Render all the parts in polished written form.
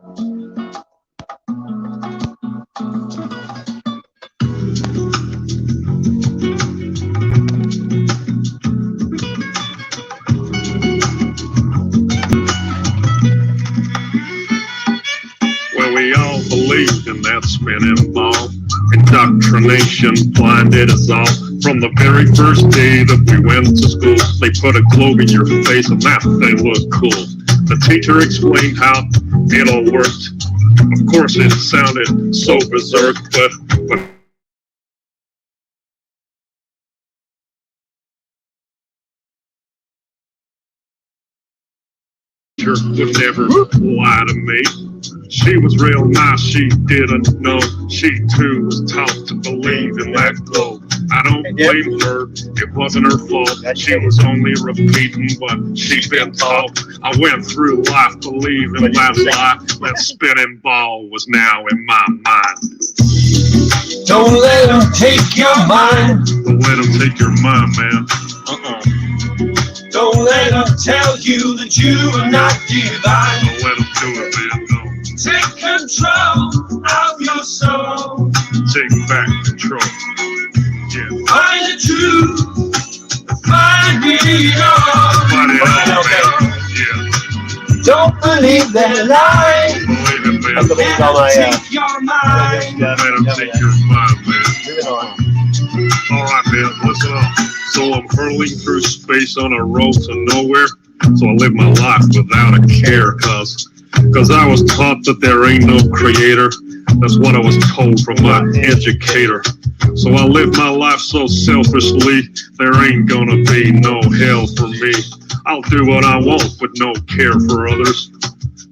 Well, we all believed in that spinning ball. Indoctrination blinded us all. From the very first day that we went to school, they put a globe in your face and that thing looked cool. The teacher explained how it all worked. Of course, it sounded so berserk, but would never lie to me. She was real nice, she didn't know. She too was taught to believe in that globe. I don't blame her, it wasn't her fault. She was only repeating what she'd been taught. I went through life believing that lie. That spinning ball was now in my mind. Don't let them take your mind. Don't let them take your mind, man. Don't let them tell you that you are not divine. Don't let them do it, man. No. Take control of your soul. Take back control. Yeah. Find the truth. Find it all. Find it all, man. Yeah. Don't believe that lie. Believe it, man. Let them take your mind. Let them take your mind, man. Alright, man, listen up. So I'm hurling through space on a road to nowhere. So I live my life without a care, cause I was taught that there ain't no creator. That's what I was told from my educator. So I live my life so selfishly, there ain't gonna be no hell for me. I'll do what I want with no care for others,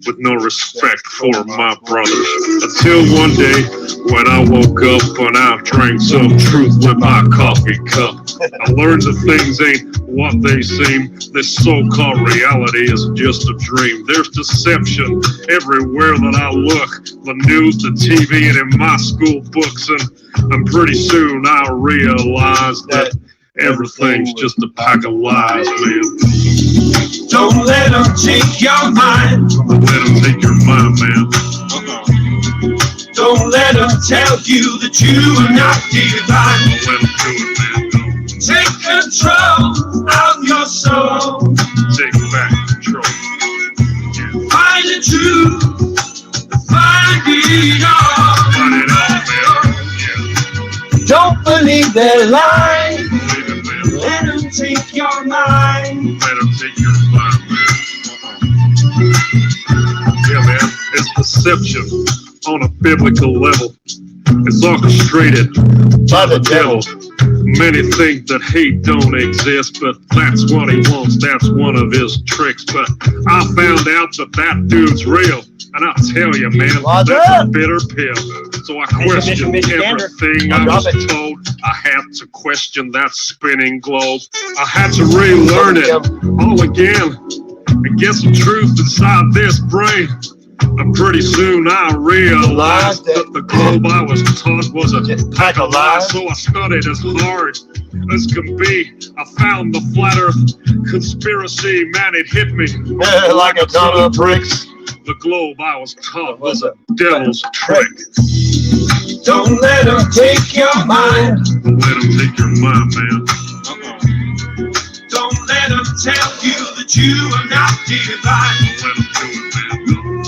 with no respect for my brothers. Until one day when I woke up and I drank some truth with my coffee cup. I learned that things ain't what they seem. This so-called reality is just a dream. There's deception everywhere that I look. The news, the TV, and in my school books. And pretty soon I realized that everything's just a pack of lies, man. Don't let them take your mind. Don't let them take your mind, man. Don't let them tell you that you are not divine. Don't let them do it, man. Take control of your soul. Take back control. Yeah. Find the truth. Find it all. Find it all, man. Yeah. Don't believe their lie. Believe it, man. Let them take your mind. Let them take your mind, man. Yeah, man. It's deception on a biblical level. It's orchestrated by the devil. Many think that hate don't exist, but that's what he wants. That's one of his tricks. But I found out that dude's real. And I'll tell you, man, that's a bitter pill. So I questioned everything I was told. I had to question that spinning globe. I had to relearn it all again and get some truth inside this brain. And pretty soon I realized that the globe I was taught was a pack of lies. So I studied as hard as can be. I found the flat earth conspiracy, man, it hit me Like a ton of bricks. The globe I was taught was a devil's trick. Don't let them take your mind. Don't let them take your mind, man. Don't let them tell you that you are not divine. Don't let them do it, man.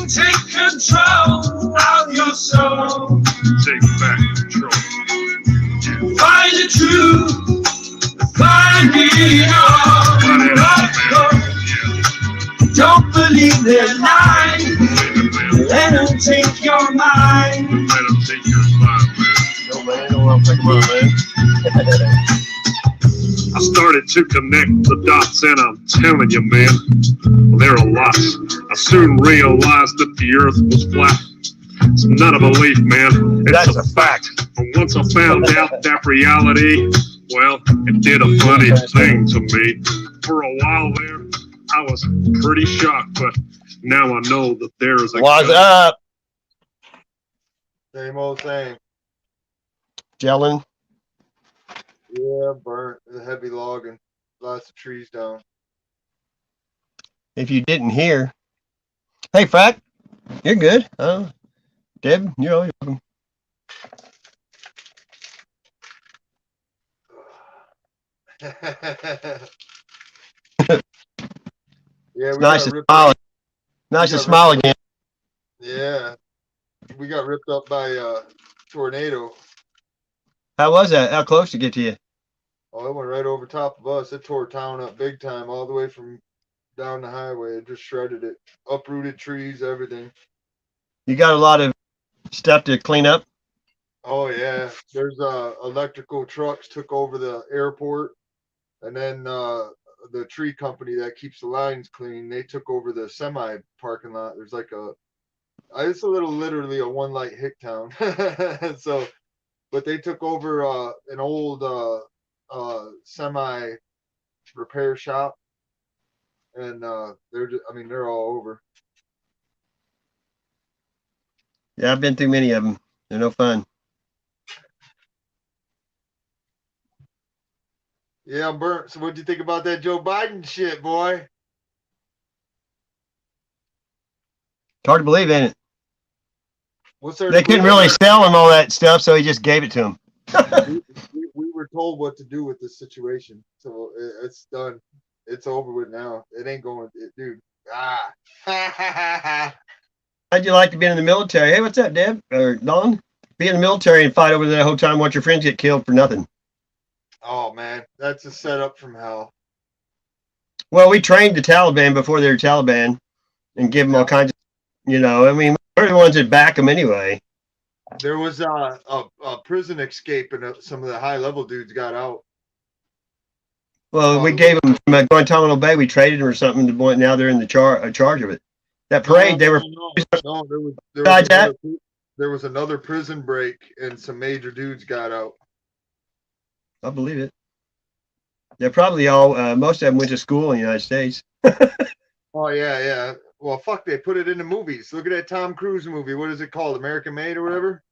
Take control of your soul. Take back control. Yeah. Find the truth. Find it all. Find it all, man. Yeah. Don't believe their lies. Believe it, man. Let them take your mind. Let them take your mind, man. No, man, don't want to take mine, man. I started to connect the dots, and I'm telling you, man, there are lots. I soon realized that the earth was flat. It's not a belief, man. It's a fact. And once I found out that reality, well, it did a funny thing to me. For a while there, I was pretty shocked, but now I know that there is a... What's up? Same old thing. Gelling. Yeah, burnt. Heavy logging. Lots of trees down. If you didn't hear. Hey, Frack, You're good. Deb, you're always welcome. Yeah, It's we nice got to ripped smile. up. Nice to got smile ripped again. Yeah, we got ripped up by a tornado. How was that? How close to get to you? Oh, it went right over top of us. It tore town up big time, all the way from down the highway. It just shredded it, uprooted trees, everything. You got a lot of stuff to clean up? Oh yeah, there's electrical trucks took over the airport, and then the tree company that keeps the lines clean, they took over the semi parking lot. There's like it's literally a one light hick town. So, but they took over an old semi repair shop, and they're all over. Yeah, I've been through many of them. They're no fun. Yeah, I'm burnt. So, what do you think about that Joe Biden shit, boy? It's hard to believe, ain't it? What's there They to couldn't believe? really sell him all that stuff, so he just gave it to him. We were told what to do with this situation, so it's done. It's over with now. It ain't going, dude. Ah. How'd you like to be in the military? Hey, what's up, Deb or Don? Be in the military and fight over there the whole time, watch your friends get killed for nothing. Oh man, that's a setup from hell. Well, we trained the Taliban before they were Taliban and give them all kinds of, I mean, we're the ones that back them anyway. There was a prison escape, and some of the high level dudes got out. Well, we gave them from Guantanamo Bay. We traded them or something. Now they're in the charge of it. That parade, they were. No, there was another prison break, and some major dudes got out. I believe it. They're probably all. Most of them went to school in the United States. Oh yeah. Well, fuck, they put it in the movies. Look at that Tom Cruise movie. What is it called? American Made or whatever?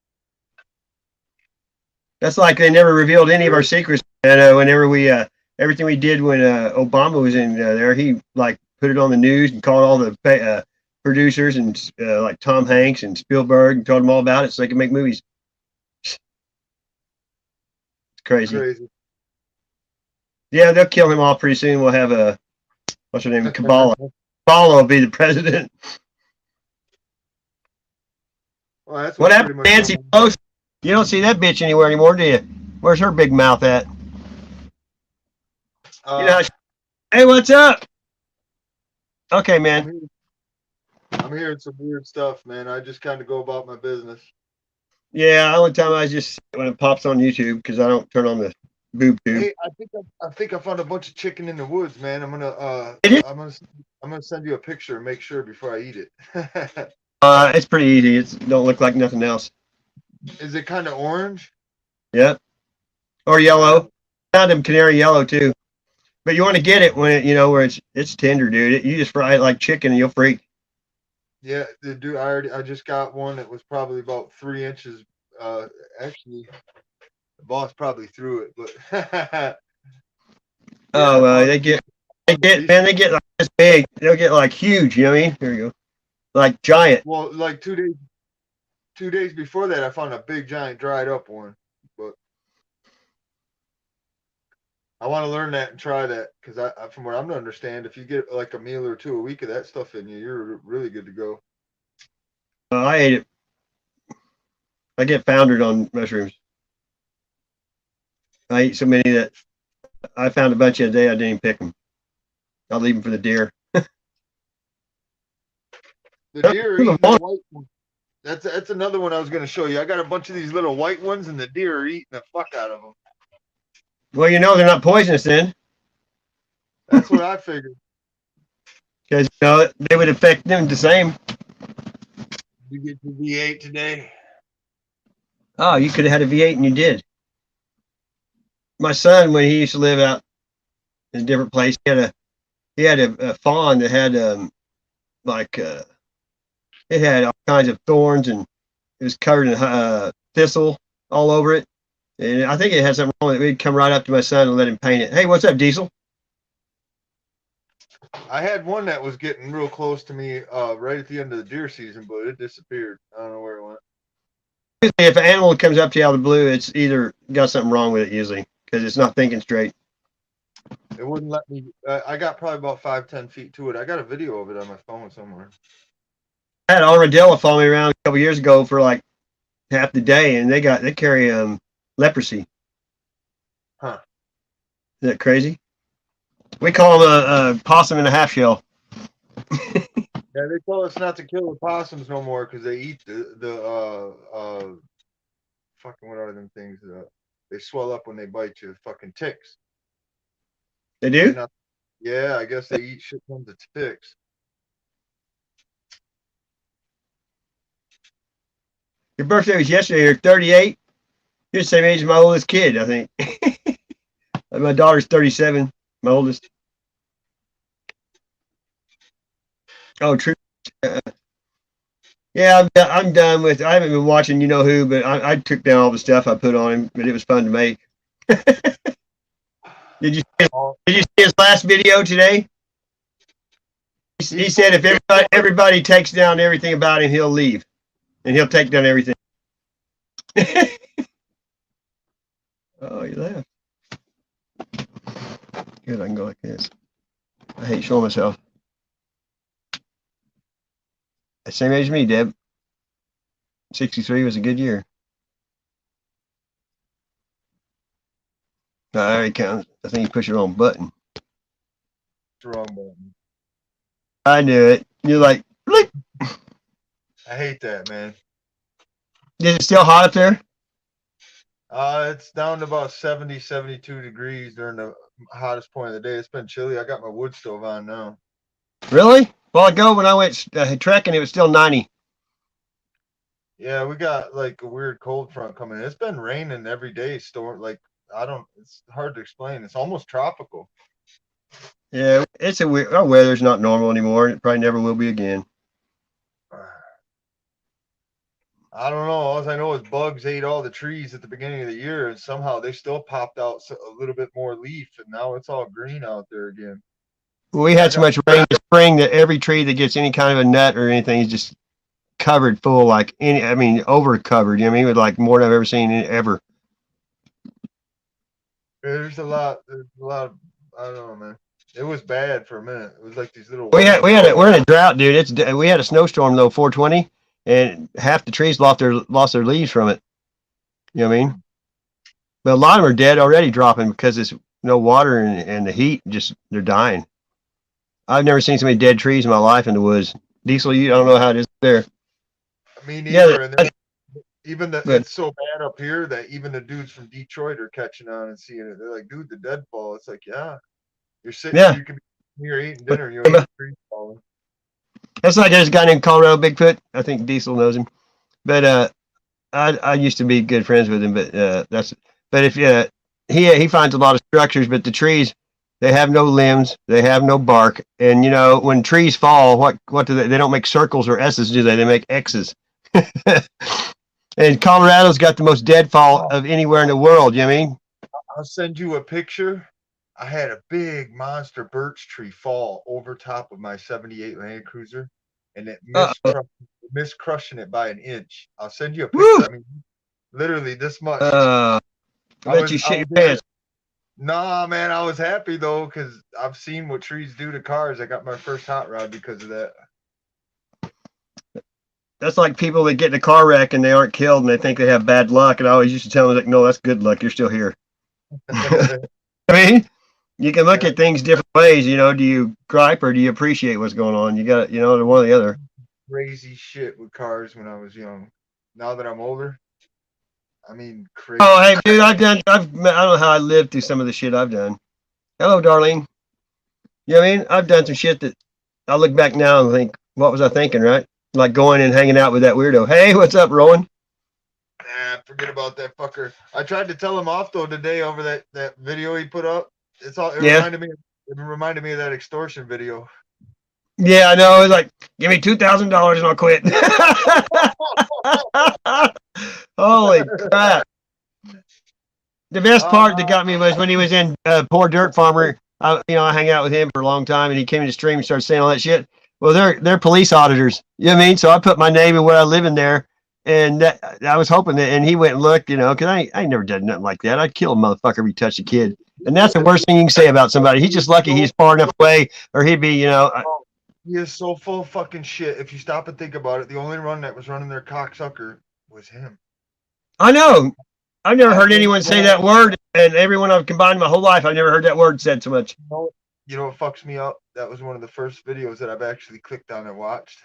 That's like they never revealed any of our secrets. And whenever we, everything we did when Obama was in there, he like put it on the news and called all the producers and like Tom Hanks and Spielberg and told them all about it so they could make movies. It's crazy. Yeah, they'll kill him all pretty soon. We'll have what's her name? Kabbalah. Kabbalah will be the president. Well, that's what happened to Nancy Pelosi? You don't see that bitch anywhere anymore, do you? Where's her big mouth at? Hey, what's up? Okay, man. I'm hearing some weird stuff, man. I just kind of go about my business. Yeah, the only time I just when it pops on YouTube because I don't turn on the boob tube. Hey, I think I found a bunch of chicken in the woods, man. I'm gonna send you a picture and make sure before I eat it. It's pretty easy. It don't look like nothing else. Is it kind of orange? Yep. Or yellow. Found them canary yellow too. But you want to get it when where it's tender, dude. You just fry it like chicken and you'll freak. Yeah, dude. I just got one that was probably about 3 inches. Actually, the boss probably threw it, but. They get like this big. They'll get like huge. You know what I mean? Here you go. Like giant. Well, like 2 days before that, I found a big giant dried up one, but I want to learn that and try that because from what I'm to understand, if you get like a meal or two a week of that stuff in you, you're really good to go. I ate it. I get foundered on mushrooms. I eat so many that I found a bunch the other day. I didn't even pick them. I'll leave them for the deer. The deer are eating the white one. That's another one I was going to show you. I got a bunch of these little white ones, and the deer are eating the fuck out of them. Well, they're not poisonous then. That's what I figured. Because they would affect them the same. You get your V8 today? Oh, you could have had a V8 and you did. My son, when he used to live out in a different place, he had a fawn that had it had all kinds of thorns and it was covered in thistle all over it. And I think it had something wrong with it. We'd come right up to my son and let him paint it. Hey, what's up, Diesel? I had one that was getting real close to me right at the end of the deer season, but it disappeared. I don't know where it went. If an animal comes up to you out of the blue, it's either got something wrong with it usually because it's not thinking straight. It wouldn't let me. I got probably about 5-10 feet to it. I got a video of it on my phone somewhere. I had an armadillo follow me around a couple years ago for like half the day, and they carry leprosy. Huh. Is that crazy? We call them a possum in a half shell. Yeah, they tell us not to kill the possums no more because they eat the fucking what are them things? They swell up when they bite you. Fucking ticks. They do? Yeah, I guess they eat shit tons of ticks. Your birthday was yesterday. You're 38. You're the same age as my oldest kid, I think. My daughter's 37. My oldest. Oh, true. Yeah, I'm done with. I haven't been watching you know who, but I took down all the stuff I put on him. But it was fun to make. Did you see his last video today? He said if everybody takes down everything about him, he'll leave, and he'll take down everything. Oh, you left. Good, I can go like this. I hate showing myself. Same age as me, Deb. 63 was a good year. No, I already counted. I think you pushed the wrong button. It's the wrong button. I knew it. You're like, bleep. I hate that, man. Is it still hot up there? It's down to about 70, 72 degrees during the hottest point of the day. It's been chilly. I got my wood stove on now. Really? A while ago when I went trekking, it was still 90. Yeah, we got like a weird cold front coming in. It's been raining every day. It's hard to explain. It's almost tropical. Yeah, it's a weird. Our weather's not normal anymore. It probably never will be again. I don't know. All I know is bugs ate all the trees at the beginning of the year, and somehow they still popped out a little bit more leaf, and now it's all green out there again. We had so much rain this spring that every tree that gets any kind of a nut or anything is just covered full, over covered. You know what I mean? With like more than I've ever seen ever. There's a lot of, I don't know, man. It was bad for a minute. It was like these little. We're in a drought, dude. We had a snowstorm though, 420, and half the trees lost their leaves from it. You know what I mean? But a lot of them are dead already, dropping because it's no water and the heat. Just they're dying. I've never seen so many dead trees in my life in the woods. Diesel, I don't know how it is there. Me neither. Yeah, it's so bad up here that even the dudes from Detroit are catching on and seeing it. They're like, dude, the deadfall. It's like, yeah, you're sitting. Yeah. You can be here eating dinner. You ain't trees falling. That's like there's a guy named Colorado Bigfoot. I think Diesel knows him, but I used to be good friends with him. But if he finds a lot of structures, but the trees, they have no limbs, they have no bark, and when trees fall, what do they don't make circles or S's, do they? They make X's. And Colorado's got the most deadfall of anywhere in the world. You know what I mean? I'll send you a picture. I had a big monster birch tree fall over top of my 78 Land Cruiser, and it missed crushing it by an inch. I'll send you a picture. Woo! I mean, literally this much. I bet you shit your pants. Nah, man, I was happy though because I've seen what trees do to cars. I got my first hot rod because of that. That's like people that get in a car wreck and they aren't killed and they think they have bad luck. And I always used to tell them, like, no, that's good luck. You're still here. I mean, you can look at things different ways. Do you gripe or do you appreciate what's going on? You got, one or the other. Crazy shit with cars when I was young. Now that I'm older, I mean, crazy. Oh, hey, dude, I don't know how I lived through some of the shit I've done. Hello, Darlene. You know what I mean? I've done some shit that I look back now and think, what was I thinking, right? Like going and hanging out with that weirdo. Hey, what's up, Rowan? Forget about that fucker. I tried to tell him off though today over that video he put up. It reminded me of that extortion video. Yeah, I know. It was like, give me $2,000 and I'll quit. Holy crap. The best part that got me was when he was in Poor Dirt Farmer I hang out with him for a long time, and he came in the stream and started saying all that shit. Well, they're police auditors. You know what I mean? So I put my name and where I live in there, and I was hoping that, and he went and looked, because I ain't never done nothing like that. I'd kill a motherfucker if he touched a kid. And that's the worst thing you can say about somebody. He's just lucky he's far enough away, or he'd be, He is so full of fucking shit. If you stop and think about it, the only run that was running their cocksucker was him. I know. I've never heard anyone say that word, and everyone I've combined my whole life, I've never heard that word said so much. You know what fucks me up? That was one of the first videos that I've actually clicked on and watched.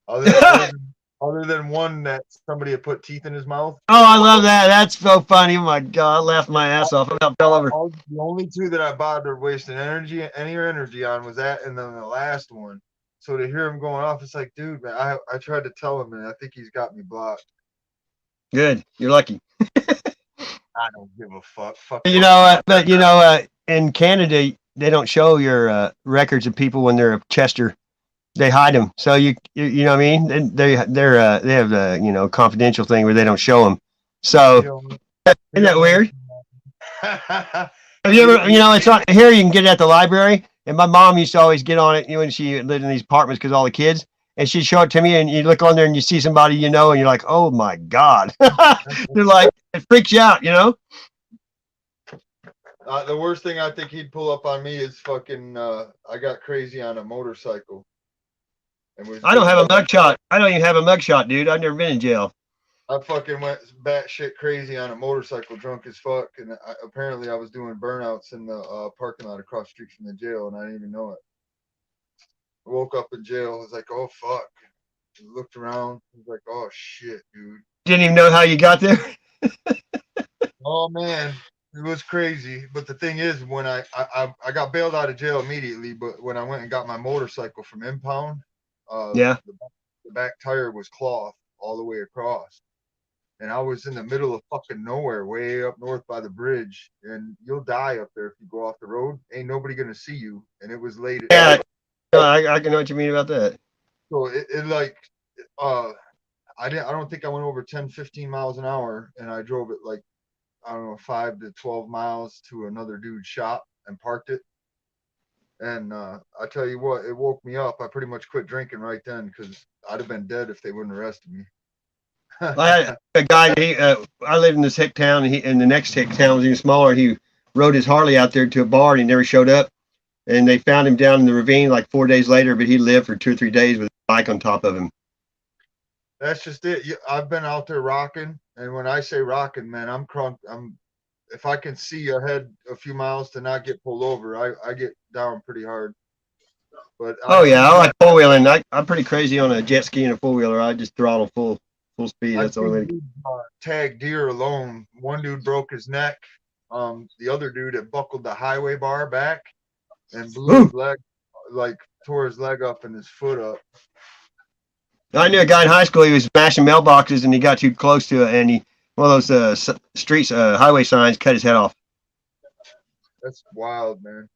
Other than one that somebody had put teeth in his mouth. Oh, I love that. That's so funny. Oh my God, I laughed my ass off. I about fell over. The only two that I bothered wasting any energy on was that, and then the last one. So to hear him going off, it's like, dude, man, I tried to tell him, and I think he's got me blocked. Good. You're lucky. I don't give a fuck. But in Canada, they don't show your records of people when they're a Chester. They hide them. So you know what I mean? They have the confidential thing where they don't show them. So isn't that weird? Have you ever, it's on here. You can get it at the library. And my mom used to always get on it, when she lived in these apartments because all the kids. And she'd show it to me, and you look on there and you see somebody and you're like, oh my God. They're like, it freaks you out, The worst thing I think he'd pull up on me is fucking, I got crazy on a motorcycle. I don't have a mugshot. I don't even have a mugshot, dude. I've never been in jail. I fucking went batshit crazy on a motorcycle, drunk as fuck, and apparently I was doing burnouts in the parking lot across the street from the jail, and I didn't even know it. I woke up in jail. I was like, oh fuck. I looked around. I was like, oh shit, dude. Didn't even know how you got there. Oh man, it was crazy. But the thing is, when I got bailed out of jail immediately, but when I went and got my motorcycle from impound, the back tire was cloth all the way across. And I was in the middle of fucking nowhere, way up north by the bridge. And you'll die up there if you go off the road. Ain't nobody gonna see you. And it was late. Yeah, I can know what you mean about that. So I don't think I went over 10, 15 miles an hour, and I drove it like, I don't know, 5 to 12 miles to another dude's shop and parked it. And I tell you what, it woke me up. I pretty much quit drinking right then because I'd have been dead if they wouldn't arrested me. I had a guy. I lived in this hick town, and the next hick town was even smaller. He rode his Harley out there to a bar, and he never showed up. And they found him down in the ravine like 4 days later, but he lived for 2 or 3 days with a bike on top of him. That's just it. I've been out there rocking, and when I say rocking, man, I'm crunk. If I can see ahead a few miles to not get pulled over, I get down pretty hard. But I like four wheeling. I'm pretty crazy on a jet ski and a four wheeler. I just throttle full speed. That's the only way. Tag deer alone. One dude broke his neck. The other dude had buckled the highway bar back and blew his leg, like tore his leg up and his foot up. I knew a guy in high school. He was smashing mailboxes and he got too close to it, and one of those highway signs cut his head off. That's wild, man.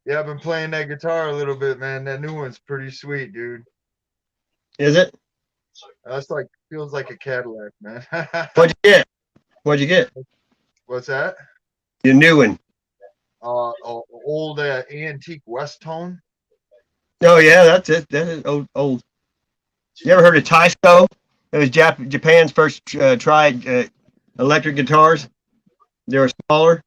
Yeah, I've been playing that guitar a little bit, man. That new one's pretty sweet, dude. Is it? That's feels like a Cadillac, man. What'd you get? What's that? Your new one. Old antique West Tone. Oh yeah, that's it. That is old. You ever heard of Taisco? It was Japan's first tried electric guitars. They were smaller.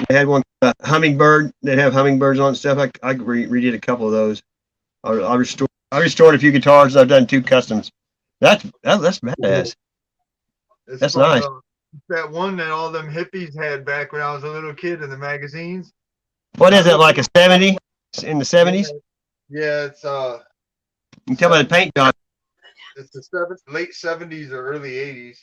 They had one hummingbird. They'd have hummingbirds on and stuff. I redid a couple of those. I restored a few guitars. I've done 2 customs. That's badass. That's nice. That one that all them hippies had back when I was a little kid in the magazines. What is it, like a 70? In the 70s? Yeah, it's You can tell by the paint job. It's the late 70s or early 80s.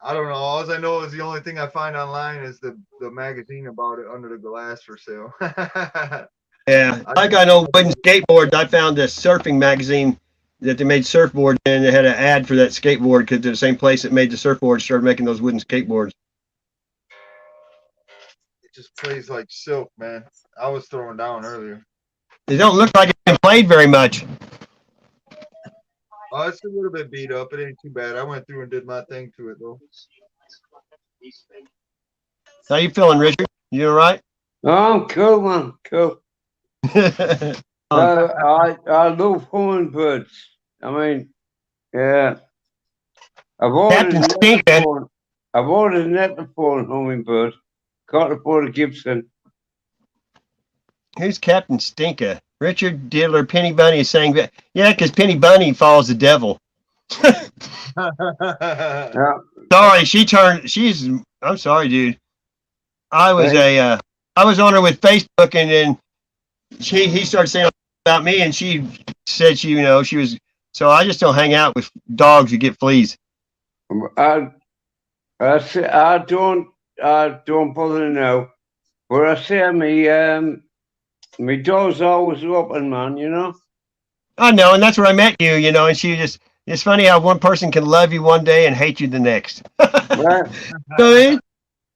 I don't know. All I know is the only thing I find online is the magazine about it under the glass for sale. Yeah, I got an old wooden skateboard. I found a surfing magazine that they made surfboards, and they had an ad for that skateboard because they're the same place that made the surfboards started making those wooden skateboards. It just plays like silk, man. I was throwing down earlier. It don't look like it's been played very much. Oh, it's a little bit beat up. It ain't too bad. I went through and did my thing to it, though. How you feeling, Richard? You all right? Oh, cool, man. Cool. I love hummingbirds. I mean, yeah. I've ordered Captain an Stinker. Epiphone. I've ordered an Epiphone hummingbird. Can't afford a Gibson. Who's Captain Stinker? Richard Diddler, Penny Bunny is saying that. Yeah, because Penny Bunny follows the devil. Yeah. Sorry, I'm sorry, dude. I was I was on her with Facebook, and then he started saying about me, and she said she was. So I just don't hang out with dogs who get fleas. I don't bother now. But I say my door's always open, man, you know? I know, and that's where I met you, and it's funny how one person can love you one day and hate you the next. Well,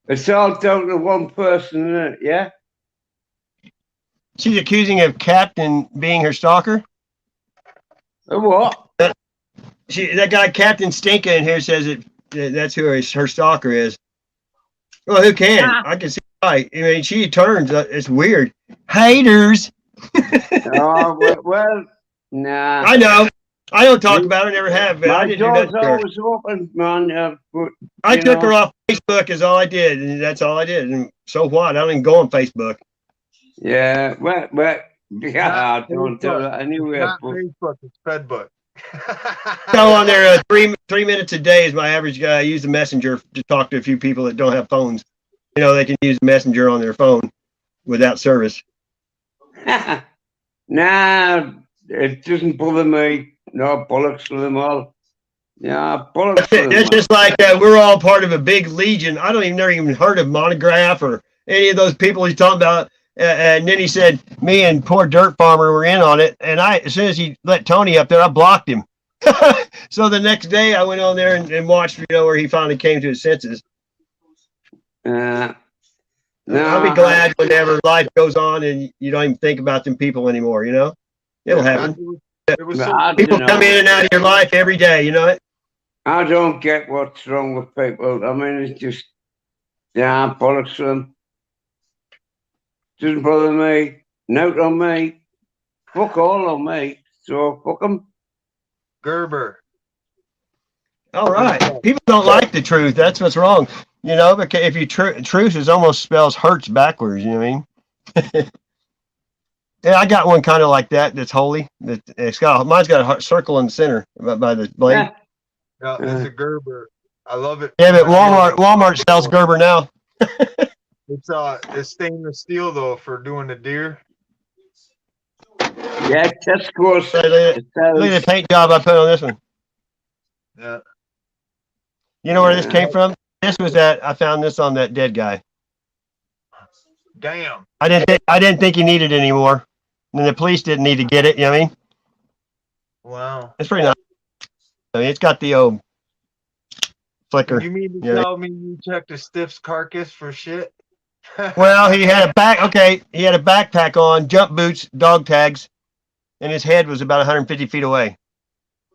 it's all down to one person, isn't it? Yeah? She's accusing of Captain being her stalker. What? That guy Captain Stinka in here says that's who her stalker is. Well, who can? I can see why. I mean, she turns. It's weird. Haters. Oh, well, nah. I know. I don't talk about it. Never have. But I My didn't do door's that to her. always open, man. But, I took her off Facebook. Is all I did, and that's all I did. And so what? I don't even go on Facebook. Yeah, well, yeah, I don't do that anywhere. Not Facebook, it's Fedbook. So on there, 3 minutes a day is my average guy. I use the messenger to talk to a few people that don't have phones. They can use the messenger on their phone without service. Nah, it doesn't bother me. No, bollocks to them all. Yeah, bollocks to them It's all. just like we're all part of a big legion. I don't even never even heard of Monograph or any of those people he's talking about. And then he said me and poor Dirt Farmer were in on it. And as soon as he let Tony up there, I blocked him. So the next day I went on there and watched, where he finally came to his senses. No, I'll be glad whenever life goes on and you don't even think about them people anymore. It'll happen. It was so People come in and out of your life every day. You know it. I don't get what's wrong with people. I mean, it's just, yeah, bollocks to them. Doesn't bother me. Note on me. Fuck all on me. So fuck them. Gerber. All right. People don't like the truth. That's what's wrong. Because if you truth is almost spells hurts backwards. You know what I mean? Yeah, I got one kind of like that. That's holy. Mine's got a circle in the center by the blade. Yeah, it's a Gerber. I love it. Yeah, but Walmart sells Gerber now. It's stainless steel though for doing the deer. Yeah, Tesco's. Look at the paint job I put on this one. Yeah. You know where this came from? This was I found this on that dead guy. Damn. I didn't think he needed it anymore. And the police didn't need to get it, you know what I mean? Wow. It's pretty nice. I mean, it's got the old flicker. You mean to tell me you checked a stiff's carcass for shit? Well, he had a backpack on, jump boots, dog tags, and his head was about 150 feet away.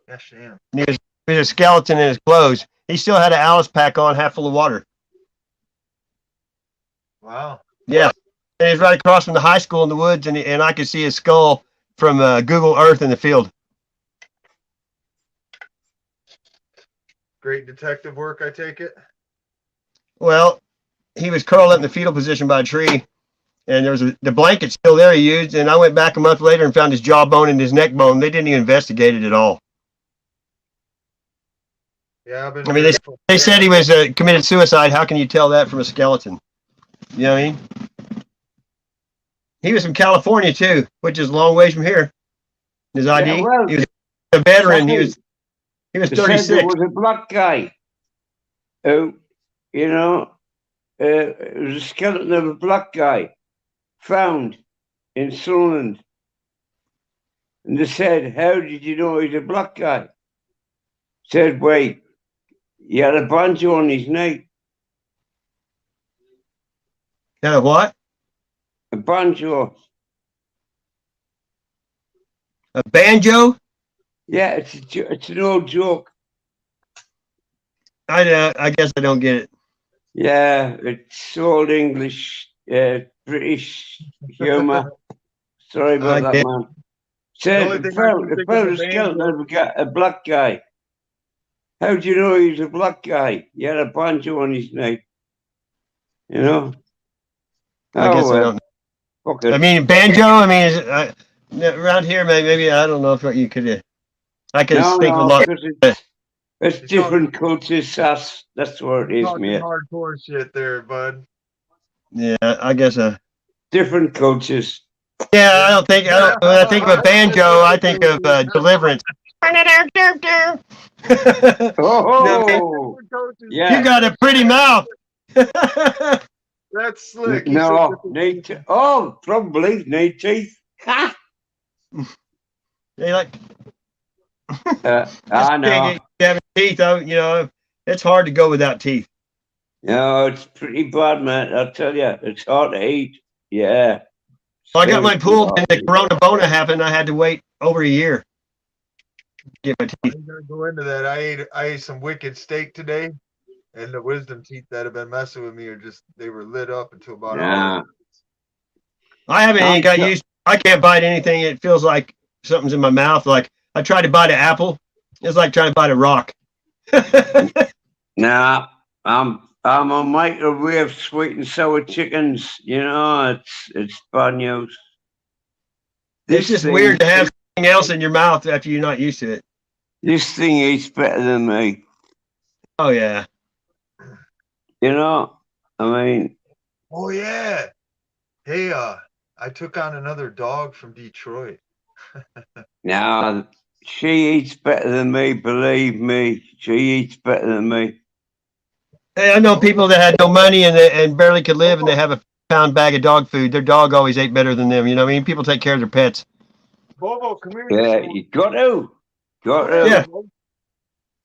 Gosh damn. And he was a skeleton in his clothes. He still had an Alice pack on, half full of water. Wow. Yeah. And he's right across from the high school in the woods, and I could see his skull from Google Earth in the field. Great detective work, I take it. Well, he was curled up in the fetal position by a tree, and there was the blanket still there he used, and I went back a month later and found his jawbone and his neck bone. They didn't even investigate it at all. Yeah, I mean, they said he was committed suicide. How can you tell that from a skeleton? You know what I mean? He was from California too, which is a long ways from here. His ID, Yeah, well, he was a veteran. He was 36. There was a black guy who, it was a skeleton of a black guy found in Sunderland. And they said, how did you know he's a black guy? Said, wait, he had a banjo on his neck. Had a what? A banjo. A banjo? Yeah, it's an old joke. I guess I don't get it. Yeah, it's old English. British humour. Sorry about I that, get- man. The Said only the thing I can think of a is a skeleton banjo. of a black guy. How do you know he was a black guy? He had a banjo on his neck. You know? I guess I well, don't. fuck I it. mean, banjo. I mean, around here, maybe I don't know if you could. I can No, think of a no, lot. because it's You're different cultures. That's what it is, talking mate. hardcore shit there, bud. Yeah, I guess. Different cultures. Yeah, I don't think. I don't. When I think of a banjo, I think of Deliverance. You know what I mean? Oh, yeah. You got a pretty mouth. That's slick. He said No, different need cultures. oh, probably need teeth. Ha! They like I know. you have teeth. You know, it's hard to go without teeth. No, it's pretty bad, man. I'll tell you, it's hard to eat. Yeah. Well, I got mine pulled, hard and to the eat. Corona Bona happened. I had to wait over a year to get my I teeth. ain't gonna go into that. I ate some wicked steak today, and the wisdom teeth that have been messing with me are just they were lit up until about Nah. August. I haven't I'm even got so- used. I can't bite anything. It feels like something's in my mouth. Like I tried to bite an apple. It's like trying to bite a rock. Nah, I'm a microwave sweet and sour chickens. You know, it's bad news. It's just weird to have something else in your mouth after you're not used to it. This thing eats better than me. Oh yeah. You know, I mean, Oh yeah. Hey, I took on another dog from Detroit. now she eats better than me. Believe me, she eats better than me. Hey, I know people that had no money and barely could live, and they have a pound bag of dog food. Their dog always ate better than them. You know what I mean? People take care of their pets. Bobo, come here. Yeah, you got to. Yeah.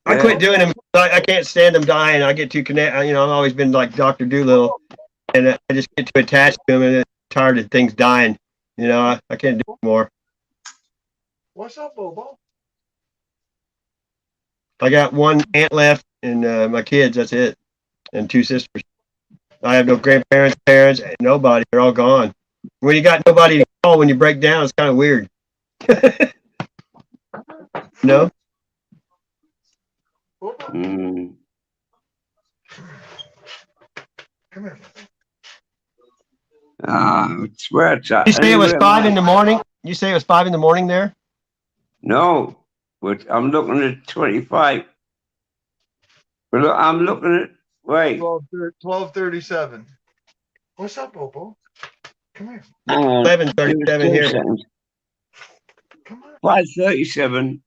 I Yeah. quit doing them. I can't stand them dying. I get too connected. You know, I've always been like Dr. Doolittle, and I just get too attached to them, and I'm tired of things dying. You know, I can't do it anymore. What's up, Bobo? I got one aunt left, and my kids. That's it, and two sisters. I have no grandparents, parents, nobody. They're all gone. When you got nobody to call when you break down, it's kind of weird. No? Bobo, Mm. come here. It's where it's at. You say it was Anyway, 5 in the morning? You say it was 5 in the morning there? No, but I'm looking at 25. But look, I'm looking at, wait, 12:37. What's up, Bobo? Come here. hang on. 11:37 here. Seconds. Come on. 5:37.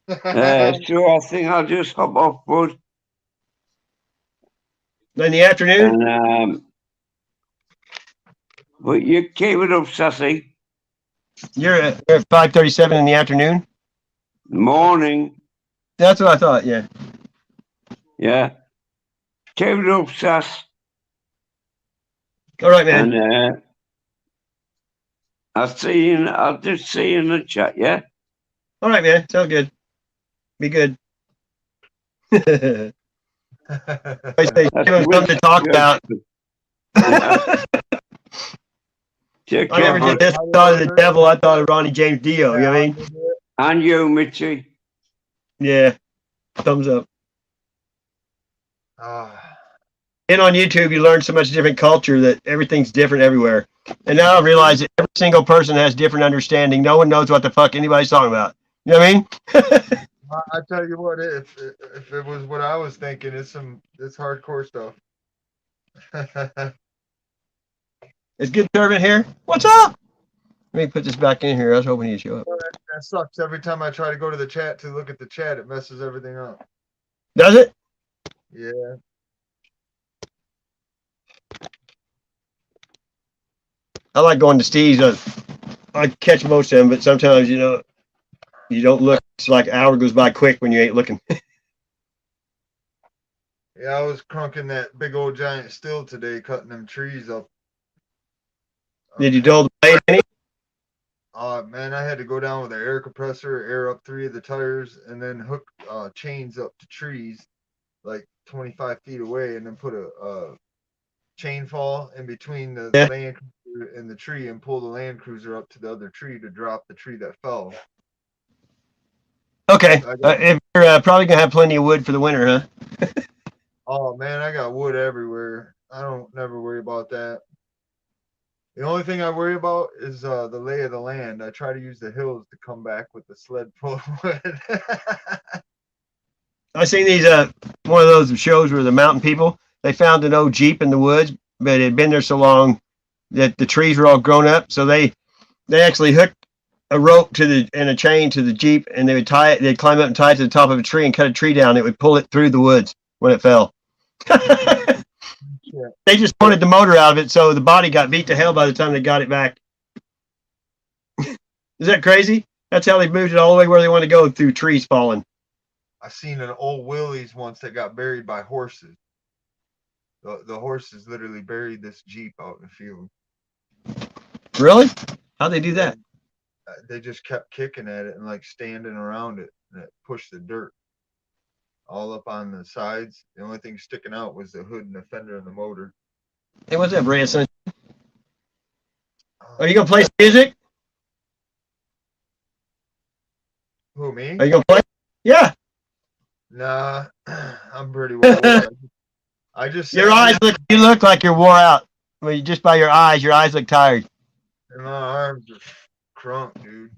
So I think I'll just hop off, bud. In the afternoon? And, but you keep it up, Sassy. You're at 5:37 in the afternoon? Morning. That's what I thought, yeah. Yeah. Keep it up, Sass. All right, man. And I'll just see you in the chat, yeah? All right, man. Sounds good. Be good. I say, give him something to talk about. Take I care, never bud. did this. I thought of the devil. I thought of Ronnie James Dio. You know what I mean? And you, Mitchie. Yeah. Thumbs up. Ah, And on YouTube, you learn so much different culture that everything's different everywhere. And now I realize that every single person has different understanding. No one knows what the fuck anybody's talking about. You know what I mean? I tell you what, if it was what I was thinking, it's hardcore stuff. Is Good Servant here? What's up? Let me put this back in here. I was hoping he'd show up. That sucks. Every time I try to go to the chat to look at the chat, it messes everything up. Does it? Yeah. I like going to Steve's. I catch most of them, but sometimes, you know, you don't look. It's like an hour goes by quick when you ain't looking. Yeah, I was crunking that big old giant still today, cutting them trees up. Did you dull the blade any? Man, I had to go down with an air compressor, air up 3 of the tires, and then hook chains up to trees like 25 feet away, and then put a chain fall in between the Yeah. Land Cruiser and the tree and pull the Land Cruiser up to the other tree to drop the tree that fell. Okay. I got, You're probably gonna have plenty of wood for the winter, huh? oh man, I got wood everywhere. I don't never worry about that. The only thing I worry about is the lay of the land. I try to use the hills to come back with the sled full of wood. I seen these one of those shows where the mountain people they found an old Jeep in the woods, but it had been there so long that the trees were all grown up. So they actually hooked a rope to the and a chain to the Jeep, and they would tie it. They'd climb up and tie it to the top of a tree and cut a tree down. It would pull it through the woods when it fell. Yeah. They just wanted the motor out of it, so the body got beat to hell by the time they got it back. Is that crazy? That's how they moved it all the way where they want to go, through trees falling. I seen an old Willys once that got buried by horses. The horses literally buried this Jeep out in the field. Really? How'd they do that? They just kept kicking at it and like standing around it, and it pushed the dirt all up on the sides. The only thing sticking out was the hood and the fender and the motor. Hey, what's up, Ray? Are you gonna play some music? Who, me? Are you gonna play? Yeah. Nah, I'm pretty well. I just Your eyes look. You look like you're wore out. I mean, just by your eyes look tired. and my arms are crunk, dude.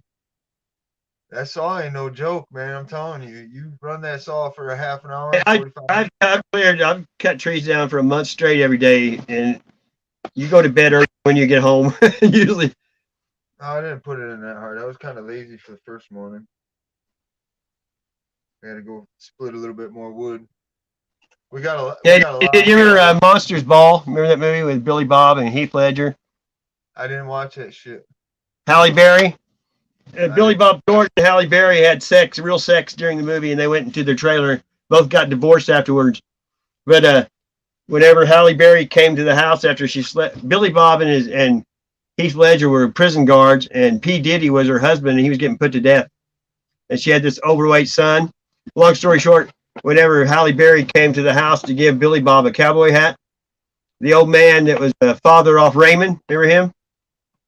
That saw ain't no joke, man. I'm telling you. You run that saw for a half an hour, 45 minutes. I've cut trees down for a month straight every day, and you go to bed early when you get home. Usually. No, I didn't put it in that hard. I was kind of lazy for the first morning. I had to go split a little bit more wood. We got a lot. Did you remember Monsters Ball? Remember that movie with Billy Bob and Heath Ledger? I didn't watch that shit. Halle Berry? Billy Bob Thornton and Halle Berry had real sex during the movie, and they went into their trailer. Both got divorced afterwards. But whenever Halle Berry came to the house after she slept, Billy Bob and Heath Ledger were prison guards, and P. Diddy was her husband, and he was getting put to death. And she had this overweight son. Long story short, whenever Halle Berry came to the house to give Billy Bob a cowboy hat, the old man that was the father off Raymond, remember him?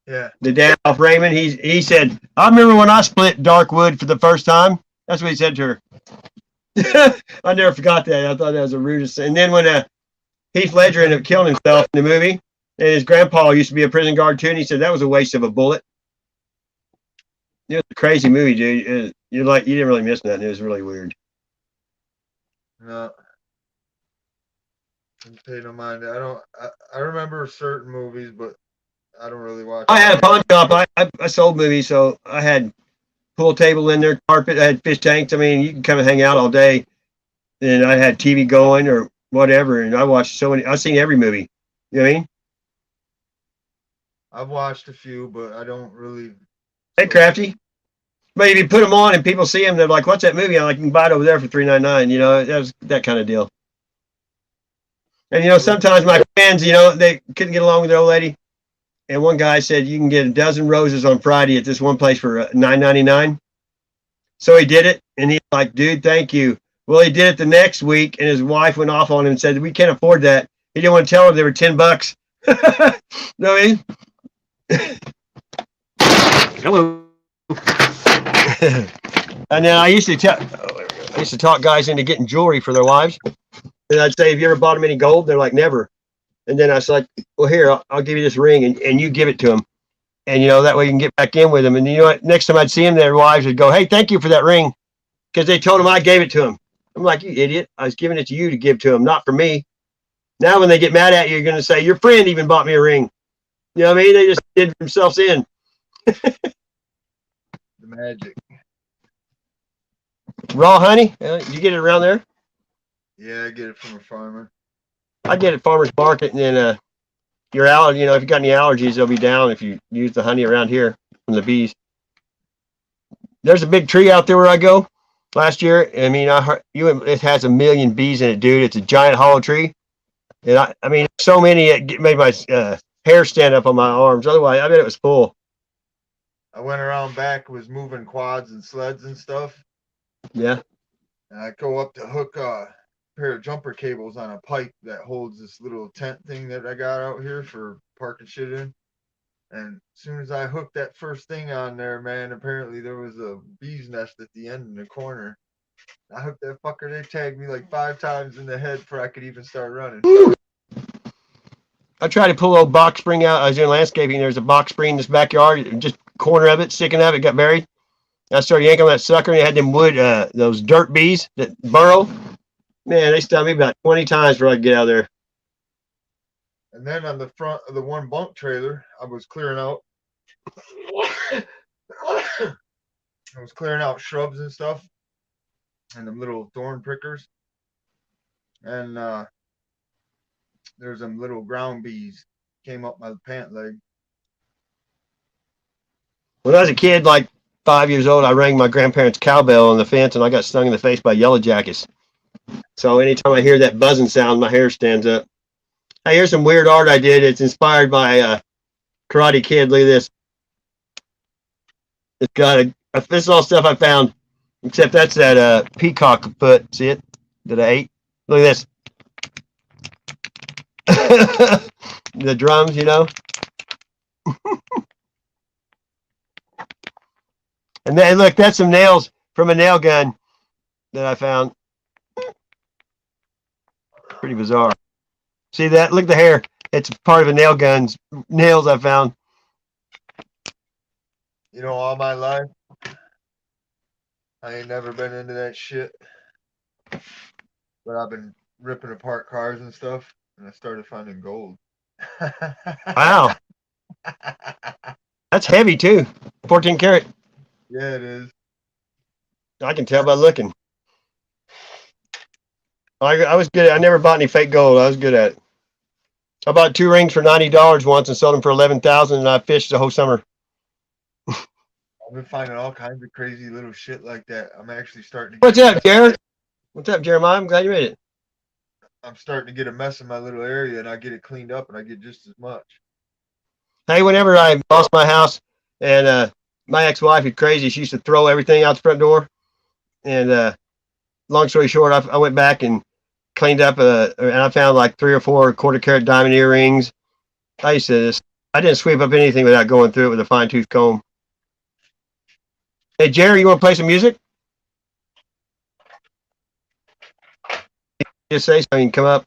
Yeah. The dad off Raymond, he said, I remember when I split dark wood for the first time. That's what he said to her. I never forgot that. I thought that was the rudest thing. And then when Heath Ledger ended up killing himself in the movie, and his grandpa used to be a prison guard too, and he said that was a waste of a bullet. It was a crazy movie, dude. You didn't really miss nothing. It was really weird. No. Didn't pay no mind. I remember certain movies, but I don't really watch. I had a pawn shop. I sold movies, so I had pool table in there, carpet. I had fish tanks. I mean, you can come and hang out all day. And I had TV going or whatever, and I watched so many. I've seen every movie. You know what I mean? I've watched a few, but I don't really. Hey, Crafty. But if you put them on and people see them, they're like, "What's that movie?" I'm like, "You can buy it over there for $3.99." You know, that was that kind of deal. And sometimes my friends, they couldn't get along with their old lady, and one guy said you can get a dozen roses on Friday at this one place for $9.99. So he did it, and he's like, "Dude, thank you." Well, he did it the next week, and his wife went off on him and said, "We can't afford that." He didn't want to tell her they were $10. No, I mean? Hello. And then I used to talk guys into getting jewelry for their wives, and I'd say, "Have you ever bought them any gold?" They're like, "Never." And then I was like, "Well, here, I'll give you this ring, and you give it to them, and that way you can get back in with them." And you know what? Next time I'd see them, their wives would go, "Hey, thank you for that ring," because they told them I gave it to them. I'm like, "You idiot! I was giving it to you to give to them, not for me." Now, when they get mad at you, you're going to say, "Your friend even bought me a ring." You know what I mean? They just did themselves in. The magic. Raw honey? You get it around there? Yeah, I get it from a farmer. I get it at farmer's market, and then your allergy. If you got any allergies, they'll be down if you use the honey around here from the bees. There's a big tree out there where I go. Last year, I mean, it has 1 million bees in it, dude. It's a giant hollow tree, and I mean, so many it made my hair stand up on my arms. Otherwise, I bet it was full. I went around back, was moving quads and sleds and stuff. Yeah. And I go up to hook pair of jumper cables on a pipe that holds this little tent thing that I got out here for parking shit in. And as soon as I hooked that first thing on there, man, apparently there was a bee's nest at the end in the corner. I hooked that fucker. They tagged me like 5 times in the head before I could even start running. I tried to pull a little box spring out. I was in landscaping. There's a box spring in this backyard, just corner of it, sticking out. It got buried. I started yanking on that sucker, and it had them wood, those dirt bees that burrow. Man, they stung me about 20 times before I could get out of there. And then on the front of the one bunk trailer, I was clearing out. I was clearing out shrubs and stuff, and them little thorn prickers. And there's some little ground bees came up my pant leg. When I was a kid, like 5 years old, I rang my grandparents' cowbell on the fence, and I got stung in the face by yellow jackets. So anytime I hear that buzzing sound, my hair stands up. Hey, here's some weird art I did. It's inspired by Karate Kid. Look at this. It's got this is all stuff I found, except that's that peacock foot. See it? That I ate? Look at this. The drums, you know. And then look, that's some nails from a nail gun that I found. Pretty bizarre. See that? Look at the hair. It's part of a nail gun's nails I found. You know, all my life, I ain't never been into that shit. But I've been ripping apart cars and stuff, and I started finding gold. Wow. That's heavy too. 14 karat. Yeah, it is. I can tell by looking. I was good. I never bought any fake gold. I was good at it. I bought 2 rings for $90 once and sold them for $11,000, and I fished the whole summer. I've been finding all kinds of crazy little shit like that. I'm actually starting to What's up, Jared? What's up, Jeremiah? I'm glad you made it. I'm starting to get a mess in my little area, and I get it cleaned up, and I get just as much. Hey, whenever I lost my house, and my ex-wife is crazy, she used to throw everything out the front door. And long story short, I went back and cleaned up, and I found like 3 or 4 quarter-carat diamond earrings. I didn't sweep up anything without going through it with a fine-tooth comb. Hey, Jerry, you want to play some music? Just say so you can come up.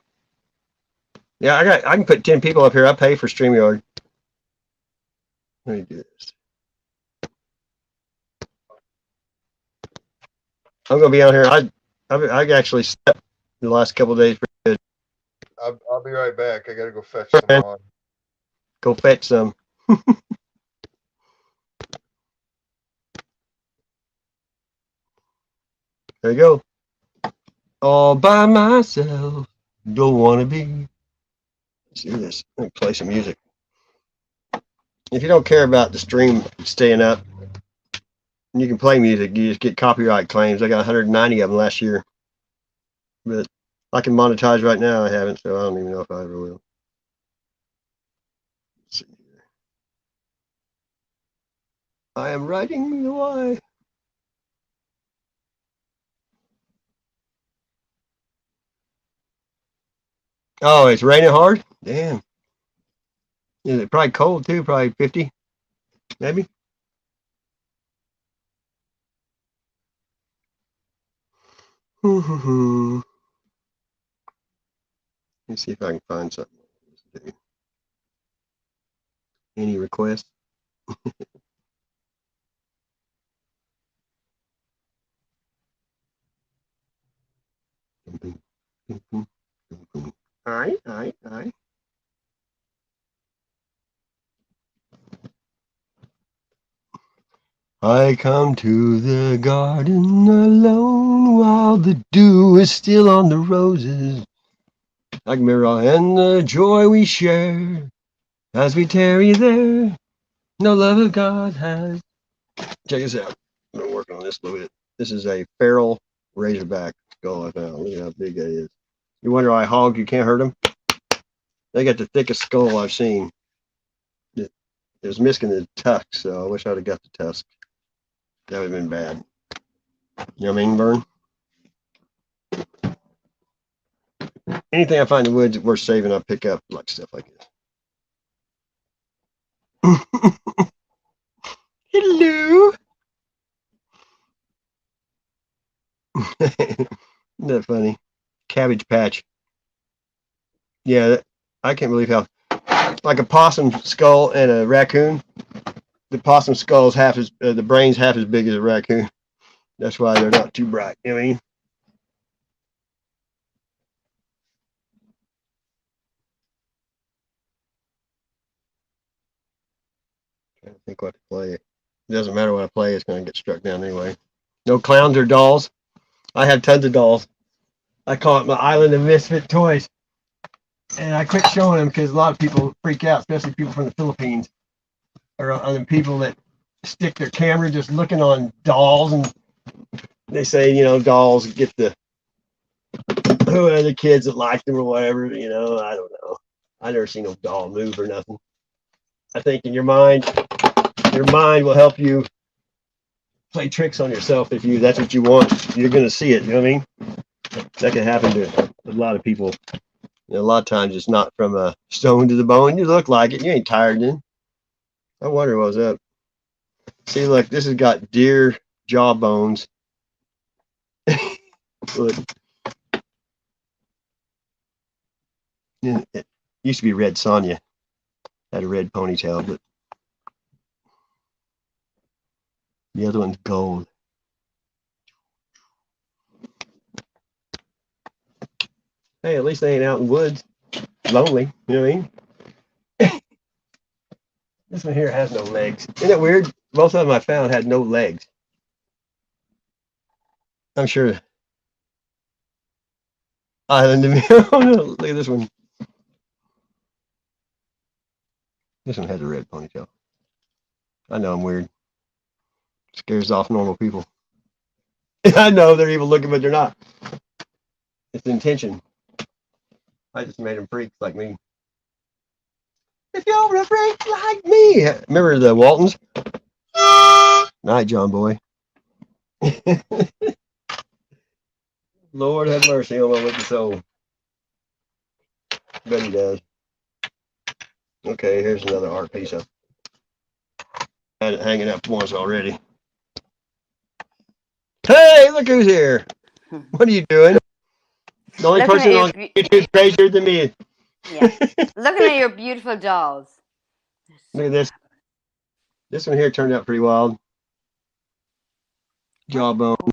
Yeah, I can put 10 people up here. I pay for StreamYard. Let me do this. I'm gonna be out here. I actually slept the last couple of days pretty good. I'll be right back. I gotta go fetch some on. Go fetch some. There you go. All by myself. Don't want to be. Let's do this. Let me play some music. If you don't care about the stream staying up, you can play music. You just get copyright claims. I got 190 of them last year. But I can monetize right now. I haven't, so I don't even know if I ever will. Let's see here. I am writing the why. Oh, it's raining hard? Damn. Is it probably cold too? Probably 50, maybe? Let's see if I can find something. Any requests? Aye. I come to the garden alone while the dew is still on the roses. Like mirror and the joy we share as we tarry there. No love of God has. Check this out. I'm gonna work on this a little bit. This is a feral razorback skull I found. Look at how big that is. You wonder why hogs you can't hurt them? They got the thickest skull I've seen. It was missing the tusk, so I wish I'd have got the tusk. That would have been bad. You know what I mean, Vern? anything I find in the woods worth saving, I pick up, like stuff like this. Hello. Isn't that funny? Cabbage Patch. Yeah, I can't believe how, like a possum skull and a raccoon, the possum skull is the brain's half as big as a raccoon. That's why they're not too bright. You know what I mean? Trying to think what to play. It doesn't matter what I play, it's going to get struck down anyway. No clowns or dolls. I have tons of dolls. I call it my island of misfit toys. And I quit showing them because a lot of people freak out, especially people from the Philippines, or other people that stick their camera just looking on dolls, and they say, dolls get the who are the kids that like them or whatever. I don't know. I never seen no doll move or nothing. I think in your mind will help you play tricks on yourself. If that's what you want, you're going to see it. You know what I mean? That can happen to a lot of people. A lot of times it's not from a stone to the bone. You look like it. You ain't tired then. I wonder what was up. See, look, this has got deer jaw bones. Look. It used to be Red Sonia. Had a red ponytail, but the other one's gold. Hey, at least they ain't out in the woods. Lonely, you know what I mean? This one here has no legs. Isn't it weird? Most of them I found had no legs. I'm sure. Island of oh no, look at this one. This one has a red ponytail. I know I'm weird. Scares off normal people. I know they're evil looking, but they're not. It's the intention. I just made them freaks like me. If you're a freak like me. Remember the Waltons? Night, John Boy. Lord have mercy on my wicked soul. Bet he does. Okay, here's another art piece. I had it hanging up once already. Hey, look who's here. What are you doing? The only person on YouTube crazier than me. Yeah. Looking at your beautiful dolls. Look at this. This one here turned out pretty wild. Jawbones,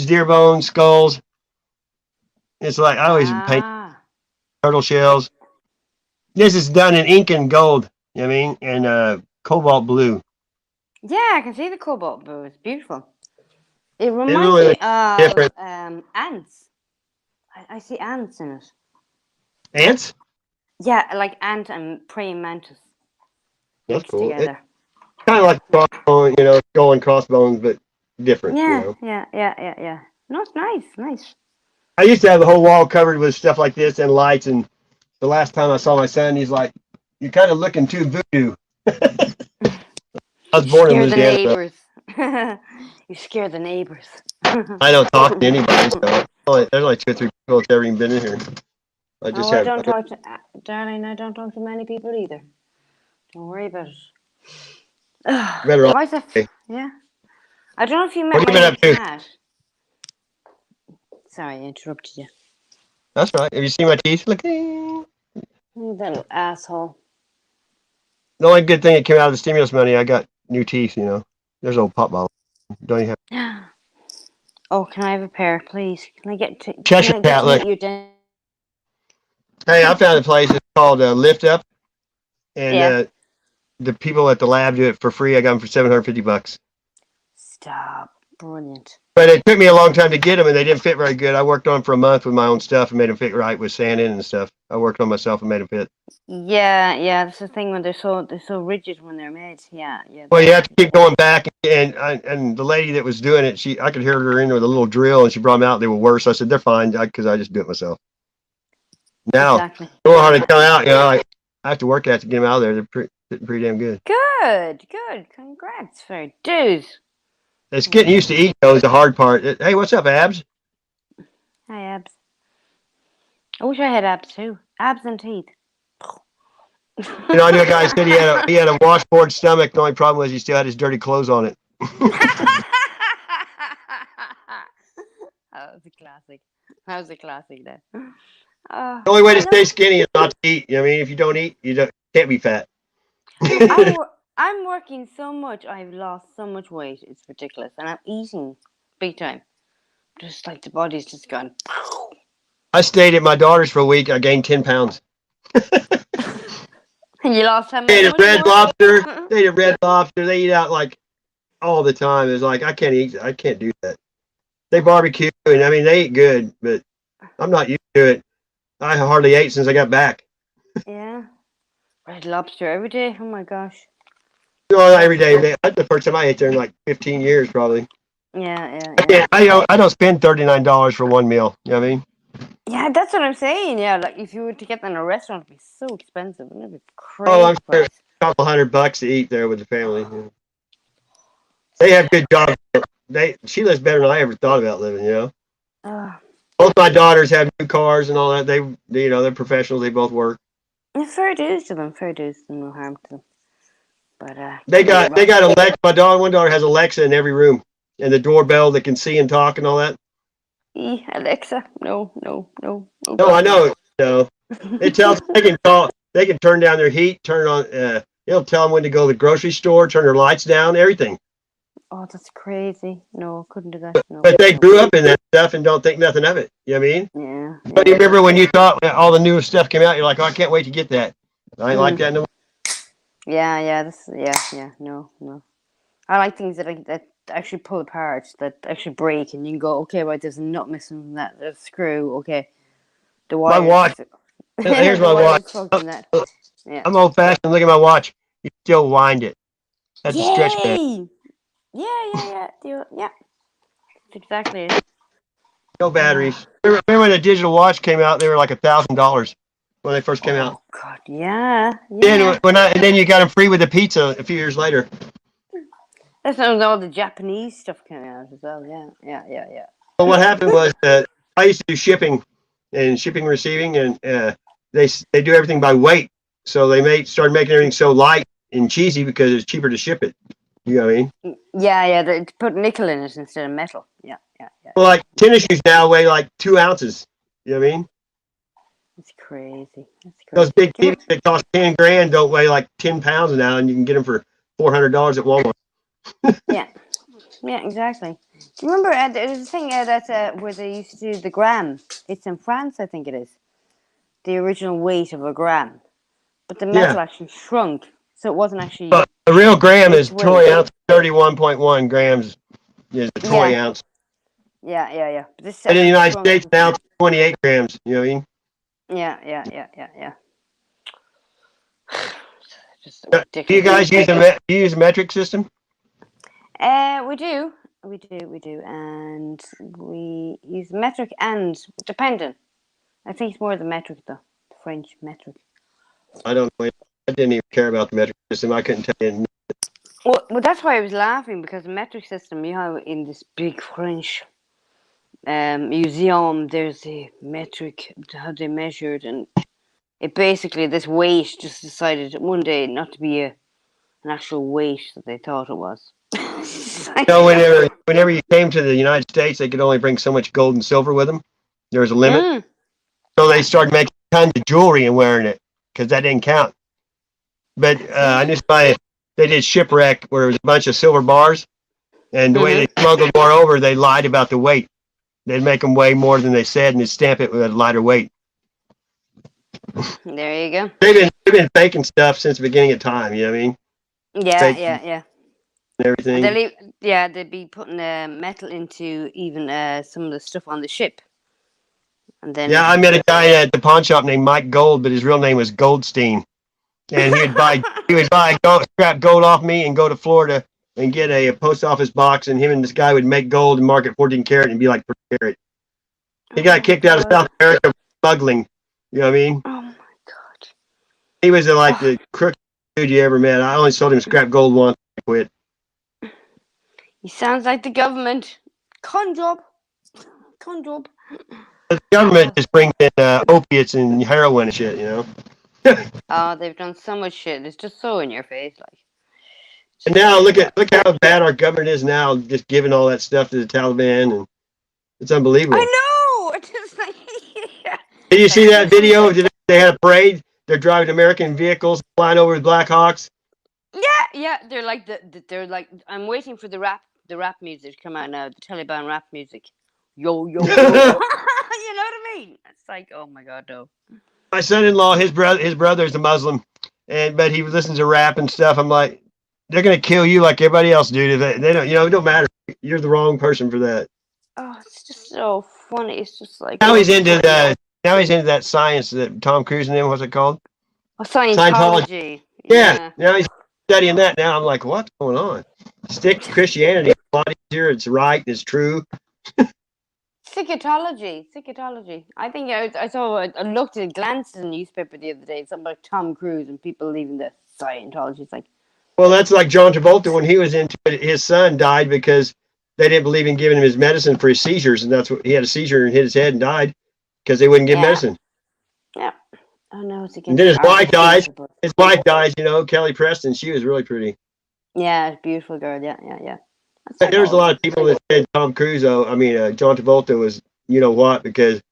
deer bones, skulls. It's like I always paint turtle shells. This is done in ink and gold. You know what I mean? And cobalt blue. Yeah, I can see the cobalt blue. It's beautiful. It reminds me of ants. I see ants in it. Ants? Yeah, like ant and praying mantis. That's cool. Together. Kind of like crossbone, skull and crossbones, but different. Yeah, yeah. No, it's nice. I used to have the whole wall covered with stuff like this and lights, and the last time I saw my son, he's like, "You're kind of looking too voodoo." I was born in Louisiana. You scare the neighbors. I don't talk to anybody, so there's only 2 or 3 people that's ever even been in here. I don't talk to Darlene. I don't talk to many people either. Don't worry about it. Better off. Yeah. I don't know if you met my cat. Sorry, I interrupted you. That's right. Have you seen my teeth? Look. You little asshole. The only good thing that came out of the stimulus money, I got new teeth, There's old pop ball. Don't you have? Oh, can I have a pair, please? Can I get to Cheshire Cat? Look. Hey, I found a place. It's called Lift Up, and the people at the lab do it for free. I got them for $750. Stop! Brilliant. But it took me a long time to get them, and they didn't fit very good. I worked on them for a month with my own stuff and made them fit right with sand in and stuff. I worked on myself and made them fit. Yeah. That's the thing when they're so rigid when they're made. Yeah. Well, you have to keep going back, and the lady that was doing it, I could hear her in with a little drill, and she brought them out. They were worse. I said they're fine because I just do it myself. Now, exactly. Know how to come out. I have to work at to get them out of there. They're pretty damn good. Good. Congrats, fair dudes. It's getting used to eat those. The hard part. Hey, what's up, Abs? Hi, Abs. I wish I had abs too. Abs and teeth. You know, I knew a guy said he had a washboard stomach. The only problem was he still had his dirty clothes on it. That was a classic. That was a classic there. The only way to I know. stay skinny is not to eat. You know what I mean, if you don't eat, can't be fat. I'm working so much. I've lost so much weight. It's ridiculous, and I'm eating big time. Just like the body's just gone. I stayed at my daughter's for a week. I gained 10 pounds. You lost how much? They ate Red Lobster. They ate Red Lobster. They eat out like all the time. It's like I can't eat. I can't do that. They barbecue, and I mean they eat good, but I'm not used to it. I hardly ate since I got back. Yeah, Red Lobster every day. Oh my gosh. Well, every day. That's the first time I ate there in like 15 years, probably. Yeah. I don't spend $39 for one meal. You know what I mean? Yeah, that's what I'm saying. Yeah, like if you were to get them in a restaurant, it'd be so expensive. It'd be crazy. Oh, I'm sure it's a couple $100 to eat there with the family. Yeah. They have good jobs. She lives better than I ever thought about living. You know. Both my daughters have new cars and all that. They're professionals. They both work. Fair dues to them. Fair dues to them. No harm to them. But they got Alexa. One daughter has Alexa in every room, and the doorbell that can see and talk and all that. Alexa, no. No, I know. No, it tells they can call. They can turn down their heat. Turn on. It'll tell them when to go to the grocery store. Turn their lights down. Everything. Oh, that's crazy. No, couldn't do that. No, but they grew up in that stuff and don't think nothing of it. You know what I mean? Yeah. But you remember when you thought all the new stuff came out? You're like, oh, I can't wait to get that. I ain't like that no more. Yeah. No. I like things that actually pull apart, that actually break, and you can go, okay, right, there's a nut missing from that, there's a screw, okay. The wire. My watch. Here's my watch. Yeah. I'm old fashioned. Look at my watch. You still wind it. That's a stretch band. Yeah. That's exactly it. No batteries. Remember when the digital watch came out? They were like $1,000 when they first came out. Oh God, yeah. And then you got them free with the pizza a few years later. That's when all the Japanese stuff came out as well. Yeah. Well, what happened was that I used to do shipping and receiving, and they do everything by weight. So they started making everything so light and cheesy because it's cheaper to ship it. You know what I mean? Yeah. They put nickel in it instead of metal. Yeah. Well, like tennis shoes now weigh like 2 ounces. You know what I mean? It's crazy. Those big TVs that cost $10,000 don't weigh like 10 pounds now, and you can get them for $400 at Walmart. Yeah, exactly. Do you remember there's a thing that where they used to do the gram? It's in France, I think it is. The original weight of a gram, but the metal actually shrunk, so it wasn't actually. But a real gram is troy ounce. 31.1 grams is a troy ounce. Yeah. But in the United States now, it's 28 grams. You know what I mean? Yeah. Just do you guys use a metric system? We do, and we use metric and dependent. I think it's more the metric though, the French metric. I don't know. I didn't even care about the metric system. I couldn't tell you. Well, that's why I was laughing, because the metric system, you know, in this big French museum, there's the metric, how they measured, and it basically, this weight just decided one day not to be an actual weight that they thought it was. Whenever you came to the United States, they could only bring so much gold and silver with them. There was a limit. So they started making tons of jewelry and wearing it because that didn't count. But they did shipwreck where it was a bunch of silver bars, and the way they smuggled more over, they lied about the weight. They'd make them weigh more than they said, and they'd stamp it with a lighter weight. There you go. They've been faking stuff since the beginning of time. You know what I mean? Yeah. And everything. They'd be putting metal into even some of the stuff on the ship. And then I met a guy at the pawn shop named Mike Gold, but his real name was Goldstein. And he would buy scrap gold off me and go to Florida and get a post office box, and him and this guy would make gold and mark it 14 karat and be like per carat. He got kicked out of South America for smuggling. You know what I mean? Oh my God. He was like the crooked dude you ever met. I only sold him scrap gold once. I quit. He sounds like the government. Con job. The government just brings in opiates and heroin and shit, you know. Oh, they've done so much shit. It's just so in your face, like. And now look how bad our government is now, just giving all that stuff to the Taliban, and it's unbelievable. I know. It's just like. Did you see that video? They had a parade. They're driving American vehicles, flying over the Blackhawks. Yeah. They're like they're like. I'm waiting for the rap music to come out now. The Taliban rap music. Yo. You know what I mean? It's like, oh my god, no. My son-in-law, his brother's a Muslim, but he listens to rap and stuff. I'm like, they're gonna kill you like everybody else, dude. If they don't, it don't matter. You're the wrong person for that. Oh, it's just so funny. It's just like Now he's into that science that Tom Cruise and them. What's it called? Scientology. Yeah. Now he's studying that. Now I'm like, what's going on? Stick to Christianity. It's a lot easier. It's right. It's true. Psychotology. I think I glanced in the newspaper the other day, something about Tom Cruise and people leaving the Scientology. It's like, well, that's like John Travolta when he was into it. His son died because they didn't believe in giving him his medicine for his seizures, and that's what he had a seizure and hit his head and died because they wouldn't give medicine. Yeah. Oh no, it's against. And then his wife dies. His wife dies. Kelly Preston. She was really pretty. Yeah, beautiful girl. Yeah. There's a lot of people that said Tom Cruise, John Travolta was, because,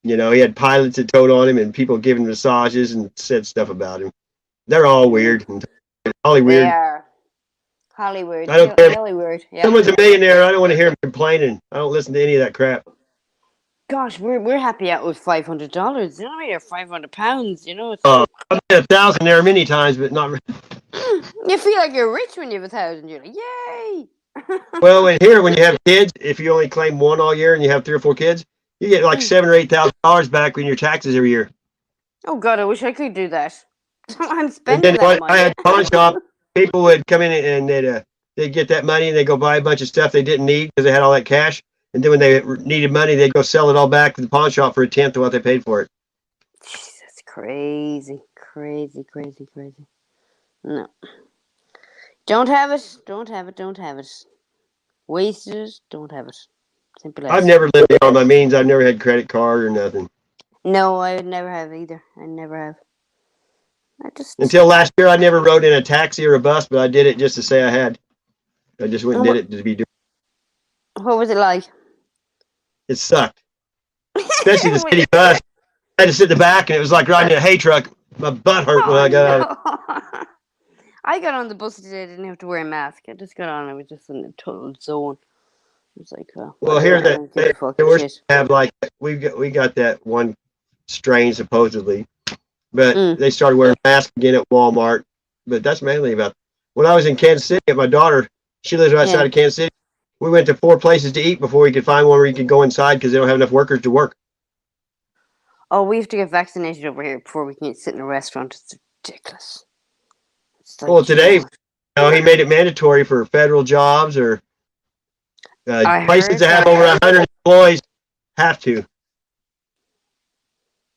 he had pilots that told on him and people giving massages and said stuff about him. They're all weird. Hollywood. They are. Hollywood. I don't care. Hollywood. Yeah. Someone's a millionaire. I don't want to hear him complaining. I don't listen to any of that crap. Gosh, we're happy out with $500. You know what I mean? Or £500. It's I've been 1,000 there many times, but not. You feel like you're rich when you have 1,000. You're like, yay! Well, when you have kids, if you only claim one all year and you have 3 or 4 kids, you get like $7,000 or $8,000 back in your taxes every year. Oh God, I wish I could do that. I'm spending that money. I had a pawn shop. People would come in and they'd get that money and they go buy a bunch of stuff they didn't need because they had all that cash. And then when they needed money, they'd go sell it all back to the pawn shop for 1/10 of what they paid for it. Jesus, crazy. No. Don't have it. Wasted it, don't have it. Simple as. I've never lived beyond my means. I've never had credit card or nothing. No, I would never have either. I never have. Until last year, I never rode in a taxi or a bus, but I did it just to say I had. I just went and did it to be doing. What was it like? It sucked. Especially the city bus. I had to sit in the back, and it was like riding in a hay truck. My butt hurt when I got out. I got on the bus today. I didn't have to wear a mask. I just got on. I was just in a total zone. It was like, well, here we got that one strain supposedly, but they started wearing masks again at Walmart. But that's mainly about when I was in Kansas City. My daughter, she lives right outside of Kansas City. We went to 4 places to eat before we could find one where you could go inside because they don't have enough workers to work. Oh, we have to get vaccinated over here before we can sit in a restaurant. It's ridiculous. Like, well, today, he made it mandatory for federal jobs or places that have over 100 employees have to.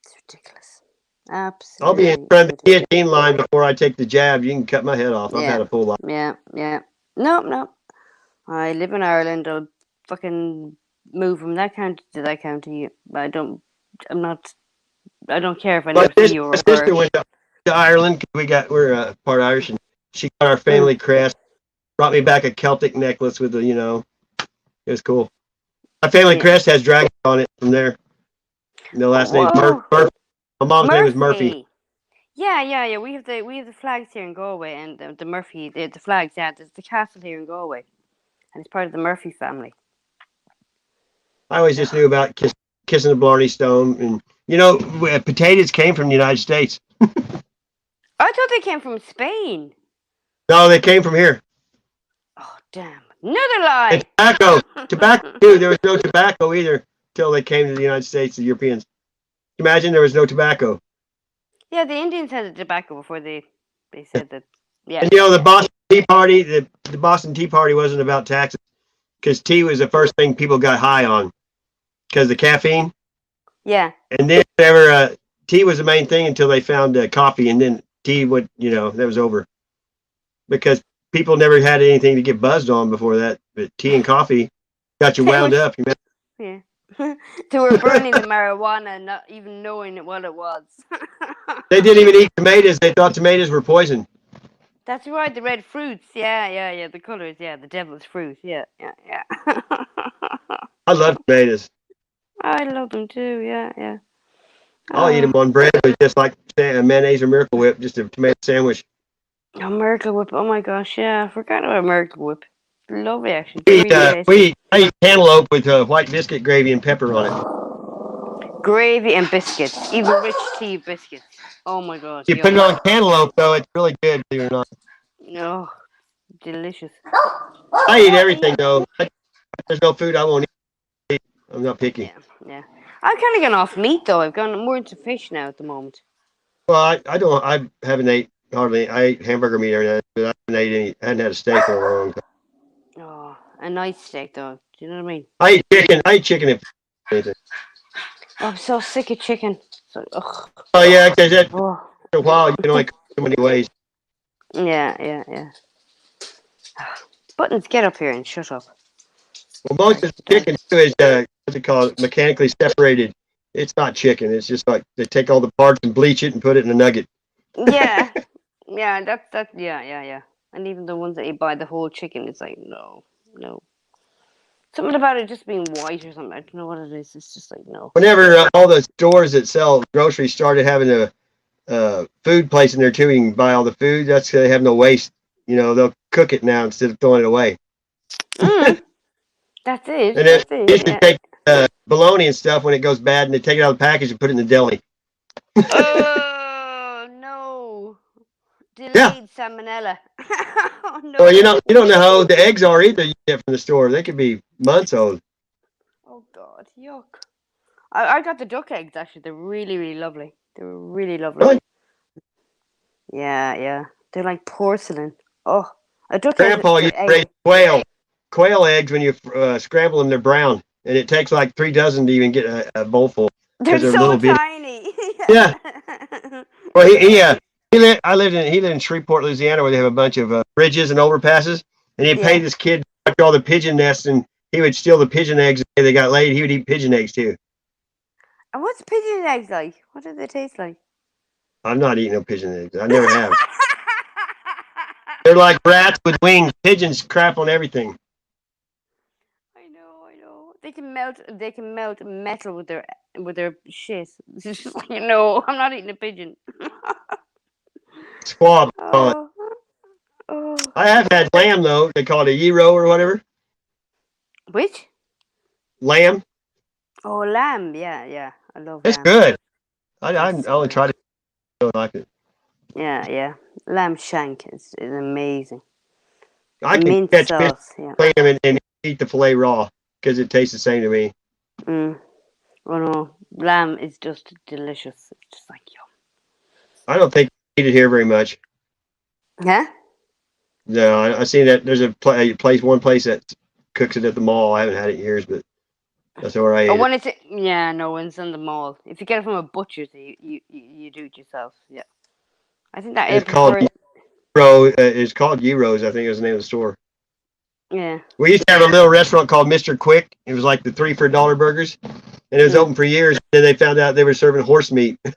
It's ridiculous. Absolutely. I'll be in front of the guillotine line before I take the jab. You can cut my head off. I've had a full life. Yeah. No. I live in Ireland. I'll fucking move from that county to that county. I don't care if I never see you or my sister went to Ireland. We're part Irish, and she got our family crest. Brought me back a Celtic necklace with it was cool. My family crest has dragons on it from there. And the last name's Murphy. My mom's name is Murphy. Yeah. We have the flags here in Galway, and the flags. Yeah, there's the castle here in Galway, and it's part of the Murphy family. I always just knew about kissing the Blarney Stone, and potatoes came from the United States. I thought they came from Spain. No, they came from here. Oh, damn. Another lie. And tobacco too. There was no tobacco either until they came to the United States, the Europeans. Imagine there was no tobacco. Yeah, the Indians had the tobacco before they said that. Yeah. And the Boston Tea Party, the Boston Tea Party wasn't about taxes because tea was the first thing people got high on because of the caffeine. Yeah. And then tea was the main thing until they found coffee, and then tea would, that was over because people never had anything to get buzzed on before that. But tea and coffee got you wound up. Yeah. They were burning the marijuana, not even knowing what it was. They didn't even eat tomatoes. They thought tomatoes were poison. That's right, the red fruits. Yeah, yeah, yeah. The colors. Yeah, the devil's fruit. Yeah, yeah, yeah. I love tomatoes. I love them too. Yeah, yeah. I'll eat them on bread with just like mayonnaise or Miracle Whip, just a tomato sandwich. Oh, Miracle Whip. Oh my gosh, yeah. I forgot about Miracle Whip. Lovely, actually. We Really tasty. I eat cantaloupe with white biscuit gravy and pepper on it. Gravy and biscuits. Even rich tea biscuits. Oh my god. You put it on cantaloupe though, it's really good, believe it or not. Oh, delicious. I eat everything though. There's no food I won't eat. I'm not picky. Yeah, yeah. I've kind of gone off meat though. I've gone more into fish now at the moment. Well, I haven't ate hardly. I ate hamburger meat every night, but I I hadn't had a steak in a long time. Oh, a nice steak though. Do you know what I mean? I eat chicken. I eat chicken if anything. Oh, I'm so sick of chicken. So, ugh. Oh yeah, because after Oh. a while you can only cook so many ways. Yeah, yeah, yeah. Buttons, get up here and shut up. Well, most of the chicken too is what's it called? Mechanically separated. It's not chicken. It's just like they take all the parts and bleach it and put it in a nugget. Yeah, yeah, yeah, yeah, yeah. And even the ones that you buy the whole chicken, it's like no, no. Something about it just being white or something. I don't know what it is. It's just like no. Whenever all the stores that sell groceries started having a food place in there too, you can buy all the food. That's 'cause they have no waste. You know, they'll cook it now instead of throwing it away. Mm, that's it. And That's they used it. to take bologna and stuff when it goes bad, and they take it out of the package and put it in the deli. Oh no! Yeah. Delayed salmonella. Oh no! Well, you don't know how old the eggs are either. You get from the store. They could be months old. Oh god, yuck! I got the duck eggs actually. They're really really lovely. They're really lovely. Really? Yeah, yeah. They're like porcelain. Oh, a duck egg. Grandpa used to raise quail eggs. When you scramble them, they're brown, and it takes like 3 dozen to even get a bowl full. They're They're so little bitty. tiny. Yeah. Well, he lived in Shreveport, Louisiana, where they have a bunch of bridges and overpasses, and he'd pay Yeah. this kid to watch all the pigeon nests, and he would steal the pigeon eggs. And they got laid. He would eat pigeon eggs too. And what's pigeon eggs like? What do they taste like? I'm not eating no pigeon eggs. I never have. They're like rats with wings. Pigeons crap on everything. I know, I know. They can melt metal with their shit. It's just like, I'm not eating a pigeon. Squab. Call it. Oh, oh. I have had lamb though. They call it a gyro or whatever. Which? Lamb. Oh, lamb. Yeah, yeah. I love It's lamb. good. I It's so only good. tried it. I don't like it. Yeah, yeah. Lamb shank is amazing. I can Mint catch fish, sauce. Yeah. clean them, and eat the fillet raw because it tastes the same to me. Mm. Oh no, lamb is just delicious. It's just like yum. I don't think they eat it here very much. Yeah. No, I seen that there's one place that cooks it at the mall. I haven't had it in years, but that's where I ate Oh, it. when it's no, when it's in the mall. If you get it from a butcher's, you do it yourself. Yeah. I think that I It's called prefer it. Gyro. It's called Gyros. I think is the name of the store. Yeah. We used to have a little restaurant called Mr. Quick. It was like the 3 for $1 burgers, and it was open for years. Then they found out they were serving horse meat. Oh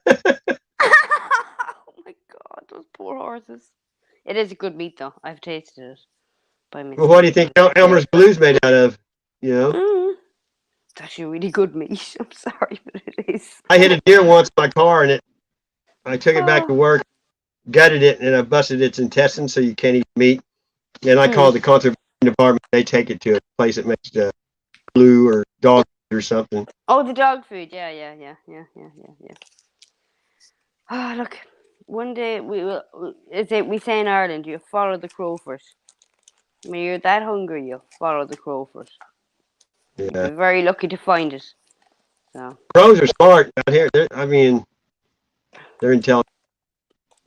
my god, those poor horses. It is a good meat though. I've tasted it by Well, what do you mistake. think Elmer's Blue's made out of? You know, It's actually really good meat. I'm sorry, but it is. I hit a deer once in my car, and I took it back to work, gutted it, and I busted its intestines, so you can't eat meat. And I called the conservation department. They take it to a place that makes blue or dog food or something. Oh, the dog food. Yeah. Oh, look. One day we say in Ireland, you follow the crow first. When you're that hungry, you follow the crow first. Yeah, You're very lucky to find it. So. crows are smart out here. They're intelligent.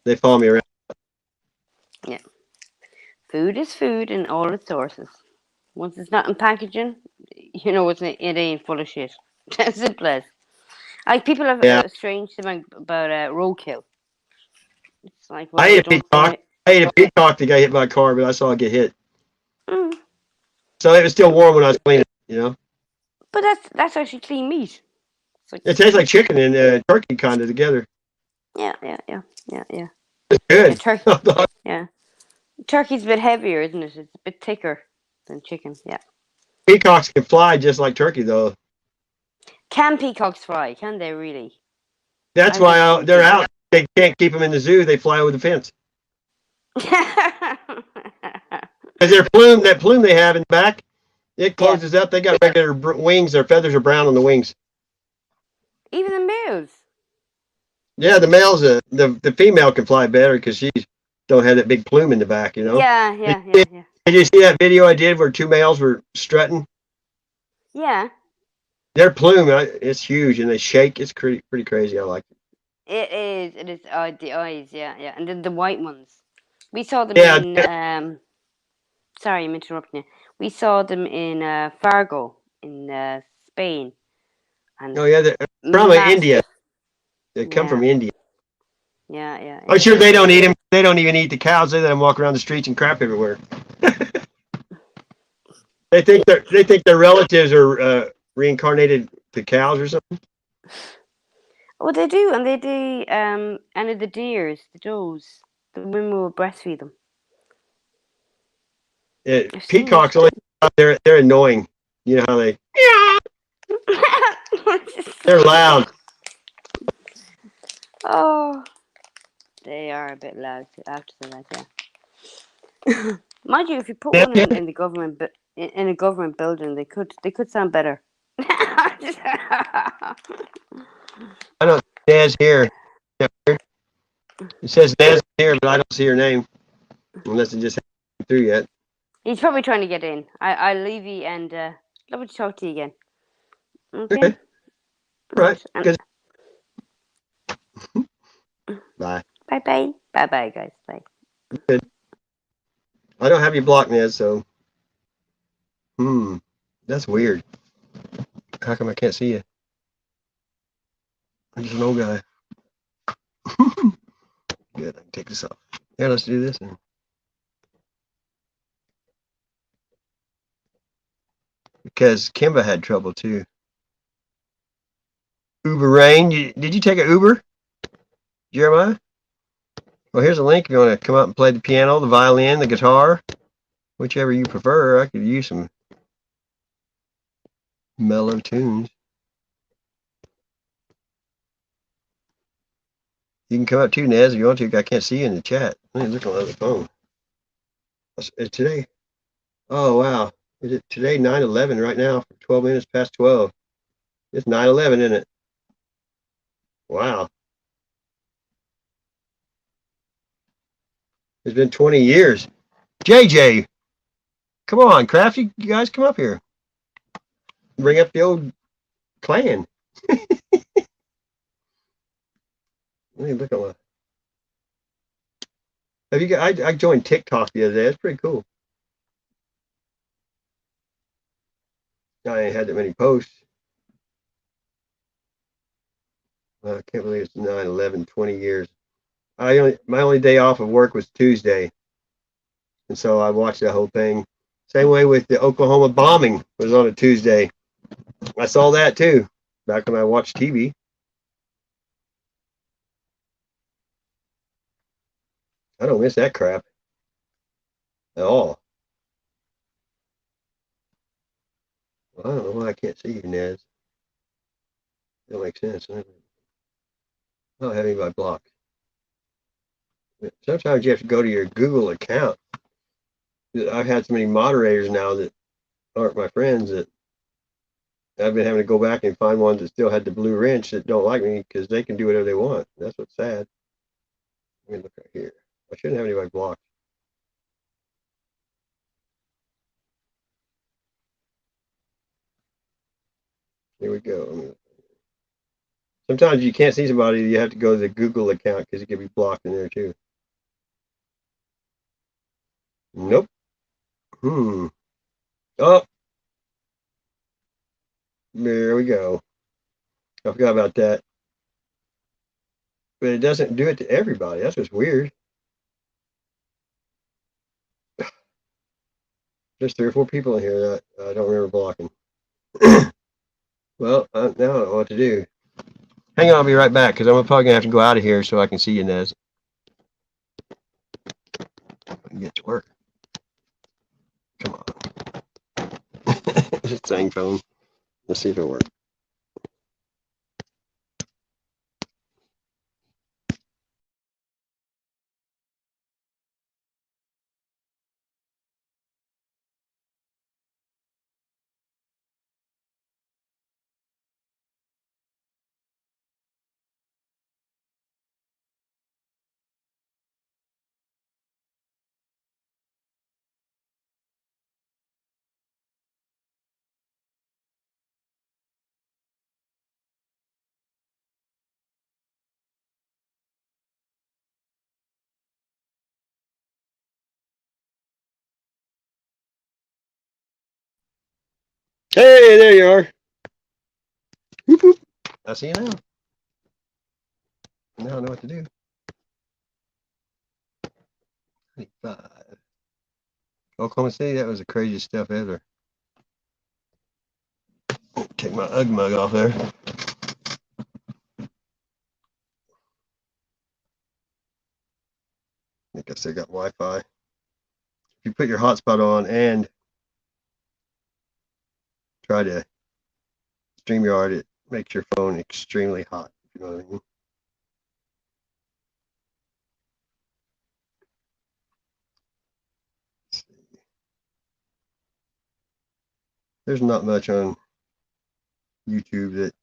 They follow me around. Yeah. Food is food in all its sources. Once it's not in packaging, it ain't full of shit. As simple as. Like people have a strange thing about roadkill. It's like I ate a peacock. That got hit by a car, but I saw it get hit. So it was still warm when I was cleaning it. But that's actually clean meat. It tastes like chicken and turkey kind of together. Yeah. It's Yeah, good. turkey. Yeah, turkey's a bit heavier, isn't it? It's a bit thicker than chicken. Yeah. Peacocks can fly just like turkey, though. Can peacocks fly? Can they really? That's I've never why seen a they're peacock. out. They can't keep them in the zoo. They fly over the fence because that plume they have in the back, it closes up. They got regular wings. Their feathers are brown on the wings. Even the males. Yeah, the males, the female can fly better because she don't have that big plume in the back. You know. Yeah. Did you see that video I did where two males were strutting? Yeah, Their plume, it's huge and they shake. It's pretty crazy. I like it. it is. It is. The eyes. Yeah. And then the white ones. We saw them Yeah. in. Sorry, I'm interrupting you. We saw them in Fargo in Spain, and Oh yeah, they're from India. massive. They come Yeah. from India. I'm Yeah. sure they don't eat them. They don't even eat the cows. They let them walk around the streets and crap everywhere. They think their relatives are reincarnated to cows or something. Well, they do, and they do. And the deers, the does, the women will breastfeed them. I've seen Peacocks only they're annoying. You know how they're loud. Oh, they are a bit loud after that, yeah. Mind you, if you put one in the government in a government building, they could sound better. I don't see Naz here. It says Naz here, but I don't see her name unless it just hasn't come through yet. He's probably trying to get in. I'll leave you and lovely to talk to you again. Okay. Okay, right. And Good. Bye. bye, guys. Bye. Good. I don't have you blocked, Naz. So, that's weird. How come I can't see you? I'm just an old guy. Good. I can take this off. Yeah, let's do this. Because Kimba had trouble too. Uber Rain. Did you take an Uber, Jeremiah? Well, here's a link if you want to come up and play the piano, the violin, the guitar, whichever you prefer. I could use some mellow tunes. You can come up too, Naz, if you want to. I can't see you in the chat. Let me look on the other phone. Is today? Oh, wow. Is it today 9/11 right now for 12 minutes past 12? It's 9/11, isn't it? Wow. It's been 20 years. JJ, come on, Crafty, you guys come up here. Bring up the old clan. Let me look on my. Have you got? I joined TikTok the other day. It's pretty cool. I ain't had that many posts. I can't believe it's 9/11, 20 years. My only day off of work was Tuesday, and so I watched that whole thing. Same way with the Oklahoma bombing was on a Tuesday. I saw that too back when I watched TV. I don't miss that crap at all. Well, I don't know why I can't see you, Naz. That makes sense. I don't have anybody blocked. Sometimes you have to go to your Google account. I've had so many moderators now that aren't my friends that I've been having to go back and find ones that still had the blue wrench that don't like me because they can do whatever they want. That's what's sad. Let me look right here. I shouldn't have anybody blocked. Here we go. Sometimes you can't see somebody, you have to go to the Google account because it can be blocked in there too. Nope. Oh, there we go. I forgot about that. But it doesn't do it to everybody. That's what's weird. There's 3 or 4 people in here that I don't remember blocking. Well, now I don't know what to do. Hang on, I'll be right back because I'm probably gonna have to go out of here so I can see you, Nez. I can get to work. Come on. Just saying phone. Let's see if it works. Hey, there you are. Whoop, whoop. I see you now. Now I know what to do. 95. Oklahoma City, that was the craziest stuff ever. Take my Ugg mug off there. I think I still got Wi-Fi. If you put your hotspot on and try to StreamYard, it makes your phone extremely hot, if you know what I mean. Let's see. There's not much on YouTube that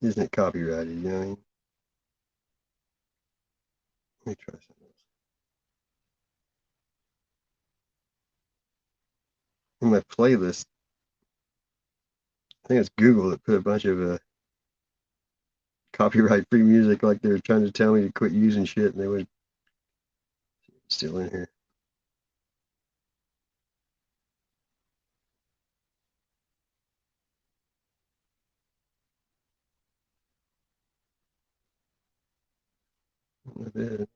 isn't copyrighted, you know what I mean? Let me try something else. In my playlist, I think it's Google that put a bunch of copyright-free music, like they were trying to tell me to quit using shit, and they were still in here. Not bad.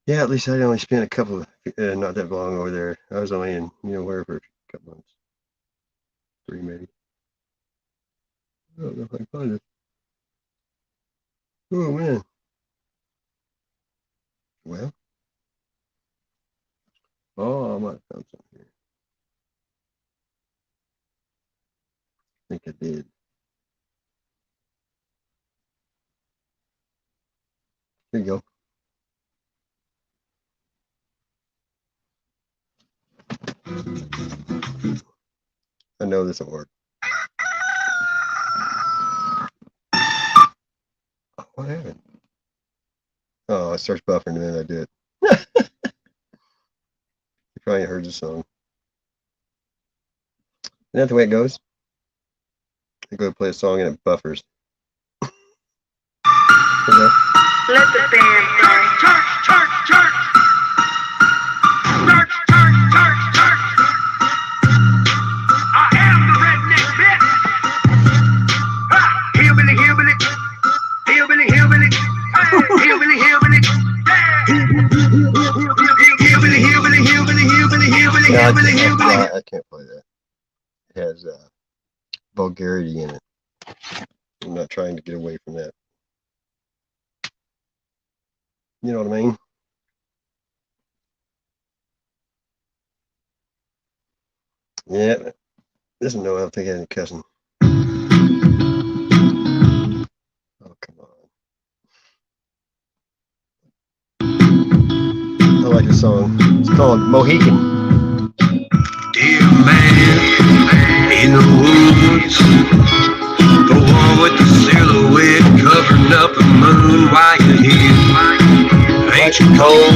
Yeah, at least I only spent a couple of, not that long over there. I was only in, where for a couple months. 3 maybe. I don't know if I can find it. Oh, man. Well. Oh, I might have found something here. I think I did. There you go. I know this will work. What happened? Oh, it starts buffering and then I do it. You probably heard the song. Isn't that the way it goes? I go to play a song and it buffers. Let the band play. Church, church, church. Church, church, church, church. I am the redneck bitch. Ha! Hillbilly, hillbilly. Hillbilly, hillbilly. Hey, hillbilly, hillbilly. Hillbilly, hillbilly, hillbilly, hillbilly, hillbilly, hillbilly, hillbilly. I can't play that. It has vulgarity in it. I'm not trying to get away from that. You know what I mean? Yeah, this is no, I don't think I had any cussing. Oh, come on. I like the song. It's called Mohican. Dear man in the woods, the one with the silhouette covering up the moon while you're here. Ain't you cold?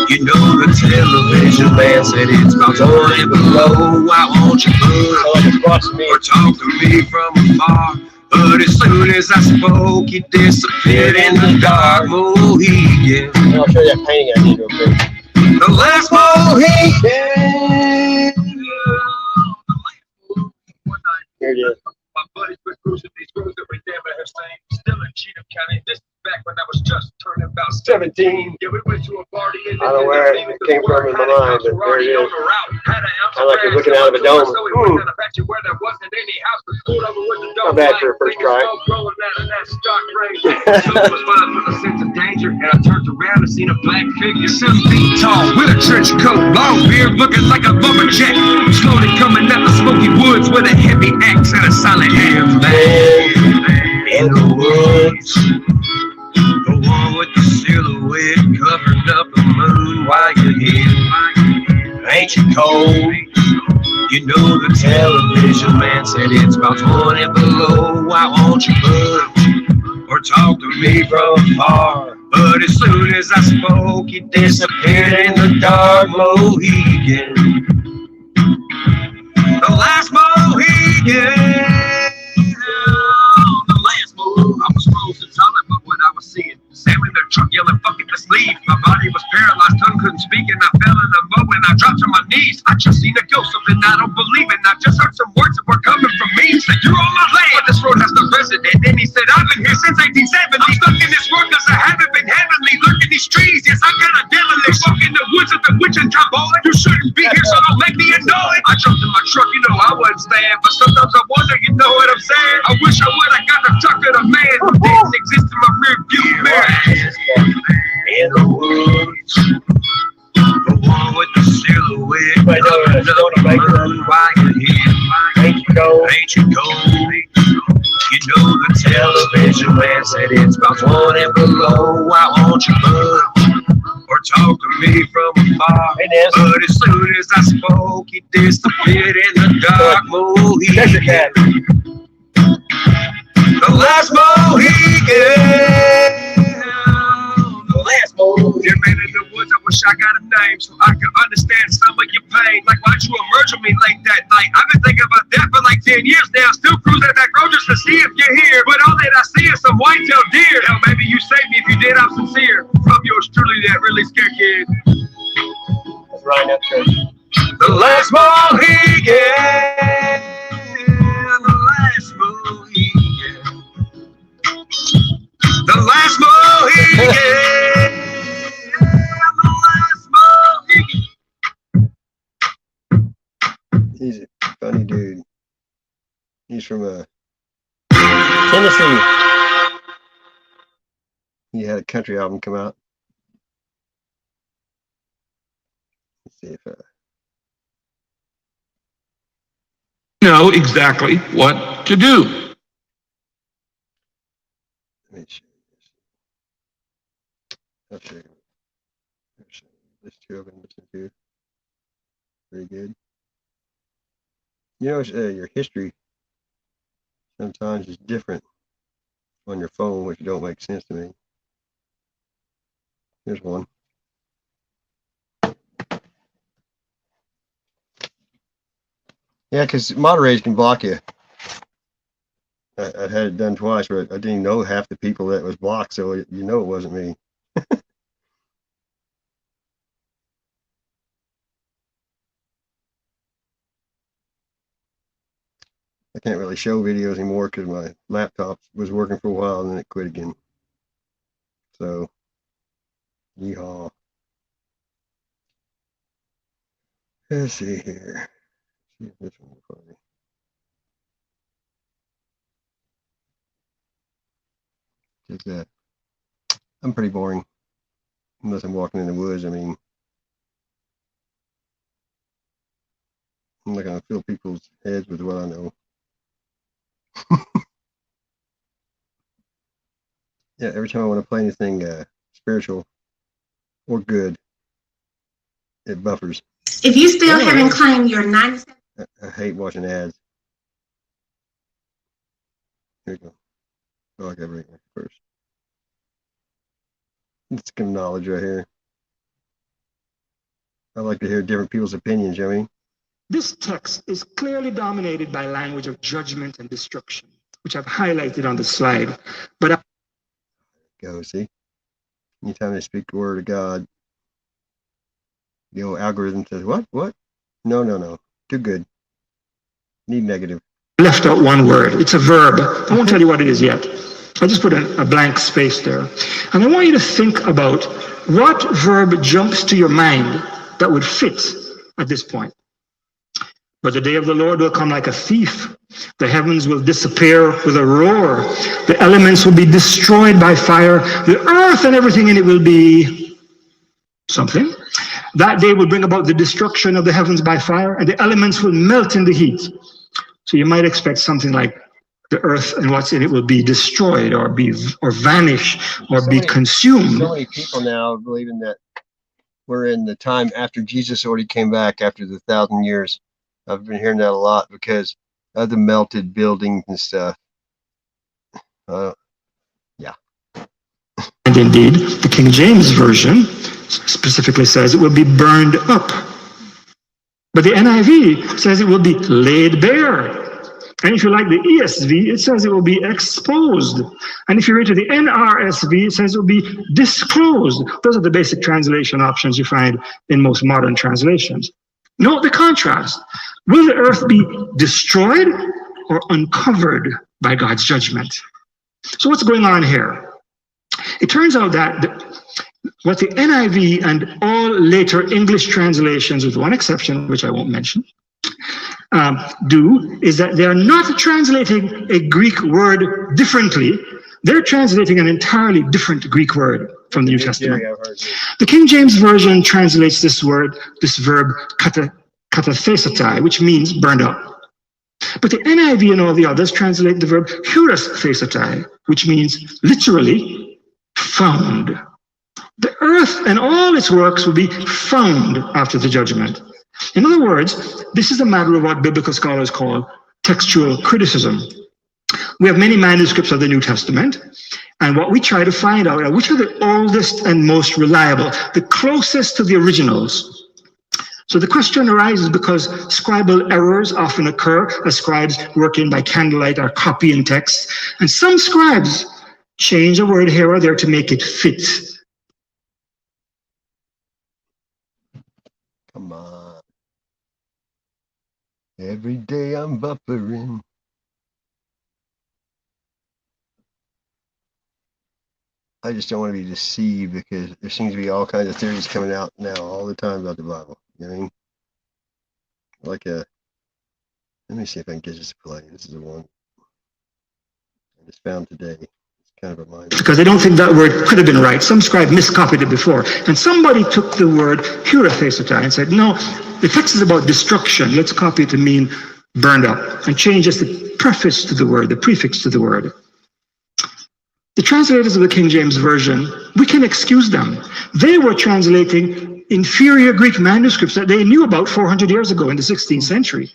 You know the television man said it's about going below. Why won't you move or talk to me from afar? But as soon as I spoke, you disappeared in the dark. Mohican. I'll show you that painting I did real quick. The last Mohican. Here it is. My buddies were cruising these roads that we never have seen. Still in Cheatham County. This is back when I was just turning. about 17. Yeah, we went to a party and I don't know where it came from in my mind, but there it is. I like you're looking out of a dome. Not bad for a first try. And I turned around and seen a black figure, 7 feet tall, with a trench coat, long beard, looking like a lumberjack. Slowly coming out the smoky woods with a heavy axe and a silent hand. Man in the woods, the one with the silhouette covering up the moon while you're here. Ain't you cold? You know the television man said it's about 20 below. Why won't you budge or talk to me from afar? But as soon as I spoke, he disappeared in the dark. Mohegan, the last Mohegan, the last Mohegan. I was frozen solid, but what I was seeing, Sam in the truck yelling, "Fuck it, let's leave." My body was paralyzed, tongue couldn't speak, and I fell in the mud and I dropped to my knees. I just seen a ghost, something I don't believe in. I just heard some words that were coming from me. Said, "You're on my land, but this road has no resident." And he said, "I've been here since 1870. I'm stuck in this world cause I haven't been heavenly. Lurking these trees, yes, I got a devilish. Walk in the woods of the witch and trombone. You shouldn't be here, so don't make me annoyed." I jumped in my truck, you know I wasn't staying, but sometimes I wonder, you know what I'm saying? I wish I would have got the truck of the man who didn't exist in my rear view mirror. In the woods, the one with the silhouette covering up the moon while you're here. Ain't you cold? Ain't you cold? You know the television man said it's about 20 below. Why won't you budge or talk to me from afar? Hey, Nancy. But as soon as I spoke, he disappeared in the dark. Mohegan, the last Mohegan. Yeah, man, in the woods, I wish I got a name so I could understand some of your pain. Like, why'd you emerge on me late that night? I've been thinking about that for like 10 years now. Still cruising that road just to see if you're here. But all that I see is some white-tailed deer. Hell, maybe you saved me. If you did, I'm sincere. From yours truly, that really scared kid. That's Ryan Upchurch. The last Mohegan. The last Mohegan. The last Mohegan. He's a funny dude. He's from Tennessee. He had a country album come out. Let's see if know exactly what to do. let me show you this. I'll show you. There's two of them listen to. Very good. You know, your history sometimes is different on your phone, which don't make sense to me. Here's one. Yeah, because moderators can block you. I had it done twice, but I didn't even know half the people that was blocked, so you know it wasn't me. I can't really show videos anymore because my laptop was working for a while and then it quit again. So, yeehaw. Let's see here. See if this one will for me. Just, I'm pretty boring. Unless I'm walking in the woods, I mean. I'm not going to fill people's heads with what I know. Yeah, every time I want to play anything spiritual or good, it buffers. If you still haven't claimed your 97. I hate watching ads. Here you go. Oh, I got right here first. It's some knowledge right here. I like to hear different people's opinions, you know what I mean? This text is clearly dominated by language of judgment and destruction, which I've highlighted on the slide. But Go, see? Anytime they speak the word of God, the old algorithm says, what? No. Too good. Need negative. left out one word. It's a verb. I won't tell you what it is yet. I'll just put a blank space there. And I want you to think about what verb jumps to your mind that would fit at this point. But the day of the Lord will come like a thief. The heavens will disappear with a roar. The elements will be destroyed by fire. The earth and everything in it will be something. That day will bring about the destruction of the heavens by fire, and the elements will melt in the heat. So you might expect something like the earth and what's in it will be destroyed or vanish or be consumed. So many people now believing that we're in the time after Jesus already came back after the 1,000 years. I've been hearing that a lot because of the melted buildings and stuff. Yeah. And indeed, the King James Version specifically says it will be burned up. But the NIV says it will be laid bare. And if you like the ESV, it says it will be exposed. And if you read to the NRSV, it says it will be disclosed. Those are the basic translation options you find in most modern translations. Note the contrast. Will the earth be destroyed or uncovered by God's judgment? So what's going on here? It turns out that what the NIV and all later English translations, with one exception, which I won't mention, do is that they are not translating a Greek word differently. They're translating an entirely different Greek word from the New Testament. The King James Version translates this verb, katathesatai, which means burned up. But the NIV and all the others translate the verb hurasthesatai, which means literally found. The earth and all its works will be found after the judgment. In other words, this is a matter of what biblical scholars call textual criticism. We have many manuscripts of the New Testament, and what we try to find out are which are the oldest and most reliable, the closest to the originals. So the question arises because scribal errors often occur as scribes working by candlelight or copying text, and some scribes change a word here or there to make it fit. Come on. Every day I'm buffering. I just don't want to be deceived because there seems to be all kinds of theories coming out now all the time about the Bible. You know what I mean? Like let me see if I can get this to play. This is the one I just found today. It's kind of a mind. Because they don't think that word could have been right. Some scribe miscopied it before. And somebody took the word hurasthesatai and said, no, the text is about destruction. Let's copy it to mean burned up. And change just the preface to the word, the prefix to the word. The translators of the King James Version, we can excuse them. They were translating inferior Greek manuscripts that they knew about 400 years ago in the 16th century.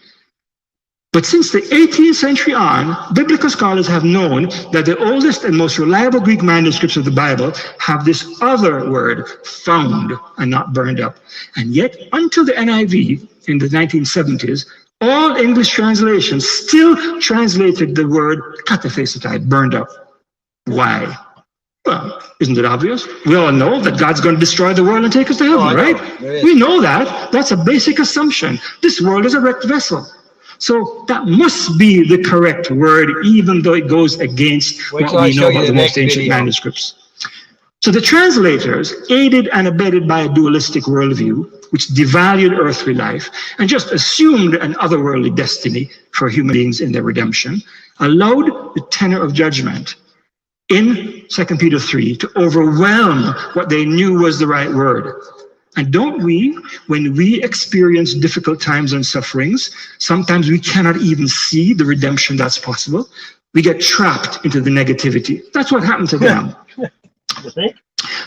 But since the 18th century on, biblical scholars have known that the oldest and most reliable Greek manuscripts of the Bible have this other word, found, and not burned up. And yet, until the NIV in the 1970s, all English translations still translated the word katathesatai, burned up. Why? Well, isn't it obvious? We all know that God's going to destroy the world and take us to heaven, right? We know that. That's a basic assumption. This world is a wrecked vessel. So that must be the correct word, even though it goes against what we know about the most ancient manuscripts. So the translators, aided and abetted by a dualistic worldview, which devalued earthly life and just assumed an otherworldly destiny for human beings in their redemption, allowed the tenor of judgment in 2 Peter 3 to overwhelm what they knew was the right word. And don't we, when we experience difficult times and sufferings, sometimes we cannot even see the redemption that's possible. We get trapped into the negativity. That's what happened to them. You think?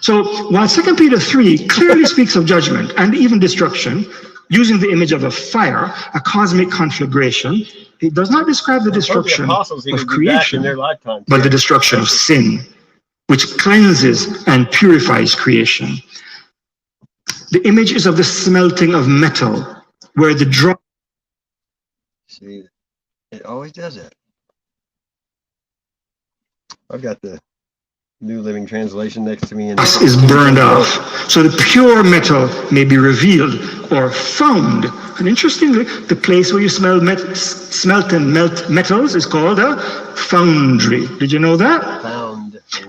So while 2 Peter 3 clearly speaks of judgment and even destruction, using the image of a fire, a cosmic conflagration, it does not describe the destruction of creation, but the destruction of sin, which cleanses and purifies creation. The image is of the smelting of metal, where the drop. See, it always does it. I've got the New Living Translation next to me, and is burned off, so the pure metal may be revealed or found. And interestingly, the place where you smelt and melt metals is called a foundry. Did you know that? Found.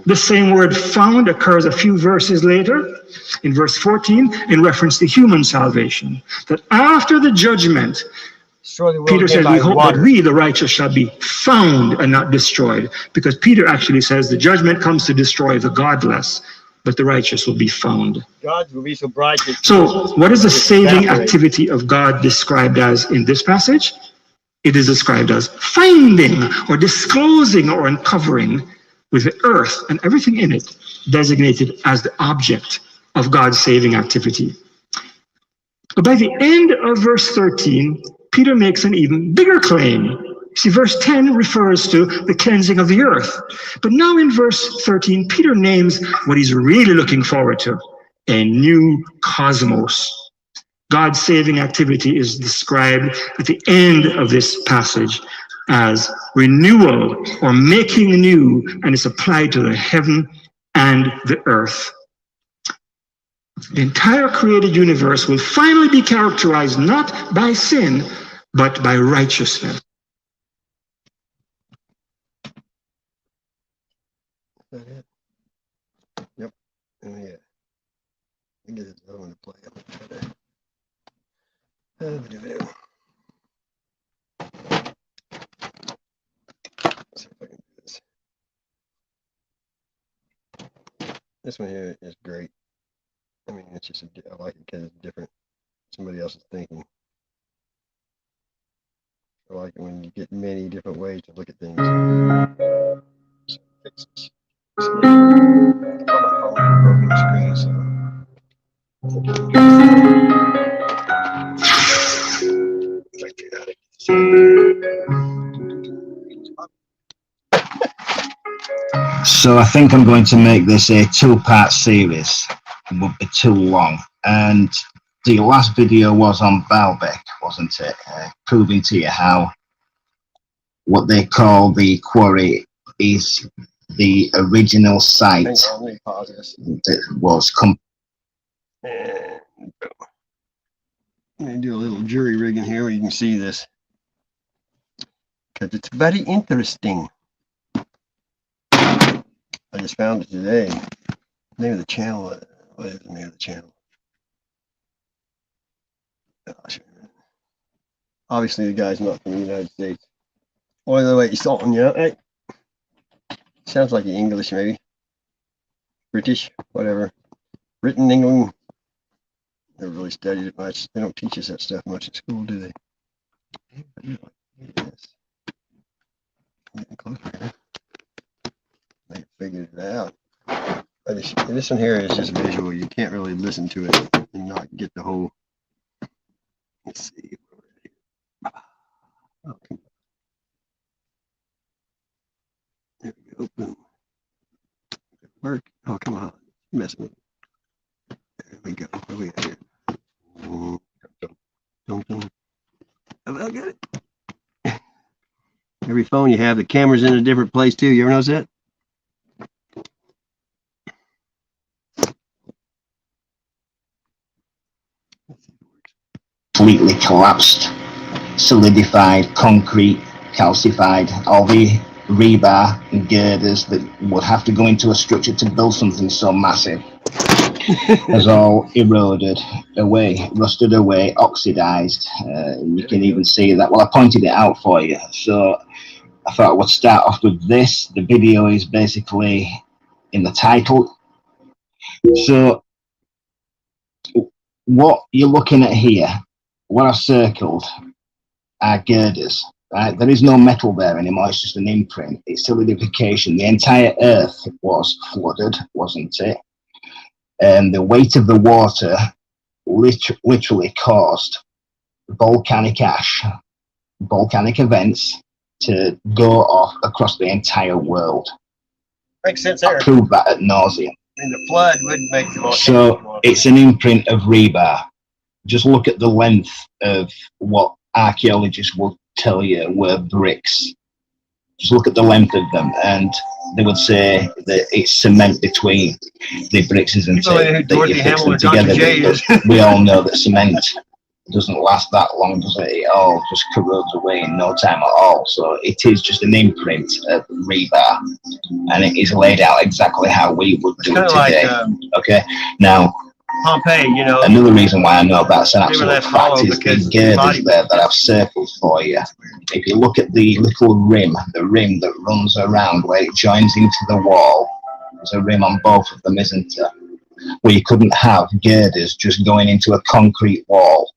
The same word found occurs a few verses later, in verse 14, in reference to human salvation. That after the judgment, Peter says, we hope that we, the righteous, shall be found and not destroyed. Because Peter actually says the judgment comes to destroy the godless, but the righteous will be found. God will be so bright. So, what is the saving activity of God described as in this passage? It is described as finding or disclosing or uncovering with the earth and everything in it designated as the object of God's saving activity. But by the end of verse 13, Peter makes an even bigger claim. See, verse 10 refers to the cleansing of the earth. But now in verse 13, Peter names what he's really looking forward to, a new cosmos. God's saving activity is described at the end of this passage as renewal or making new, and it's applied to the heaven and the earth. The entire created universe will finally be characterized not by sin, but by righteousness. Is that it? Yep. Oh, yeah. I get it. I want to play. See if I can do this. This one here is great. I mean, it's just, I like it because it's different. Somebody else is thinking. I like it when you get many different ways to look at things. So fix this. On my phone, broken the screen, so. So I think I'm going to make this a two-part series. It would be too long. And the last video was on Baalbek, wasn't it? Proving to you how what they call the quarry is the original site that was Let me do a little jury rigging here where you can see this, because it's very interesting. I just found it today. Name of the channel. What is the name of the channel? Gosh. Obviously, the guy's not from the United States. By the way, he's something, yeah. Hey. Sounds like English, maybe. British, whatever. Written England. Never really studied it much. They don't teach us that stuff much at school, do they? Yes. Getting closer here. I figured it out. This one here is just visual. You can't really listen to it and not get the whole. Let's see. Oh, there we go. Boom. Work. Oh, come on. Messing with it. There we go. Where we at here? I got it. Every phone you have, the camera's in a different place too. You ever notice that? completely collapsed, solidified, concrete, calcified, all the rebar and girders that would have to go into a structure to build something so massive has all eroded away, rusted away, oxidized. You can even see that. Well, I pointed it out for you. So I thought I would start off with this. The video is basically in the title. So what you're looking at here, what I've circled are girders. Right? There is no metal there anymore. It's just an imprint. It's solidification. The entire earth was flooded, wasn't it? And the weight of the water literally caused volcanic ash, volcanic events to go off across the entire world. Makes sense there. I proved that ad nauseum. And the flood would make the volcano. So it's an imprint of rebar. Just look at the length of what archaeologists will tell you were bricks. Just look at the length of them, and they would say that it's cement between the bricks, isn't it? That you fix them together. We all know that cement doesn't last that long, does it? It all just corrodes away in no time at all. So it is just an imprint of rebar, and it is laid out exactly how we would do it today. Okay, now Pompeii, you know. another reason why I know that's an absolute fact is the girders there that I've circled for you. If you look at the little rim, the rim that runs around where it joins into the wall, there's a rim on both of them, isn't there? Where you couldn't have girders just going into a concrete wall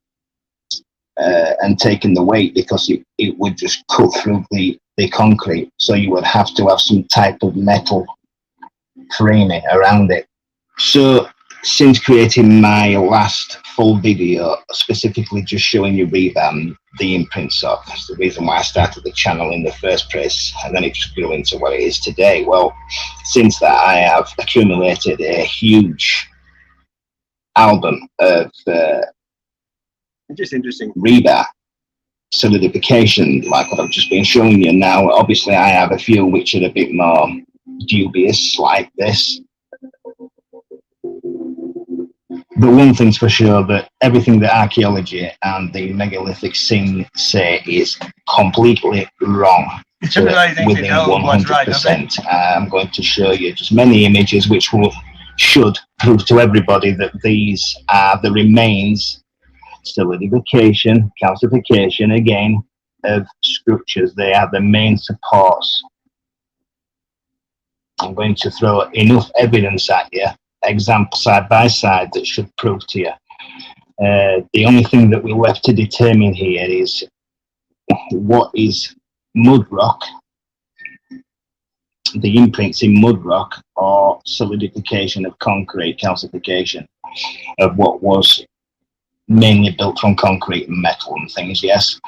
and taking the weight, because it would just cut through the concrete. So you would have to have some type of metal framing around it. So since creating my last full video, specifically just showing you rebar, the imprints of, that's the reason why I started the channel in the first place, and then it just grew into what it is today. Well, since that, I have accumulated a huge album of just interesting rebar solidification, like what I've just been showing you. Now, obviously, I have a few which are a bit more dubious, like this. But one thing's for sure, that everything that archaeology and the megalithic scene say is completely wrong. So within 100%, I'm going to show you just many images which should prove to everybody that these are the remains, solidification, calcification again, of structures. They are the main supports. I'm going to throw enough evidence at you, example side by side, that should prove to you. The only thing that we're left to determine here is what is mud rock, the imprints in mud rock, or solidification of concrete, calcification of what was mainly built from concrete and metal and things. Yes,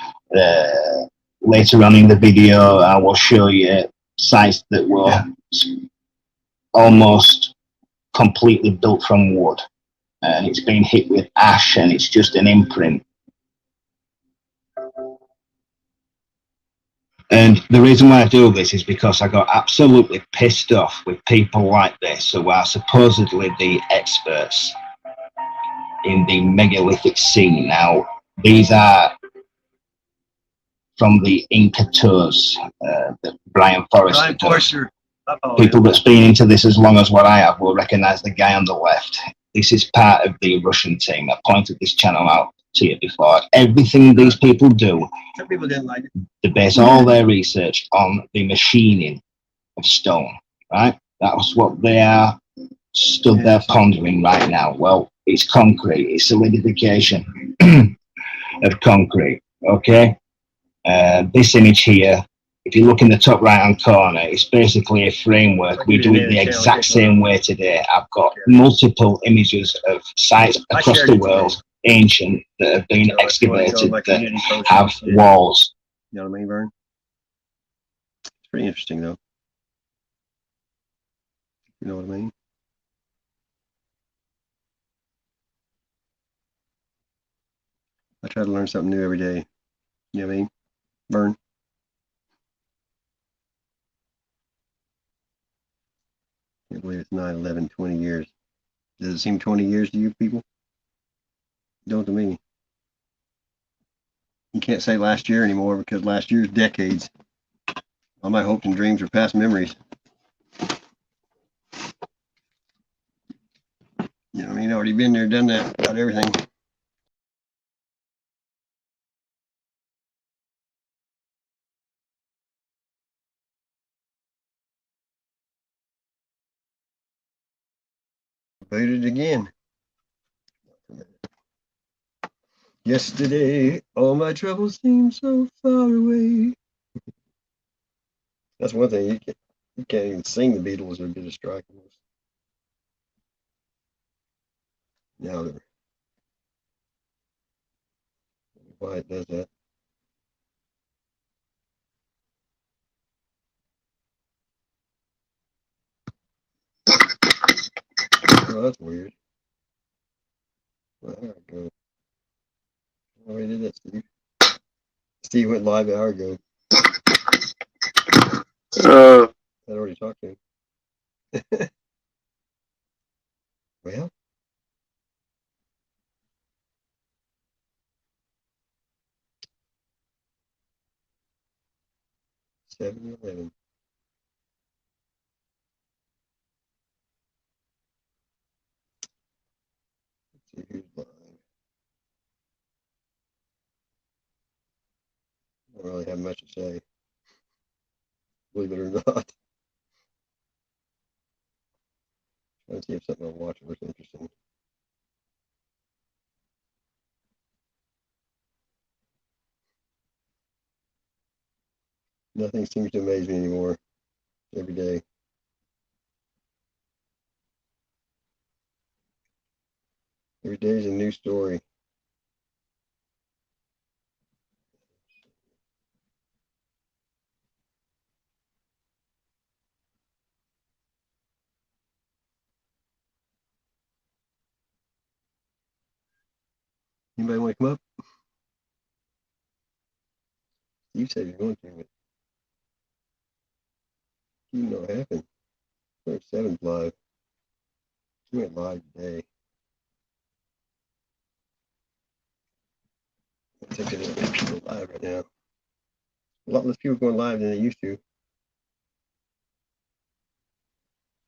later on in the video I will show you sites that were almost completely built from wood, and it's been hit with ash and it's just an imprint. And the reason why I do this is because I got absolutely pissed off with people like this, who are supposedly the experts in the megalithic scene. Now, these are from the Inca tours that Brian Forrester does. People that's been into this as long as what I have will recognize the guy on the left. This is part of the Russian team. I pointed this channel out to you before. Everything these people do, some people didn't like it. They base all their research on the machining of stone, right? That's what they are stood there pondering right now. Well, it's concrete, it's solidification of concrete, okay? This image here, if you look in the top right hand corner, it's basically a framework. We do it the exact same way today. I've got multiple images of sites across the world, ancient, that have been excavated, that have walls. You know what I mean, Vern? It's pretty interesting, though. You know what I mean? I try to learn something new every day. You know what I mean? Vern? Can't believe it's 9/11, 20 years. Does it seem 20 years to you people? Don't to me. You can't say last year anymore, because last year's decades. All my hopes and dreams are past memories. You know what I mean? Already been there, done that, got everything. Booted again. Yesterday, all my troubles seem so far away. That's one thing, you can't even sing the Beatles or get a strike on this. Now they're, why it does that. Oh, that's weird. Well, there I go. I already did that, Steve. Steve went live an hour ago. I already talked to him. Well, 7-Eleven. Let's see who's live. I don't really have much to say, believe it or not. Trying to see if something I'm watching was interesting. Nothing seems to amaze me anymore. Every day. Every day is a new story. Anybody want to come up? You said you're going to, but you know what happened. 7's live. We went live today. I think there's a lot of people live right now. A lot less people going live than they used to.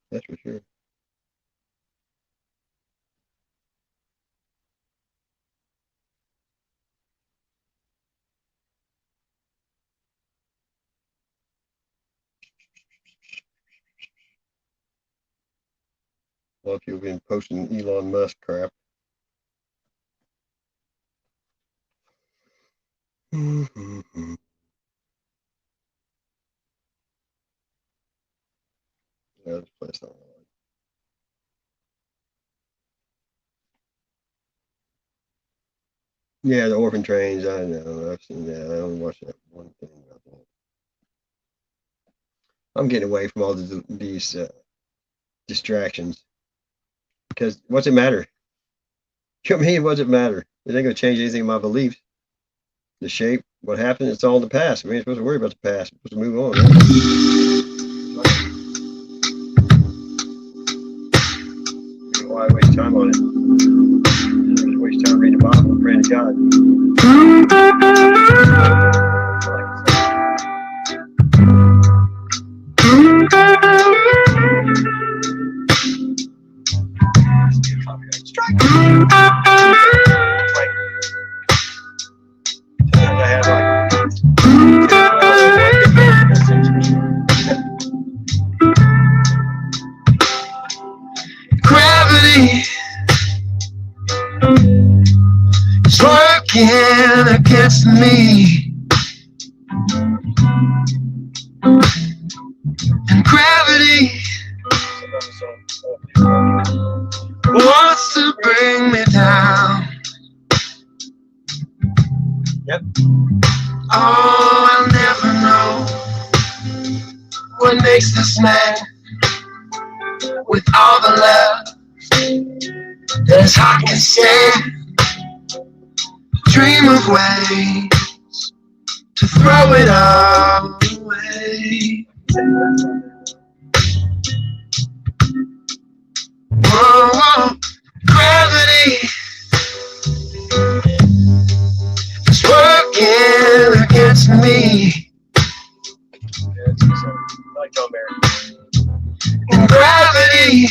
That's for sure. A lot of people have been posting Elon Musk crap. Yeah, this place not on. Yeah, the orphan trains, I know. I've seen that. I only watched that one thing about that. I'm getting away from all these distractions. Because what's it matter? To me, what does it matter? It ain't going to change anything in my beliefs. The shape, what happened, it's all in the past. We ain't supposed to worry about the past. We're supposed to move on. Right? Why waste time on it? Just waste time reading the Bible and praying to God. Gravity is working against me, and gravity wants to bring me down. Yep. Oh, I'll never know what makes this man with all the love that his heart can stand. Dream of ways to throw it all away. Whoa, gravity is working against me. And gravity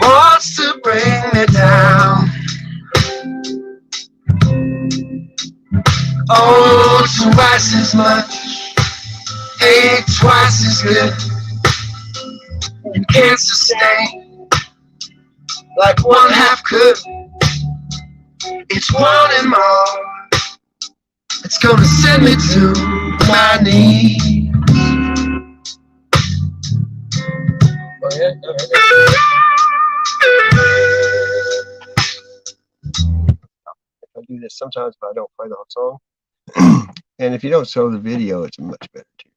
wants to bring me down. Oh, twice as much ain't twice as good, and can't sustain like one half could. It's wanting more. It's gonna send me to my knees. I do this sometimes, but I don't play the whole song. And if you don't show the video, it's much better too.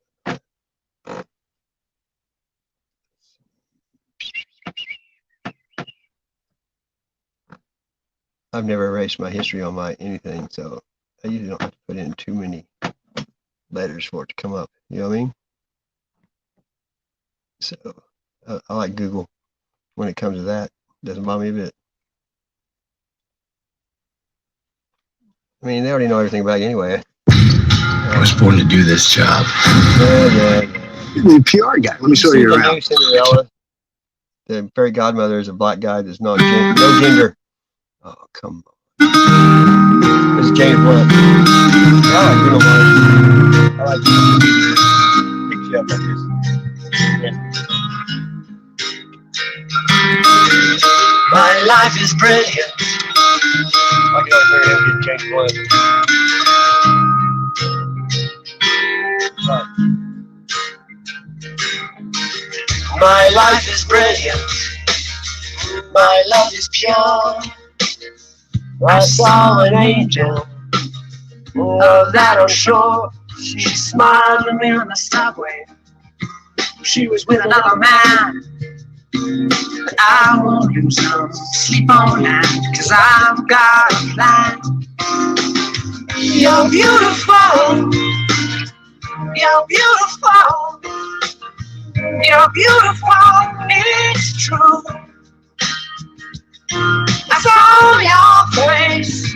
I've never erased my history on my anything, so I usually don't have to put in too many letters for it to come up. You know what I mean? So I like Google when it comes to that. Doesn't bother me a bit. I mean, they already know everything about you anyway. I was born to do this job. Yeah. The PR guy. Let me show you the around. new Cinderella. The fairy godmother is a black guy that's no gender. Oh, come on. This is James Blunt. I like Bruno Mars. I like Picks you up like this. My life is brilliant. I can always hear him get James Blunt. My life is brilliant. My love is pure. I saw an angel. Of that I'm sure. She smiled at me on the subway. She was with another man. But I won't lose no sleep all night, 'cause I've got a plan. You're beautiful. You're beautiful. You're beautiful. It's true. I saw your face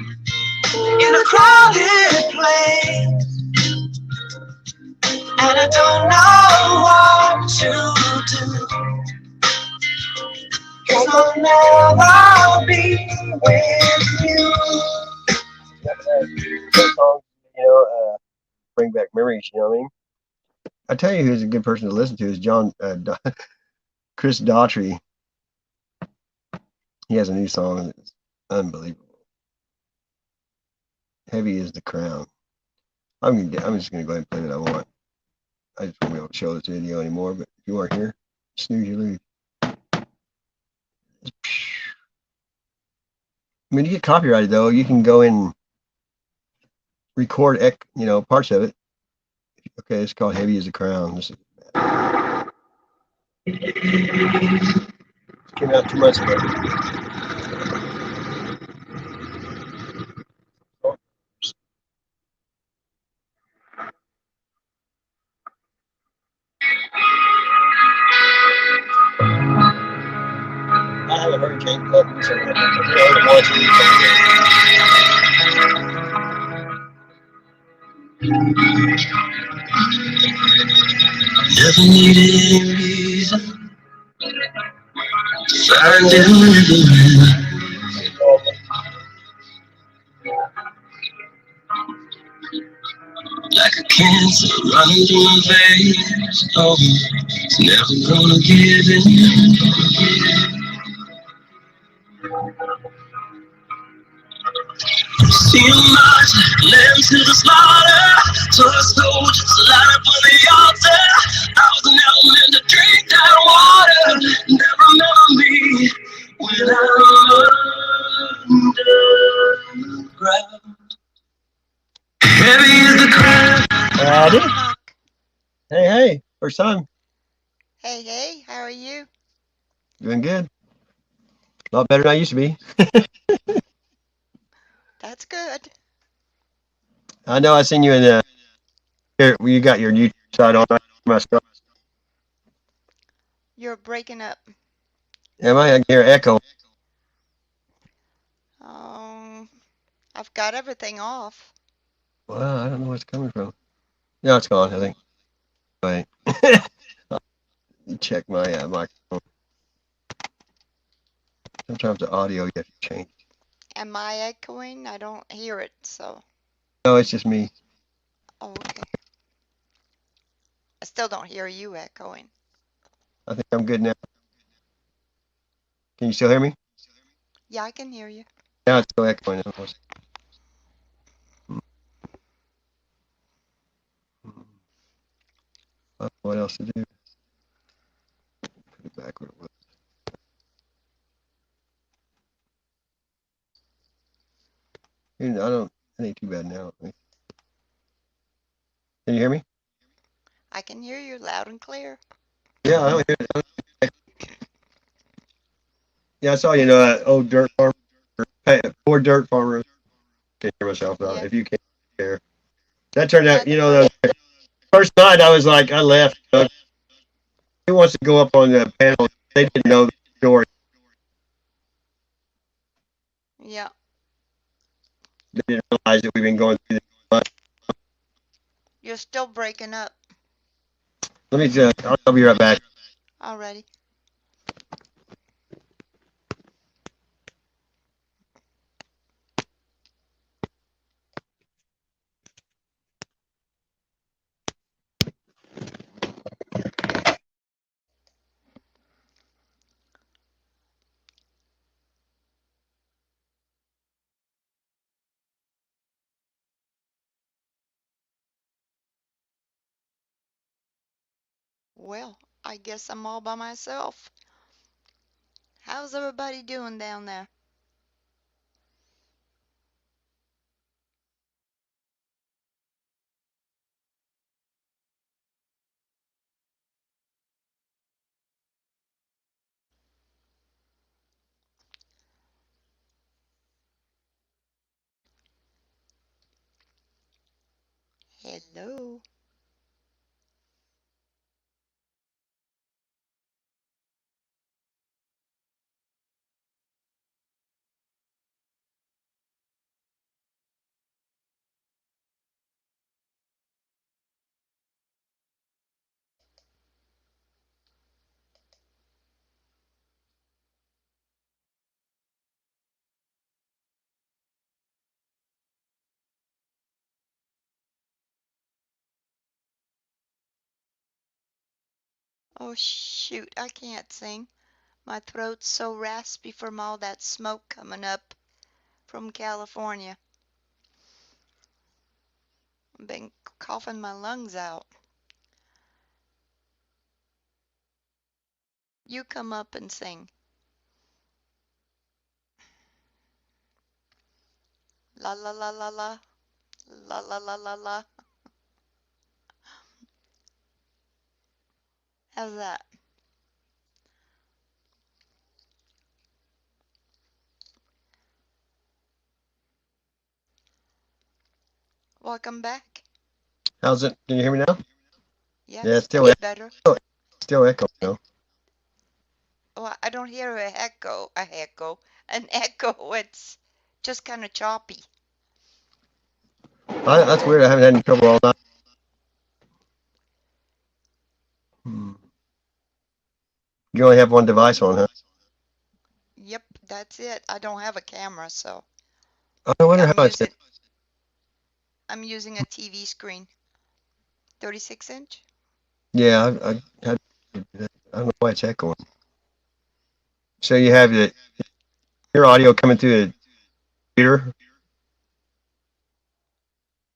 in a crowded place, and I don't know what to do, 'cause I'll never be with you. Bring back memories, you know what I mean? I tell you who's a good person to listen to is Chris Daughtry. He has a new song that's unbelievable. Heavy is the Crown. I'm just gonna go ahead and play what I want. I just won't be able to show this video anymore, but if you aren't here, snooze you lose. When you get copyrighted though, you can go and record parts of it. Okay, it's called Heavy as a Crown. This came out 2 months ago. I haven't heard James Blunt do something like that. I heard him once. Never needed any reason to find it like a cancer running through my veins. Oh, it's never gonna give in. Too much led to the slaughter. Toy soldiers line up on the altar. I was never meant to drink that water. Never remember me when I'm underground. Heavy is the crown. Howdy. Hey, first time. Hey, how are you? Doing good. A lot better than I used to be. That's good. I know I seen you in here. You got your YouTube side on my stuff. You're breaking up. Am I? I can hear echo. I've got everything off. Well, I don't know where it's coming from. No, it's gone, I think. Wait. Check my microphone. Sometimes the audio you have to change. Am I echoing? I don't hear it, so. No, it's just me. Oh, okay. I still don't hear you echoing. I think I'm good now. Can you still hear me? Yeah, I can hear you. Now it's still echoing. What else to do? Put it back where it was. It ain't too bad now. Can you hear me? I can hear you loud and clear. Yeah, I don't hear it. Yeah, I saw that old dirt farmer, poor dirt farmer. Can't hear myself out. Yeah. If you can't hear, that turned out. The first night I was like, I left. Who wants to go up on the panel? They didn't know the story. Yeah. They didn't realize that we've been going through this much. You're still breaking up. Let me. I'll be right back. Already. Well, I guess I'm all by myself. How's everybody doing down there? Hello. Oh shoot, I can't sing. My throat's so raspy from all that smoke coming up from California. I've been coughing my lungs out. You come up and sing. La la la la la. La la la la la. How's that? Welcome back. How's it? Can you hear me now? Yeah, Yes, that's better. still echo. No. Well, I don't hear an echo. An echo. It's just kind of choppy. That's weird. I haven't had any trouble all night. You only have one device on, huh? Yep, that's it. I don't have a camera, so I wonder how it's. I'm using a TV screen. 36-inch? Yeah, I don't know why it's echoing. So you have your audio coming through the computer?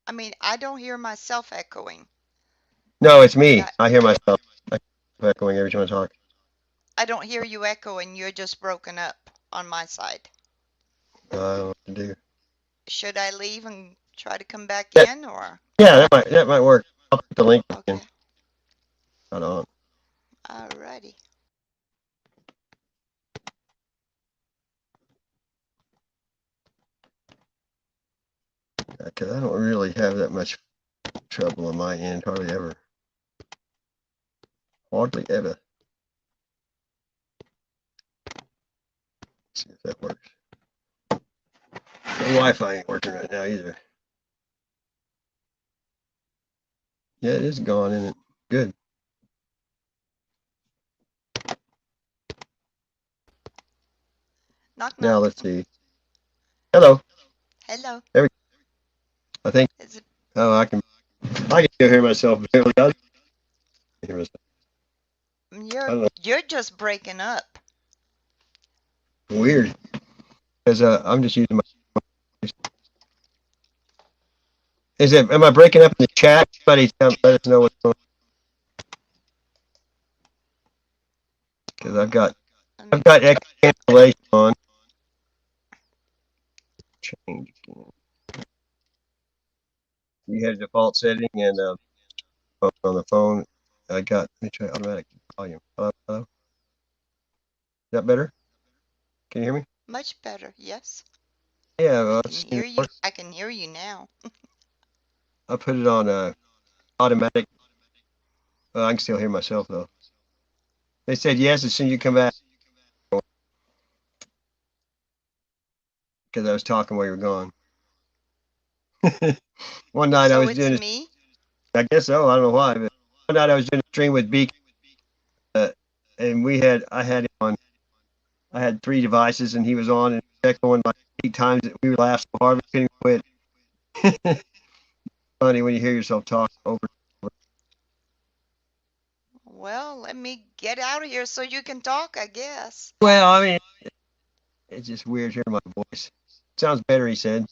I mean, I don't hear myself echoing. No, it's me. I hear myself echoing every time I talk. I don't hear you echoing. You're just broken up on my side. I don't know what to do. Should I leave and try to come back in, or? Yeah, that might work. I'll put the link in. Hold on. Alrighty. Because I don't really have that much trouble on my end, hardly ever. Hardly ever. Let's see if that works. The Wi-Fi ain't working right now either. Yeah, it is gone, isn't it? Good. Knock, knock. Now let's see. Hello. Hello. There we go. I think. Oh, I can still hear myself barely. I hear myself. You're just breaking up. Weird. Because I'm just using my. Am I breaking up in the chat? Somebody let us know what's going on. Because I've got echo cancellation on. Change again. You had default setting and on the phone. Let me try automatic volume. Hello, hello. Is that better? Can you hear me? Much better, yes. Yeah, well, I can hear you. I can hear you now. I put it on automatic. I can still hear myself though. They said yes as soon as you come back. Because I was talking while you were gone. One night I was doing me? I guess so. I don't know why. But one night I was doing a stream with Beacon, and I had him on. I had 3 devices, and he was on, and echoing like 8 times. We would laugh so hard we couldn't quit. Funny when you hear yourself talk over. Well, let me get out of here so you can talk, I guess. Well, I mean, it's just weird hearing my voice. Sounds better, he said.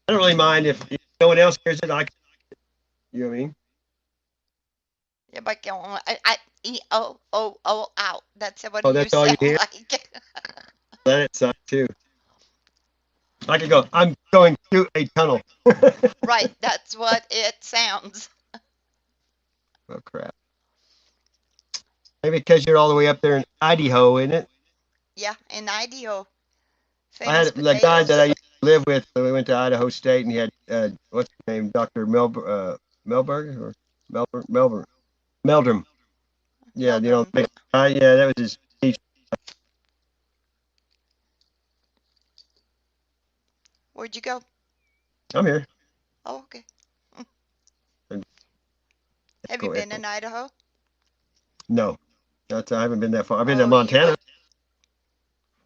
I don't really mind if no one else hears it. You know what I mean? Yeah, but ow. That's what Oh, you that's all you sound hear? like. That it sucks too. I could go, I'm going through a tunnel. Right, that's what it sounds. Oh, crap. Maybe because you're all the way up there in Idaho, isn't it? Yeah, in Idaho. I had Famous the guy that I potatoes. used to live with. We went to Idaho State, and he had what's his name, Dr. Melberg or Meldrum. Yeah, you know, Meldrum. yeah, that was his teacher. Where'd you go? I'm here. Oh, okay. And Have you been in Idaho? No, I haven't been that far. I've been to Oh, you Montana. would.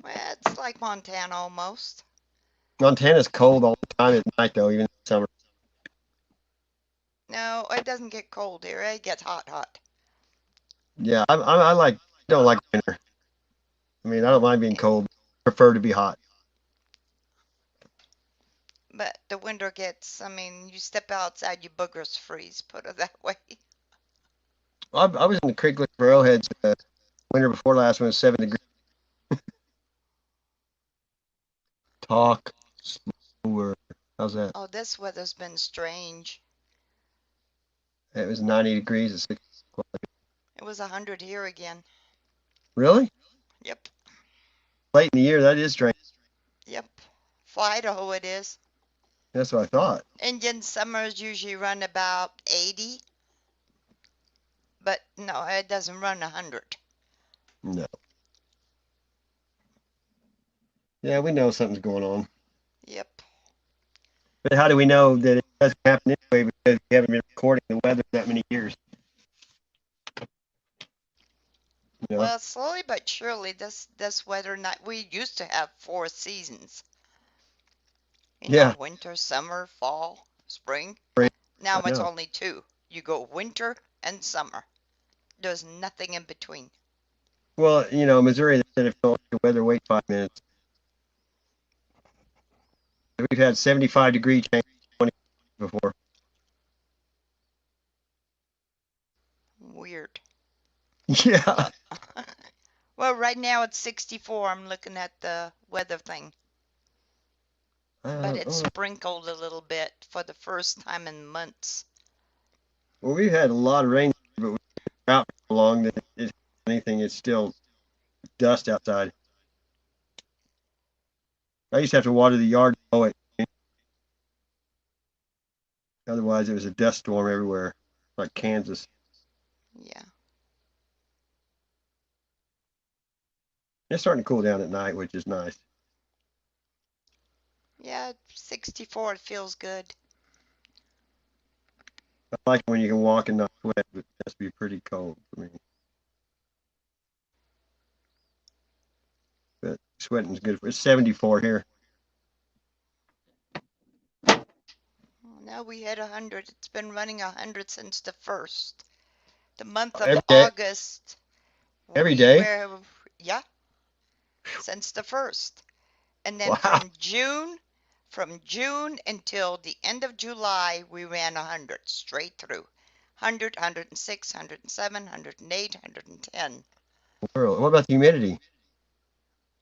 Well, it's like Montana almost. Montana's cold all the time at night, though, even in summer. No, it doesn't get cold here. It gets hot. Yeah, don't like winter. I mean, I don't mind being cold. Prefer to be hot. But the winter gets, I mean, you step outside, your boogers freeze, put it that way. I was in the creek looking for arrowheads winter before last when it was 7 degrees. Talk slower. How's that? Oh, this weather's been strange. It was 90 degrees at 6 o'clock. It was 100 here again. Really? Yep. Late in the year, that is strange. Yep. For Idaho it is. That's what I thought. Indian summers usually run about 80. But no, it doesn't run 100. No. Yeah, we know something's going on. Yep. But how do we know that it doesn't happen anyway because we haven't been recording the weather that many years? You know? Well, slowly but surely, this weather night, we used to have 4 seasons. You know, winter, summer, fall, spring. Now it's only 2. You go winter and summer. There's nothing in between. Well, you know, Missouri, they said if you don't like the weather, wait 5 minutes. We've had 75-degree change before. Weird. Yeah. Well, right now it's 64. I'm looking at the weather thing. But it's sprinkled a little bit for the first time in months. Well, we've had a lot of rain, but we've been out so long that if anything, it's still dust outside. I used to have to water the yard to mow it. Otherwise, it was a dust storm everywhere, like Kansas. Yeah. It's starting to cool down at night, which is nice. Yeah, 64, it feels good. I like when you can walk and not sweat, but it has to be pretty cold for me. But sweating's good. It's 74 here. Now we hit 100. It's been running 100 since the 1st. The month of Every day? August. Every day? Yeah. Since the 1st. And then Wow. from June until the end of July, we ran 100 straight through. 100, 106, 107, 108, 110. What about the humidity?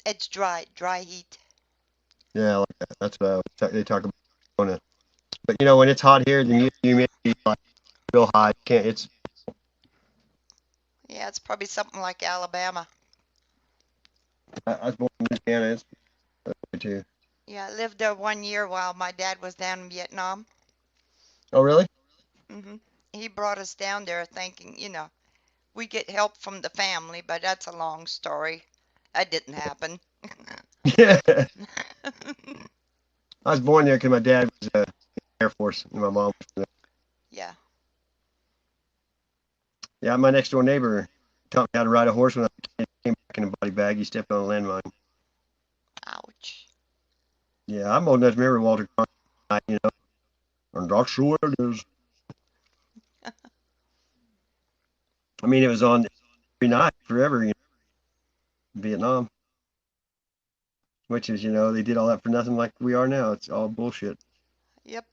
It's dry heat. Yeah, I like that. That's what they talk about. But you know, when it's hot here, the humidity is like real high. It's Yeah, it's probably something like Alabama. I was born in Louisiana. It's that way too. Yeah, I lived there 1 year while my dad was down in Vietnam. Oh, really? He brought us down there thinking, you know, we get help from the family, but that's a long story. That didn't happen. Yeah. I was born there because my dad was in the Air Force and my mom was there. Yeah. Yeah, my next door neighbor taught me how to ride a horse when I came back in a body bag. He stepped on a landmine. Ouch. Yeah, I'm old enough to remember Walter Cronkite, you know. And that's the way it is. I mean, it was on every night forever, you know, in Vietnam. Which is, you know, they did all that for nothing like we are now. It's all bullshit. Yep.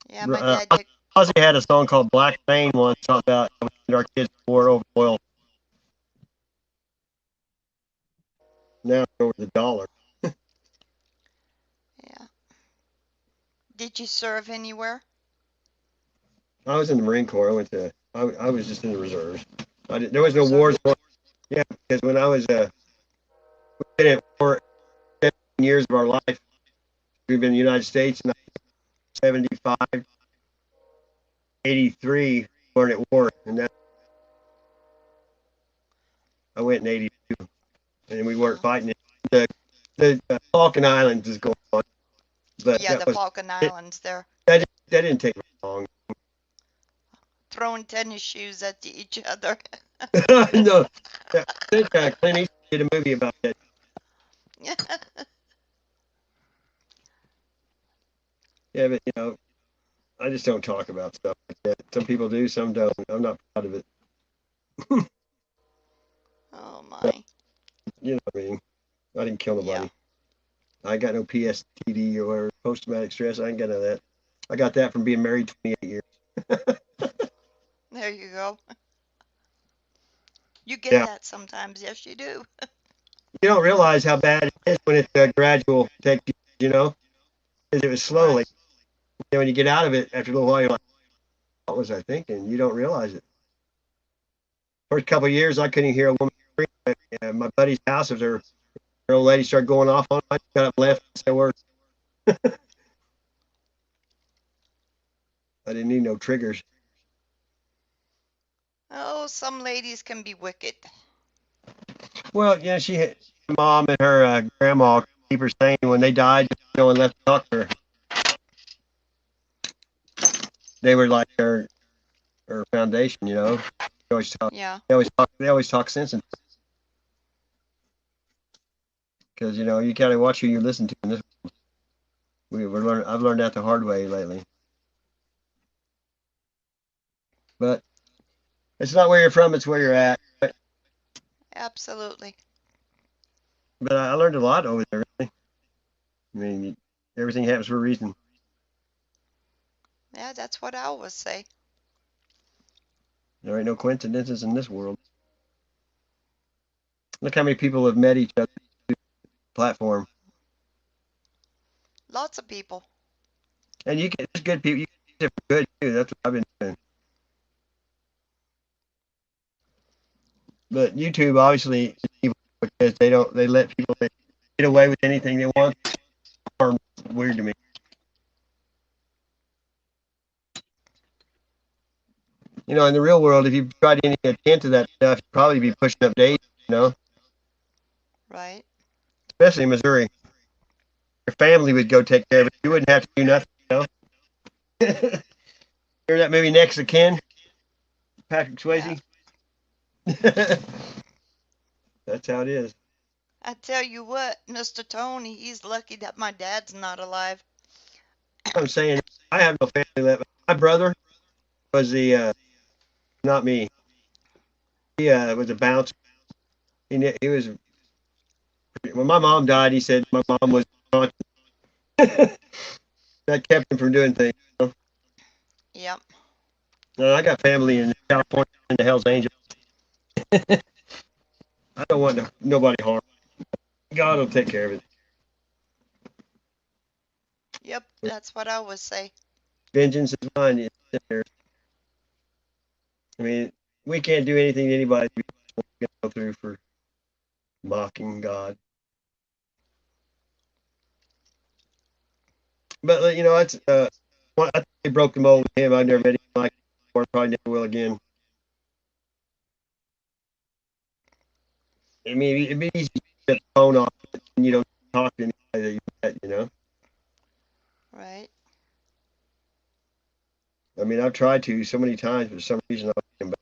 Yeah, my dad took. Ozzy had a song called Black Rain once, talking about we send our kids to war over oil. Now it's over the dollar. Yeah. Did you serve anywhere? I was in the Marine Corps. I was just in the reserves. There was no wars. Yeah, because when I was we've been at war 17 years of our life. We've been in the United States in 75, 83, we weren't at war, and that I went in 82, and we weren't fighting it. The Falkland Islands is going on, but yeah, the Falkland Islands there. That didn't take long. Throwing tennis shoes at each other. No, I think Clint Eastwood did a movie about that. Yeah, but you know, I just don't talk about stuff like that. Some people do, some don't. I'm not proud of it. Oh my. You know what I mean? I didn't kill nobody. Yeah. I ain't got no PSTD or post-traumatic stress. I ain't got none of that. I got that from being married 28 years. There you go. You get that sometimes. Yes, you do. You don't realize how bad it is when it's a gradual take, you know? Because it was slowly. Right. And when you get out of it, after a little while, you're like, what was I thinking? You don't realize it. First couple of years, I couldn't hear a woman scream at my buddy's house. If her old lady started going off on, I got up, left, and said words. I didn't need no triggers. Oh, some ladies can be wicked. Well, yeah, her mom and her grandma keep her sane when they died. No one left to talk to her. They were like her foundation, you know. They always talk. Yeah. They always talk sense into it. Because you know you gotta watch who you listen to in this. I've learned that the hard way lately. But it's not where you're from; it's where you're at. Right? Absolutely. But I learned a lot over there. Really. I mean, everything happens for a reason. Yeah, that's what I always say. There ain't no coincidences in this world. Look how many people have met each other through the platform. Lots of people. And there's good people. You can use it for good too. That's what I've been doing. But YouTube obviously is evil because they let people get away with anything they want. It's weird to me. You know, in the real world, if you tried any attempt to that stuff, you'd probably be pushing up days, you know? Right. Especially in Missouri. Your family would go take care of it. You wouldn't have to do nothing, you know? Hear that movie Next of Kin? Patrick Swayze? Yeah. That's how it is. I tell you what, Mr. Tony, he's lucky that my dad's not alive. I'm saying I have no family left. My brother was not me. He was a bouncer. He was, when my mom died, he said my mom was conscious. That kept him from doing things. You know? Yep. I got family in California and the Hells Angels. I don't want nobody harm. God will take care of it. Yep, that's what I always say. Vengeance is mine. It's theirs. I mean, we can't do anything to anybody we go through for mocking God. But you know, that's I think they broke the mold with him. I never met him like before. Probably never will again. I mean, it'd be easy to get the phone off and you don't talk to anybody that you met, you know. Right. I mean, I've tried to so many times, but for some reason I don't get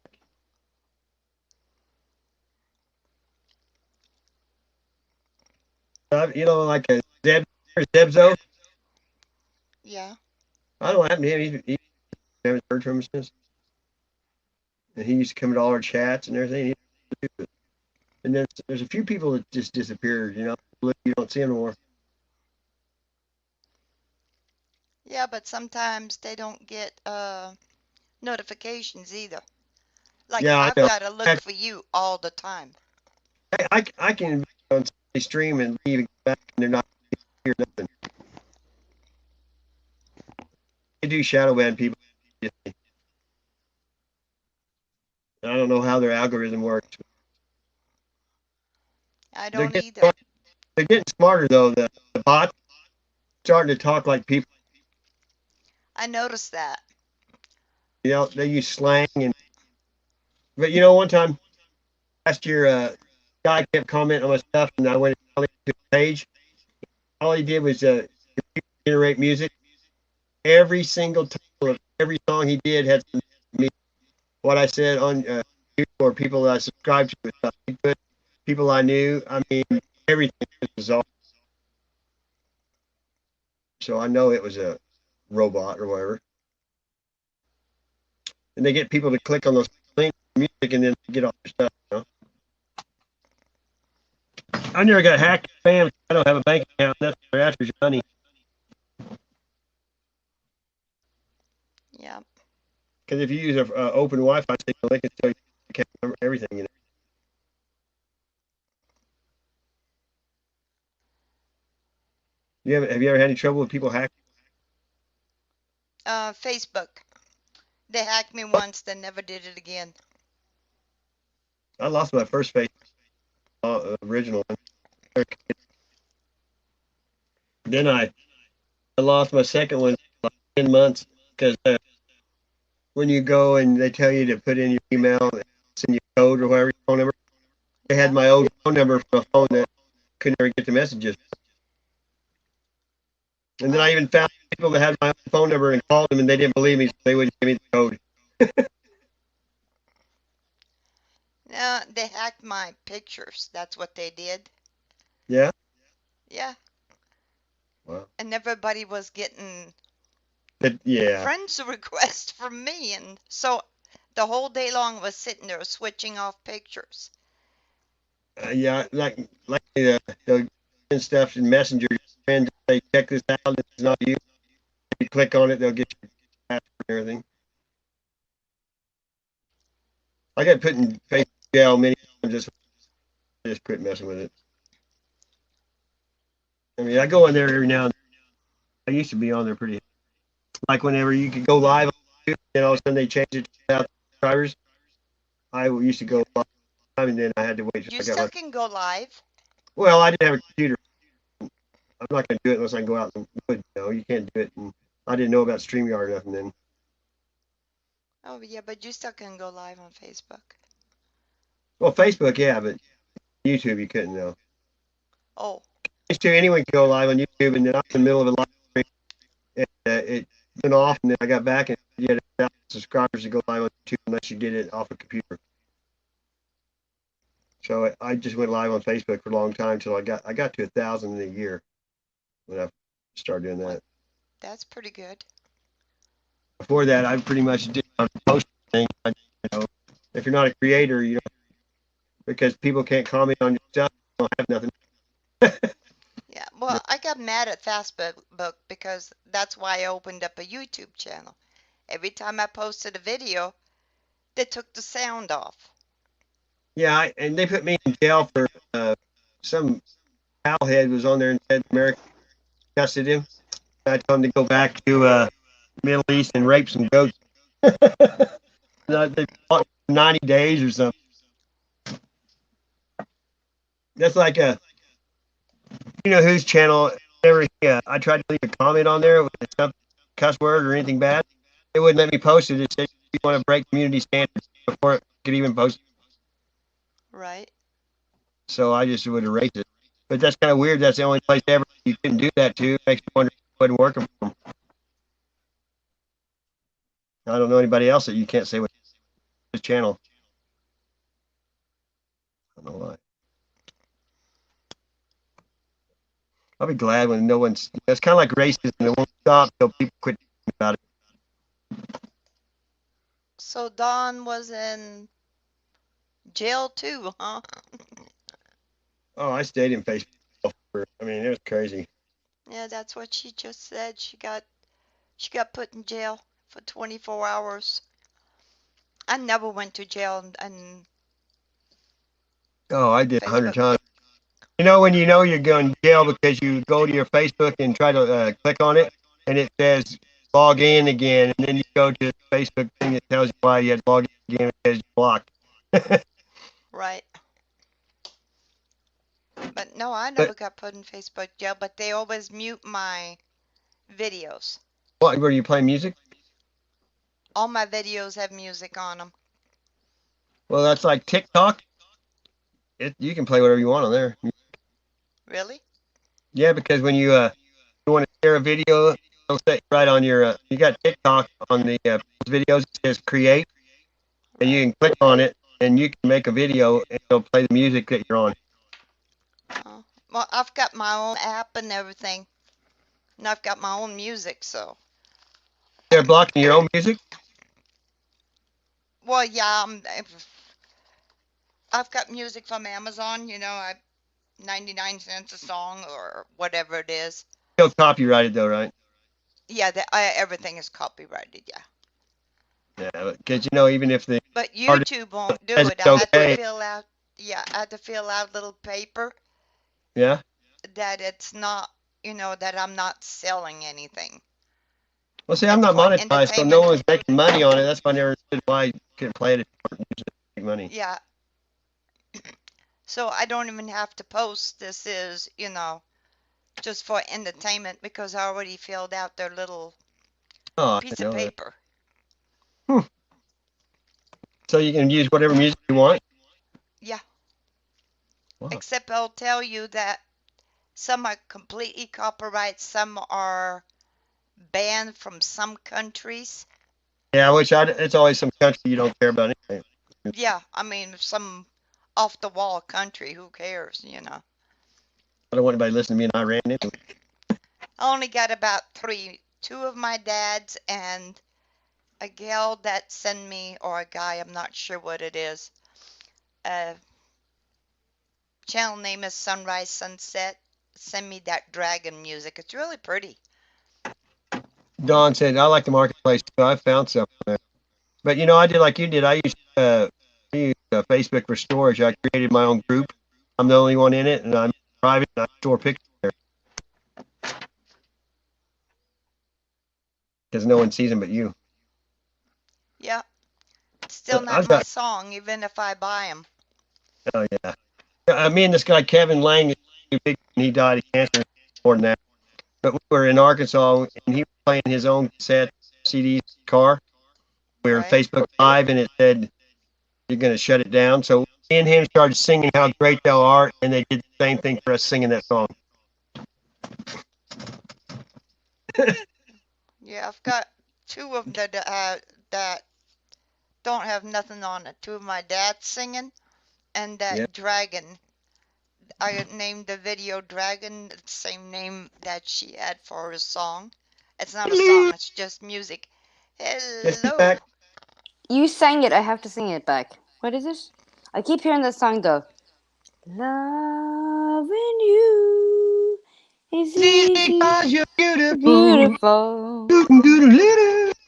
back. You know, like a Zebzo. Yeah. I don't have him. He haven't heard from him since. And he used to come to all our chats and everything. And then there's a few people that just disappeared. You know, you don't see them anymore. Yeah, but sometimes they don't get notifications either. Like Yeah, I I've know. got to look for you all the time. I can be on a stream and leave and get back, and they're not here nothing. They do shadow ban people. I don't know how their algorithm works. I don't either. They're getting smarter though. The bots starting to talk like people. I noticed that. You know, they use slang but you know, one time last year, guy kept commenting on my stuff, and I went to the page. All he did was generate music. Every single title of every song he did had some me. What I said on YouTube or people that I subscribed to, good people I knew. I mean, everything was all. So I know it was a robot or whatever. And they get people to click on those links, music, and then get all their stuff. You know? I never got hacked, spam. I don't have a bank account. That's what they're after is your money. Yeah. Because if you use an open Wi-Fi signal, they can still can't remember everything. You know. Have you ever had any trouble with people hacking? Facebook. They hacked me once, then never did it again. I lost my first Facebook original one. Then I lost my second one for like 10 months because when you go and they tell you to put in your email and send you code or whatever, your phone number, they had my old phone number from a phone that couldn't ever get the messages. And then I even found people that had my own phone number and called them and they didn't believe me, so they wouldn't give me the code. No, they hacked my pictures. That's what they did. Yeah? Yeah. Wow. And everybody was getting friends requests from me, and so the whole day long I was sitting there switching off pictures. Yeah, like they'll send stuff in Messenger. Friends say, check this out. It's not you. If you click on it, they'll get your password and everything. I got put in Facebook jail many times. Just quit messing with it. I mean, I go in there every now and then. I used to be on there pretty. Like whenever you could go live, and all of a sudden they changed it to subscribers. I used to go live, and then I had to wait. You still can go live? Well, I didn't have a computer. I'm not going to do it unless I can go out and wood. No, you can't do it. And I didn't know about StreamYard or nothing then. Oh, yeah, but you still can go live on Facebook. Well, Facebook, yeah, but YouTube you couldn't know. Oh. Anyone can go live on YouTube, and then I'm in the middle of a live stream, and it went off, and then I got back, and you had 1,000 subscribers to go live on YouTube unless you did it off a computer. So I just went live on Facebook for a long time until I got to 1,000 in a year when I started doing that. That's pretty good. Before that, I pretty much did post things. You know, if you're not a creator, you know, because people can't comment on your stuff, you don't have nothing. Yeah, well, I got mad at Facebook because that's why I opened up a YouTube channel. Every time I posted a video, they took the sound off. Yeah, and they put me in jail for some cowhead was on there and said America custody him. I told him to go back to Middle East and rape some goats. They fought 90 days or something. That's like you know whose channel. I tried to leave a comment on there with some cuss word or anything bad. It wouldn't let me post it. It said you want to break community standards before it could even post it. Right. So I just would erase it. But that's kind of weird. That's the only place ever you couldn't do that to. It makes me wonder if it wasn't working for them. I don't know anybody else that you can't say what channel. I don't know why. I'll be glad when no one's. It's kind of like racism. It won't stop until people quit talking about it. So Dawn was in jail too, huh? Oh, I stayed in Facebook. I mean, it was crazy. Yeah, that's what she just said. She got put in jail for 24 hours. I never went to jail and Oh, I did 100 Facebook. times. You know when you know you're going to jail because you go to your Facebook and try to click on it, and it says log in again, and then you go to the Facebook thing that tells you why you had to log in again. It says blocked. Right. But no, I But never got put in Facebook jail, but they always mute my videos. what? Were you playing music? All my videos have music on them. Well, that's like TikTok. You can play whatever you want on there. Really? Yeah, because when you want to share a video, it'll say right on your. You got TikTok on the videos. It says create, and you can click on it, and you can make a video, and it'll play the music that you're on. Oh. Well, I've got my own app and everything, and I've got my own music, so. They're blocking your own music. Well, yeah, I've got music from Amazon. 99 cents a song or whatever it is. Still copyrighted though, right? Yeah, everything is copyrighted. Yeah. Yeah, because even if the But YouTube won't do it. I had to fill out. Yeah, I had to fill out a little paper. Yeah. That it's not, that I'm not selling anything. Well, see, I'm not monetized, so no one's making money on it. That's why I never understood why you couldn't play it and make money. Yeah. So I don't even have to post. This is, just for entertainment because I already filled out their little piece of paper. So you can use whatever music you want? Yeah. Wow. Except I'll tell you that some are completely copyright, some are banned from some countries. Yeah, it's always some country you don't care about anyway. Yeah, I mean, some off-the-wall country, who cares, I don't want anybody listening to me in Iran anyway. I only got about two of my dads and a gal that sent me, or a guy, I'm not sure what it is. Channel name is Sunrise Sunset. Send me that dragon music. It's really pretty. Don said, I like the marketplace too. I found something there. But I did like you did. I used Facebook for storage. I created my own group. I'm the only one in it, and I'm private, and I store pictures there. Because no one sees them but you. Yeah. Still not my song, even if I buy them. Oh, yeah. Me and this guy, Kevin Lang, he died of cancer more than that. But we were in Arkansas, and he was playing his own cassette CD car. We were Facebook Live, and it said, you're going to shut it down. So me and him started singing How Great Thou Art, and they did the same thing for us singing that song. Yeah, I've got two of them that don't have nothing on it. Two of my dad's singing, and that dragon. I named the video Dragon, the same name that she had for her song. It's not a song, it's just music. Hello. You sang it, I have to sing it back. What is it? I keep hearing this song though. Loving you is easy because you're beautiful.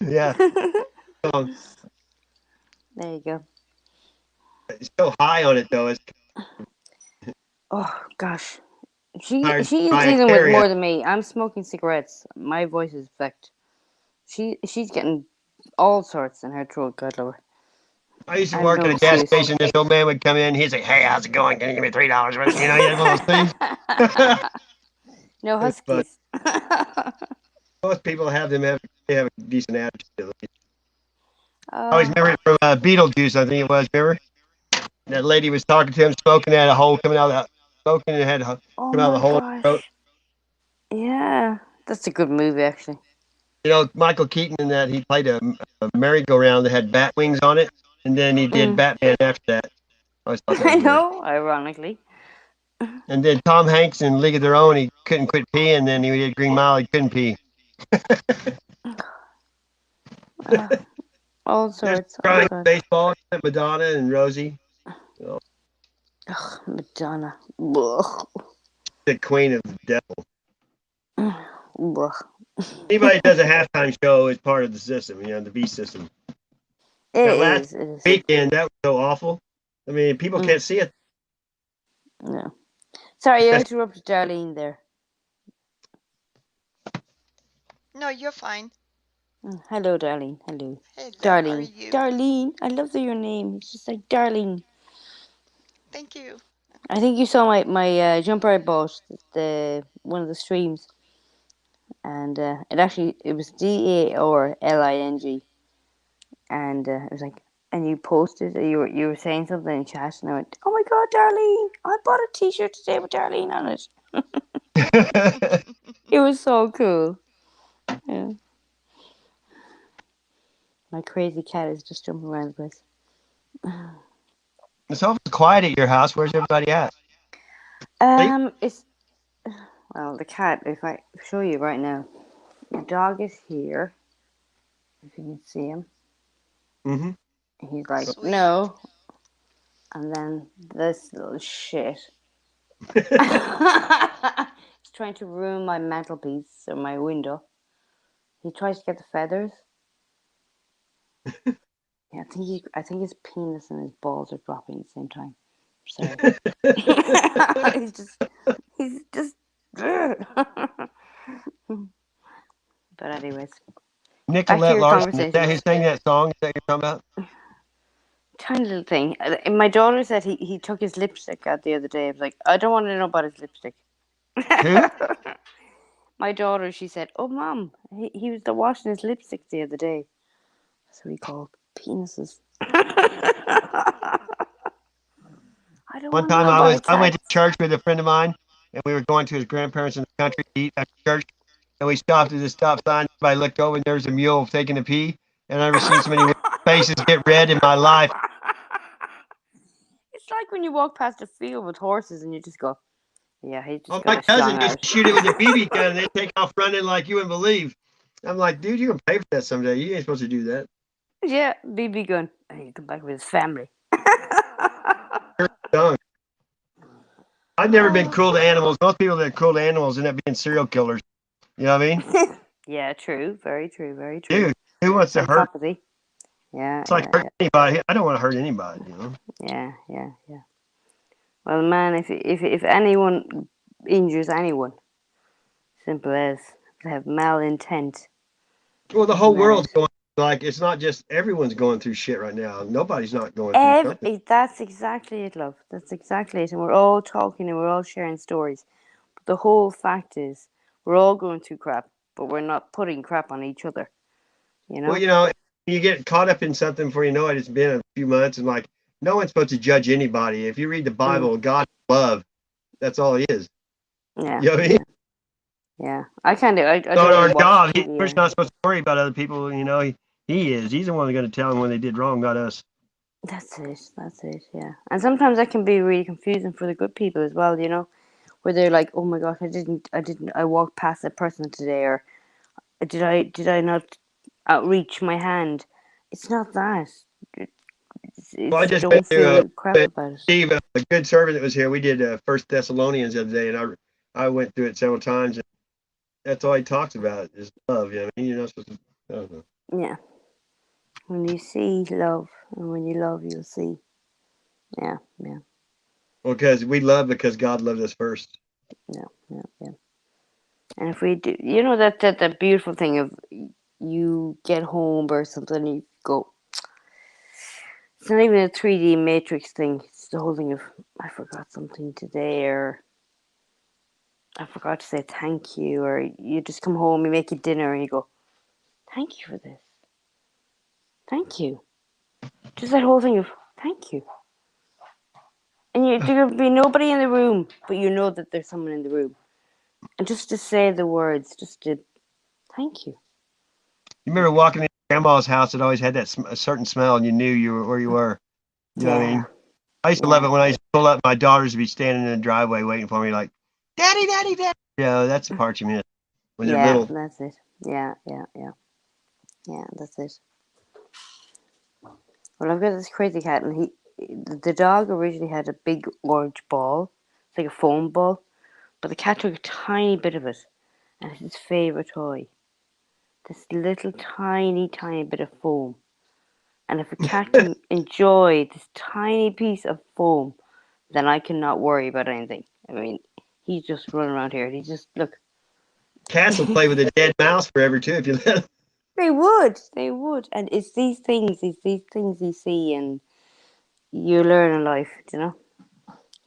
Yeah. There you go. It's so high on it though. Oh gosh. She's dealing with more than me. I'm smoking cigarettes. My voice is fucked. She's getting all sorts in her throat, God lord. I used to work at a gas station. This old man would come in. He'd say, "Hey, how's it going? Can you give me $3?" You had one of those things. No huskies. Most people have a decent attitude. I always remember it from Beetlejuice. I think it was. Remember that lady was talking to him, smoking, had a hole coming out of the smoking, and had coming out of the hole in the throat. Yeah, that's a good movie actually. You know, Michael Keaton in that he played a merry-go-round that had bat wings on it, and then he did Batman after that. I always thought that I was weird. know, ironically. And then Tom Hanks in League of Their Own, he couldn't quit peeing, and then he did Green Mile, he couldn't pee. All There's sorts, all crying sorts. baseball, Madonna and Rosie. Ugh, Madonna. Ugh. The queen of the devil. Ugh. Anybody does a halftime show is part of the system, you know, the V system. It Last is. weekend, that was so awful. I mean, people can't see it. No. Sorry, I interrupted Darlene there. No, you're fine. Hello, Darlene. Hello. Hello, Darlene. how are you? Darlene. I love your name. It's just like Darlene. Thank you. I think you saw my jumper I bought, one of the streams. And it was DARLING. And it was like, and you posted, you were saying something in chat, and I went, "Oh my God, Darlene! I bought a T-shirt today with Darlene on it." It was so cool. Yeah. My crazy cat is just jumping around the place. It's awful quiet at your house. Where's everybody at? It's the cat. If I show you right now, the dog is here. If you can see him. Mm-hmm. He's like, Sweet. no. And then this little shit. He's trying to ruin my mantelpiece or my window. He tries to get the feathers. Yeah, I think his penis and his balls are dropping at the same time. Sorry. he's just. But anyways, Nicolette Larson, is that who sang that song that you're talking about? Tiny little thing. My daughter said he took his lipstick out the other day. I was like, I don't want to know about his lipstick. Who? My daughter, she said, "Oh, Mom, he was washing his lipstick the other day." That's what we call penises. One time I went to church with a friend of mine, and we were going to his grandparents in the country to eat after church, and we stopped at the stop sign. I looked over, and there was a mule taking a pee, and I never seen so many faces get red in my life. It's like when you walk past a field with horses, and you just go, "Yeah, he just got my a cousin strong used out." to shoot it with a BB gun, and they take off running like you wouldn't believe. I'm like, dude, you're gonna pay for that someday. You ain't supposed to do that. Yeah, BB gun, and he come back with his family. I've never been cruel to animals. Most people that are cruel to animals end up being serial killers. You know what I mean? Yeah, true. Very true. Very true. Dude, who wants to hurt? Psychopathy. Yeah. It's like hurt anybody. I don't want to hurt anybody, you know? Yeah. Well, man, if anyone injures anyone, simple as they have malintent. Well, the whole world's going, like, it's not just everyone's going through shit right now. Nobody's not going through something. That's exactly it, love. That's exactly it. And we're all talking and we're all sharing stories. But the whole fact is, we're all going through crap, but we're not putting crap on each other. You know? Well, you know, you get caught up in something before you know it. It's been a few months, and like, no one's supposed to judge anybody. If you read the Bible, God is love. That's all he is. Yeah. You know what I mean? Yeah. I kind of. I not our job. TV We're not supposed to worry about other people. You know, he is. He's the one that's going to tell them when they did wrong, not us. That's it. Yeah. And sometimes that can be really confusing for the good people as well. You know, where they're like, "Oh my gosh, I walked past that person today," or did I not outreach my hand? It's not that. Well, I just don't went feel to crap about it. Steve, a good servant that was here. We did First Thessalonians the other day, and I went through it several times. And that's all he talks about is love. You know, I mean, you're not supposed to. I don't know. Yeah. When you see love, and when you love, you'll see. Yeah. Well, because we love because God loved us first. Yeah. And if we do, you know that beautiful thing of you get home or something, and you go. It's not even a 3D matrix thing. It's the whole thing of I forgot something today, or I forgot to say thank you, or you just come home, you make your dinner, and you go, thank you for this. Thank you. Just that whole thing of thank you. And there'll be nobody in the room, but you know that there's someone in the room. And just to say the words, just to thank you. You remember walking in grandma's house? It always had that a certain smell, and you knew you were where you were. You know what I mean? I used to love it when I used to pull up. My daughters would be standing in the driveway waiting for me, like, "Daddy, Daddy, Daddy." Yeah, that's the part you miss when they're little. That's it. Yeah, that's it. Well, I've got this crazy cat, and the dog originally had a big orange ball, it's like a foam ball, but the cat took a tiny bit of it, and it's his favorite toy. This little tiny bit of foam. And if a cat can enjoy this tiny piece of foam, then I cannot worry about anything. I mean, he's just running around here. He just look. Cats will play with a dead mouse forever too if you let them. They would, and it's these things you see, and you learn in life, you know.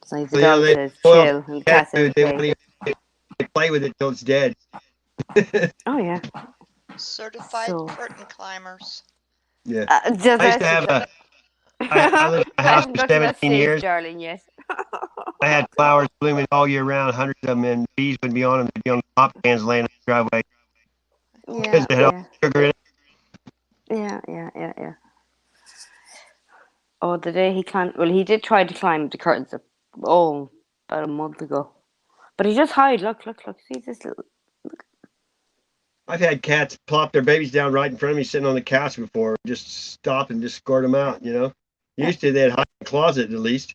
It's like the dog They says spoil chill, and the cat cat says food. They won't play. even they play with it till it's dead. Oh yeah. Certified So. curtain climbers. Yeah. I I used to have I lived in a I house haven't for got to that 17 stage, years. darling, yet. I had flowers blooming all year round, hundreds of them, and bees would be on them. They'd be on the pop cans laying in the driveway. Because they had all the sugar in it. Yeah. Oh, the day he climbed. Well, he did try to climb the curtains. About a month ago, but he just hide. Look. See this little. I've had cats plop their babies down right in front of me, sitting on the couch before, just stop and just squirt them out. You know, used to they'd hide in the closet at least.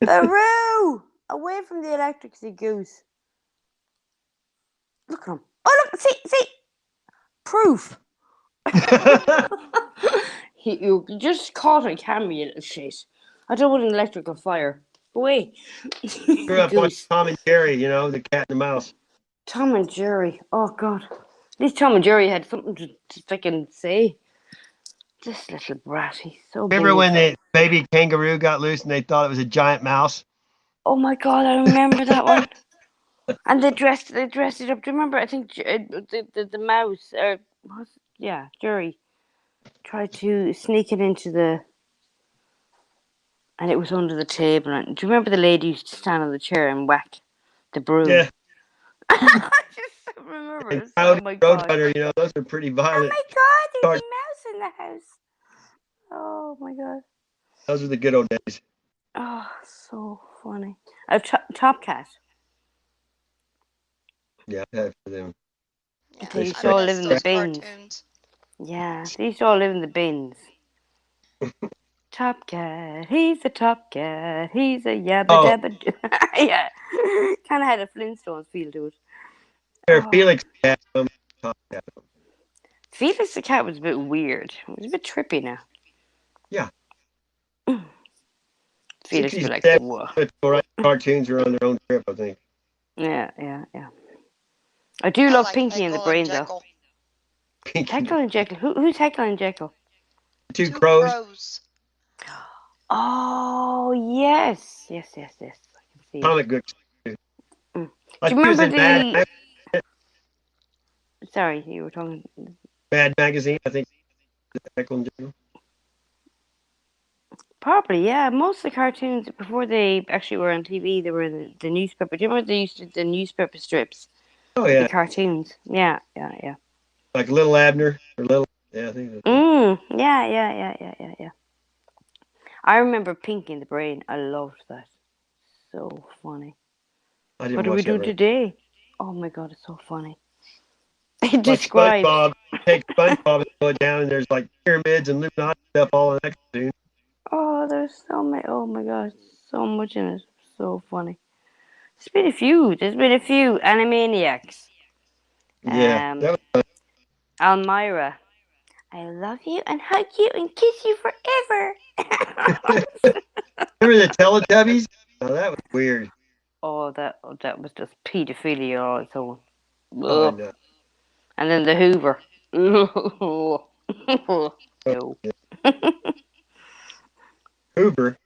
Aroo! Away from the electricity goose. Look at him. Oh, look! See! Proof. You just caught on camera, you little shit. I don't want an electrical fire. Go away. Grew up watching Tom and Jerry, you know, the cat and the mouse. Tom and Jerry. Oh God. At least Tom and Jerry had something to freaking say. This little brat, he's so big. Remember when the baby kangaroo got loose and they thought it was a giant mouse? Oh my God, I remember that one. And they dressed it up. Do you remember? I think the mouse, Jerry tried to sneak it into and it was under the table. And do you remember the lady used to stand on the chair and whack the broom? Yeah. I just remember it. Oh my God. Roadrunner, you know, those are pretty violent. Oh my God, there's a mouse in the house. Oh my God. Those are the good old days. Oh, so funny. I've Top Cat. Yeah, I've had for them. Yeah, they used to all live in the bins. Cartoons. Yeah, they used to all live in the bins. Top Cat, he's a top cat, he's a yabba dabba. Yeah, kind of had a Flintstones feel to it. Felix the cat. Top Cat. Felix the cat was a bit weird. It was a bit trippy now. Yeah. Felix was like, whoa. Cartoons are on their own trip, I think. Yeah. I do love Pinky and the Brain, though. Heckle and Jekyll. Who's Heckle and Jekyll? Two crows. Oh, yes. I can see comic books. Do you remember the... Sorry, you were talking... Bad Magazine, I think. Heckle and Jekyll. Probably, yeah. Most of the cartoons, before they actually were on TV, they were in the newspaper. Do you remember they used to the newspaper strips? Oh, yeah. The cartoons. Yeah. Like Little Abner or Little... Yeah, I think Yeah. I remember Pinky and the Brain. I loved that. So funny. What do we do today? Oh my God, it's so funny. It describes... SpongeBob, take SpongeBob and throw it down, and there's like pyramids and Illuminati stuff all in that cartoon. Oh, there's so many. Oh my God, so much in it. So funny. There's been a few Animaniacs. Yeah. That was fun. Almira. I love you and hug you and kiss you forever. Remember the Teletubbies? Oh, that was weird. Oh, that was just pedophilia on its own. Oh, no. And then the Hoover. No. Hoover?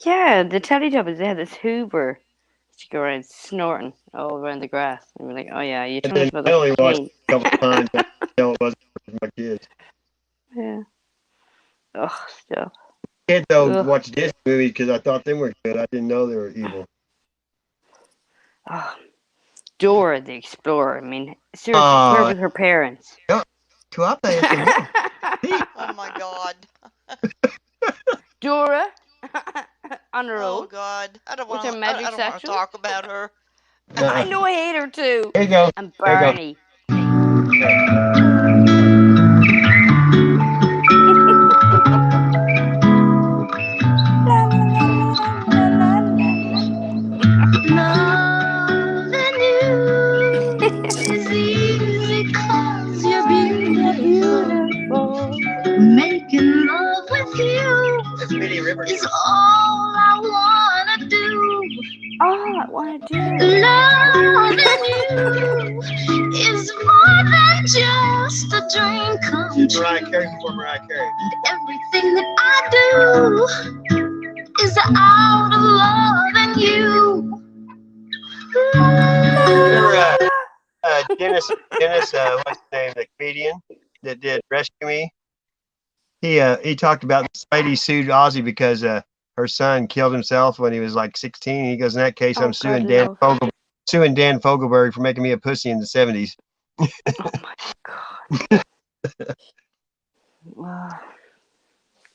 Yeah, the Teletubbies, they had this Hoover to go around snorting all around the grass. And we're like, oh yeah, you told us about I only the watched it a couple times. I it wasn't for my kids. Yeah. Oh, stuff. Kids though watch Disney movies because I thought they were good. I didn't know they were evil. Oh, Dora the Explorer. I mean, seriously, her with her parents. Yeah. Oh my God. Dora on the Oh road. God. I don't With want her to. magic I don't want to section. talk about her. I know I hate her too. There you go. And There you go. Barney. Loving you is easy 'cause you're You're beautiful. beautiful. Making love with you That's Minnie Rivers. is all I wanna do. All I want to do. Loving you is more than just a dream come true. Mariah Carey before Mariah Carey. Everything that I do is out of loving you. Remember Dennis, what's his name, the comedian that did Rescue Me? He talked about this lady sued Ozzy because her son killed himself when he was like 16. He goes, in that case, I'm suing Dan Fogelberg for making me a pussy in the 70s. Oh my God.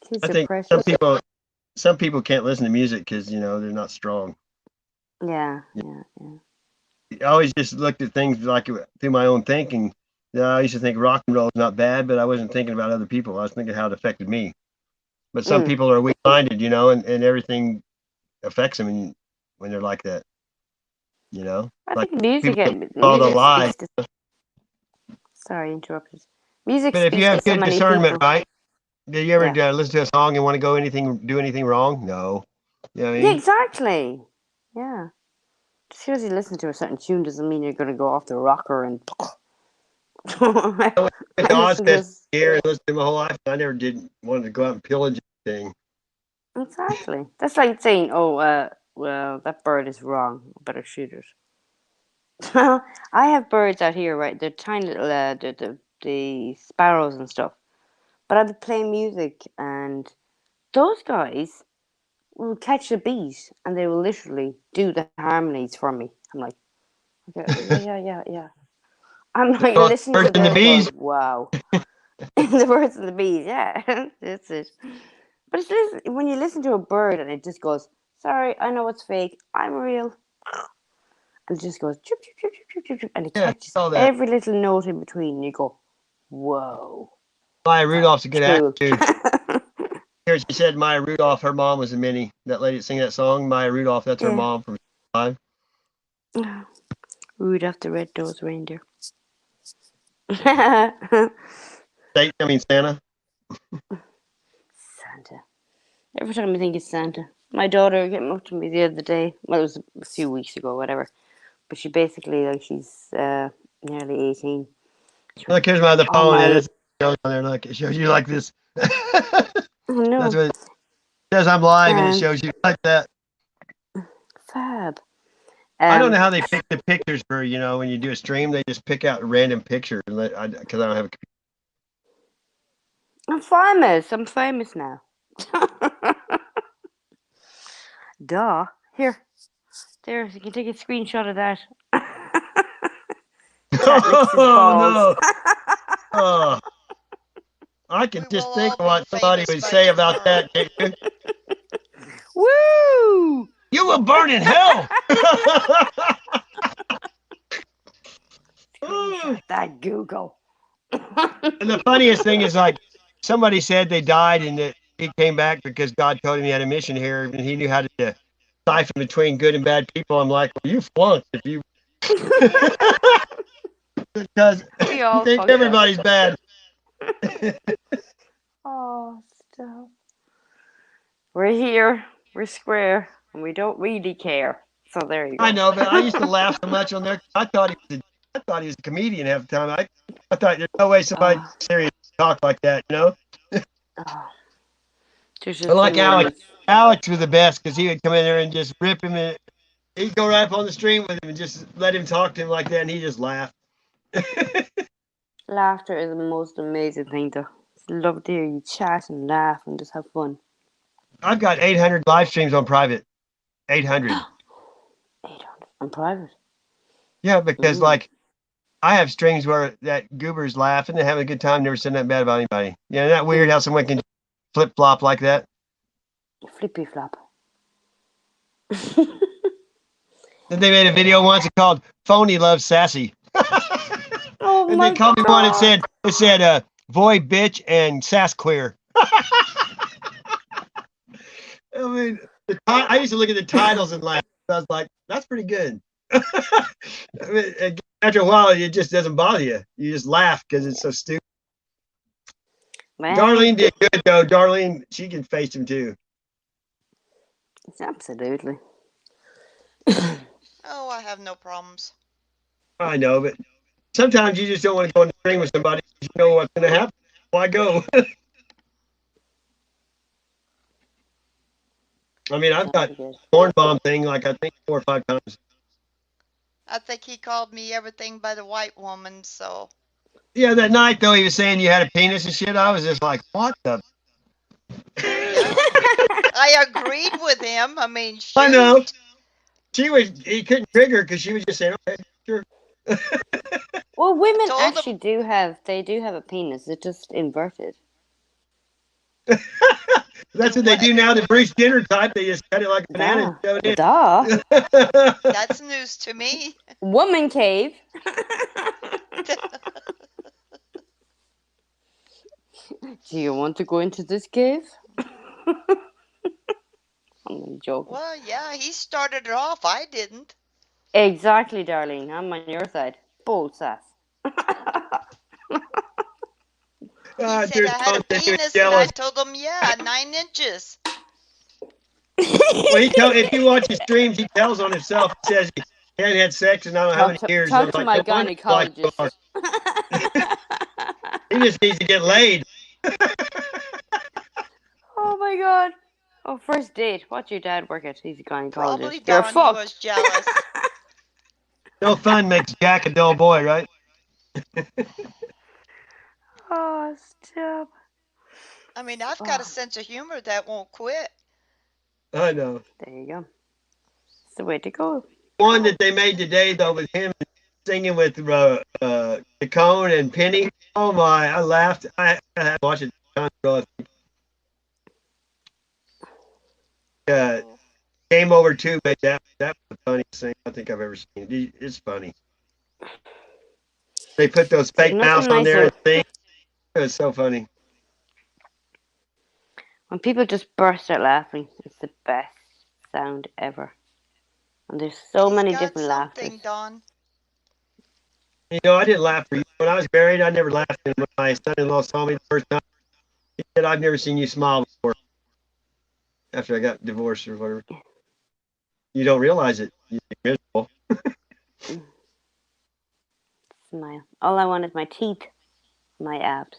Kids I are think precious. some people can't listen to music because they're not strong. Yeah. I always just looked at things like through my own thinking. I used to think rock and roll is not bad, but I wasn't thinking about other people. I was thinking how it affected me. But some people are weak-minded, and everything affects them when they're like that. I Like think music. called a lie. Sorry, interrupted. Music But if you speaks to have so good many discernment, people. right? Do you ever listen to a song and want to do anything wrong? No. You know what I mean? Yeah, exactly. Yeah. Just because you listen to a certain tune doesn't mean you're going to go off the rocker and. God says here and listen to my whole life. I never did want to go out and pillage anything. Exactly. That's like saying, "Oh, well, that bird is wrong. I better shoot it." I have birds out here, right? They're tiny little, the sparrows and stuff. But I'll be playing music, and those guys will catch the beat, and they will literally do the harmonies for me. I'm like, okay, yeah. I'm like listening to them going, wow. The birds and the bees, yeah, that's it. But when you listen to a bird and it just goes, sorry, I know it's fake, I'm real. And it just goes, chirp, chirp, chirp, chirp, chirp, chirp, and it catches every little note in between, and you go, whoa. Maya Rudolph's a good Cool. attitude. Here she said Maya Rudolph, her mom was a Minnie. That lady that sang that song, Maya Rudolph, that's her mom from 5. Rudolph the Red-Nosed Reindeer. Santa. Santa. Every time I think it's Santa. My daughter came up to me the other day. Well, it was a few weeks ago, whatever. But she basically, she's nearly 18. Look, here's my other phone. And it shows on there. Look, it shows you like this. No. That's what it says. I'm live, and it shows you like that. Fab. I don't know how they pick the pictures for, when you do a stream, they just pick out a random picture because I don't have a computer. I'm famous now. Duh. Here. There, you can take a screenshot of that. Oh, no. Oh. I can just think of what somebody would say about that. Woo! You will burn in hell. That Google. And the funniest thing is, somebody said they died and that he came back because God told him he had a mission here and he knew how to siphon between good and bad people. I'm like, well, you flunked if you. Because you think everybody's bad. Oh, stop. We're here. We're square. And we don't really care. So there you go. I know, but I used to laugh so much on there. I thought he was a comedian half the time. I thought there's no way somebody serious talk like that, I like Alex. Alex was the best because he would come in there and just rip him, and he'd go right up on the stream with him and just let him talk to him like that, and he just laughed. Laughter is the most amazing thing, though. I love to hear you chat and laugh and just have fun. I've got 800 live streams on private. 800. 800 on private? Yeah, because I have strings where that goober's laughing and having a good time, never said nothing bad about anybody. Yeah, isn't that weird how someone can flip flop like that? Flippy flop. Then they made a video once called "Phony Loves Sassy," Oh and my they called me one and god. said "Void Bitch" and "Sass Queer." I mean, I used to look at the titles and laugh. I was like, "That's pretty good." I mean, after a while, it just doesn't bother you. You just laugh because it's so stupid. Well, Darlene did good though. Darlene, she can face him too. absolutely. Oh, I have no problems. I know, but sometimes you just don't want to go in the ring with somebody. You know what's going to happen. Why go? I mean, I've got corn bomb thing like I think 4 or 5 times. I think he called me everything but a white woman, so. Yeah, that night though, he was saying you had a penis and shit. I was just like, what the? Yeah. I agreed with him. I mean, shoot. I know. He couldn't trigger because she was just saying, okay, sure. Well, women Told actually do have a penis. It's just inverted. That's what they do now. The Bruce Jenner type, they just cut it like a banana and shove it in. Duh. That's news to me. Woman cave. Do you want to go into this cave? I'm only joking. Well, yeah, he started it off. I didn't. Exactly, Darlene. I'm on your side. Bold sass. He said I had a penis, and I told him, yeah, 9 inches. Well, if you watch his streams, he tells on himself. He says he hadn't had sex in I don't know how many years. Talk to my gynecologist. He just needs to get laid. Oh my god. Oh, first date. What's your dad work at? He's a gynecologist. Probably You're Don fucked. was jealous. No fun makes Jack a dull boy, right? Oh, stop. I mean, I've got a sense of humor that won't quit. I know. There you go. It's the way to go. One that they made today, though, with him singing with Cone and Penny. Oh my! I laughed. I had to watch it. Game Over 2 made that was the funniest thing I think I've ever seen. It's funny. They put those fake mouths on there and sing. It was so funny. When people just burst out laughing, it's the best sound ever. And there's so many different laughters. Don. You know, I didn't laugh for you. When I was married, I never laughed. And when my son-in-law saw me the first time, he said, I've never seen you smile before. After I got divorced or whatever. You don't realize it. You're miserable. Smile. All I want is my teeth, my abs.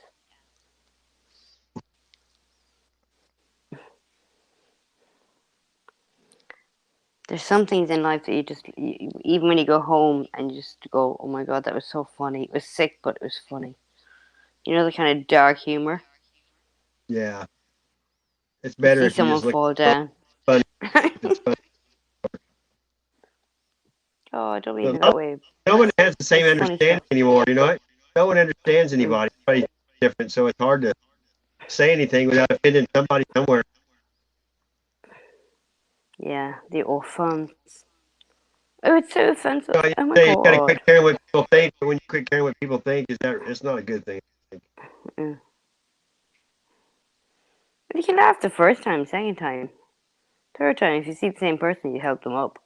There's some things in life that even when you go home and you just go, oh my god, that was so funny. It was sick, but it was funny. You know, the kind of dark humor? Yeah. It's better if you someone just look fall down. Funny. It's funny. Oh, I don't mean it that way. No one has the same understanding anymore, you know? No one understands anybody. Everybody's different, so it's hard to say anything without offending somebody somewhere. Yeah, the offense. Oh, it's so offensive. You oh my god. You gotta quit caring what people think, but when you quit caring what people think, it's not a good thing. Yeah. But you can laugh the first time, second time. Third time, if you see the same person, you help them up.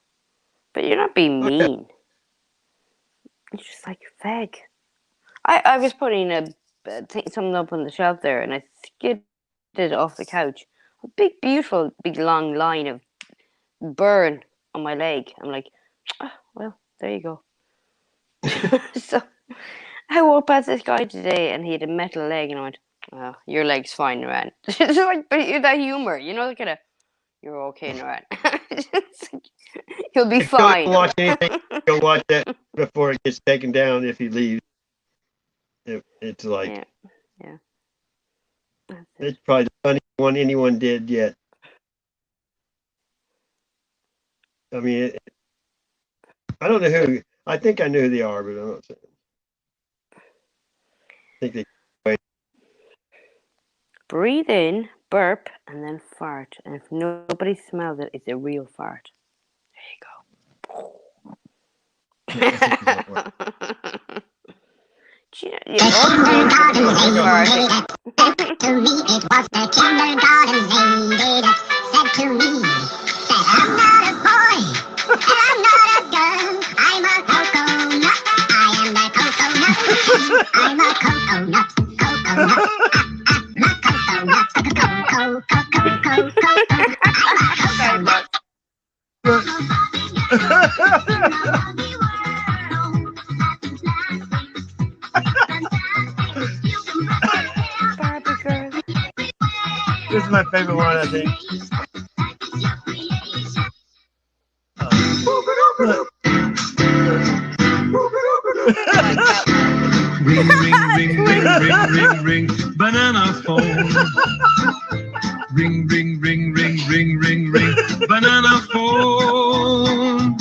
But you're not being mean. It's just like fag. I was putting something up on the shelf there, and I skidded it off the couch. A big, beautiful, big, long line of burn on my leg. I'm like, oh, well, there you go. So I walked past this guy today, and he had a metal leg, and I went, oh, your leg's fine, Noran. It's like, but that humor, you know, kind of, you're okay, Noran. He'll be fine. Don't watch anything. Don't watch that before it gets taken down if he leaves. It's like, yeah. It's probably the funniest one anyone did yet. I mean, I don't know who. I think I know who they are, but I'm not saying. think they. Breathe in, burp, and then fart. And if nobody smells it, it's a real fart. There you go. You Kindergarten lady said to me, it was the kindergarten lady that said to me, that I'm not a boy, and I'm not a girl, I'm a coconut, I am the coconut, I'm a coconut, coconut, not coconut, Barbie girl. This is my favorite one, I think. Ring, ring, ring, ring, ring, ring, ring, banana phone. Ring, ring, ring, ring, ring, ring, ring, banana phone.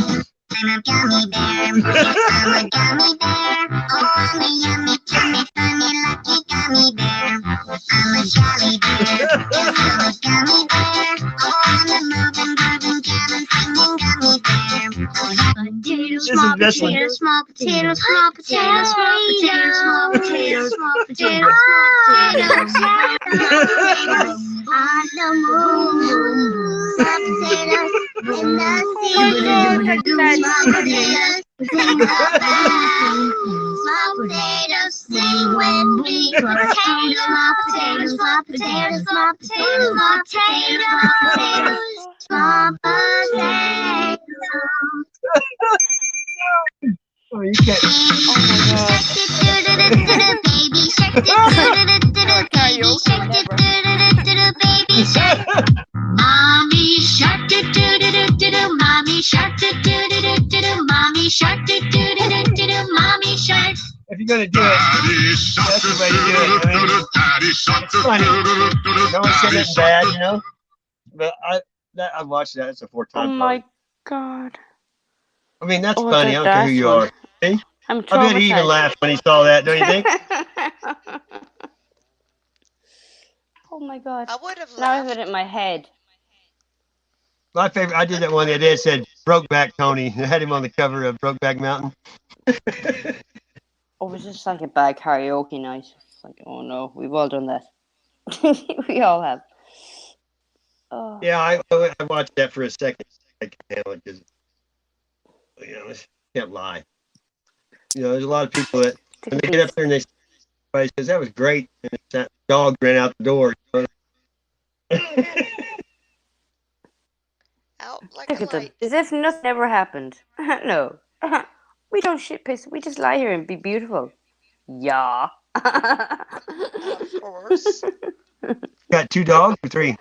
I'm a gummy bear, yes, I'm a gummy bear. Oh, I'm a yummy, tummy, funny, lucky gummy bear. I'm a jolly bear, yes, I'm a gummy bear. Oh, I'm a moving, grooving, jamming, singing gummy bear. Oh, yeah. Potatoes, small potatoes, small potatoes, small potatoes, small potatoes, small potatoes, small potatoes, small potatoes. On the moon, small potatoes in the sea. Small potatoes sing when we grow. Small potatoes, small potatoes, small potatoes, small potatoes, small potatoes. Oh, you can't. Baby shark, baby shark, baby shark. Mommy shark, mommy shark, mommy shark, mommy shark. If you're gonna do it, that's the way to do it. I mean, it's funny. No one said it's bad, you know. But I've watched that. It's a 4-time. Oh my god. I mean, that's Oh, funny. I don't care who you are. Hey? I'm I bet he even traumatized. laughed when he saw that. Don't you think? Oh my god. I would have Now I have laughed. it in my head. My favorite. I did that one the other day. It said Brokeback Tony. I had him on the cover of Brokeback Mountain. Oh, it was just like a bad karaoke night. It's like, oh no, we've all done that. We all have. Oh. Yeah, I watched that for a second. I can't handle it because, you know, I can't lie. You know, there's a lot of people that when they get up there and they say, says that was great, and that dog ran out the door. Out like Look a at them. light. As if nothing ever happened. No. We don't shit piss. We just lie here and be beautiful. Yeah. Of course. Got 2 dogs or 3?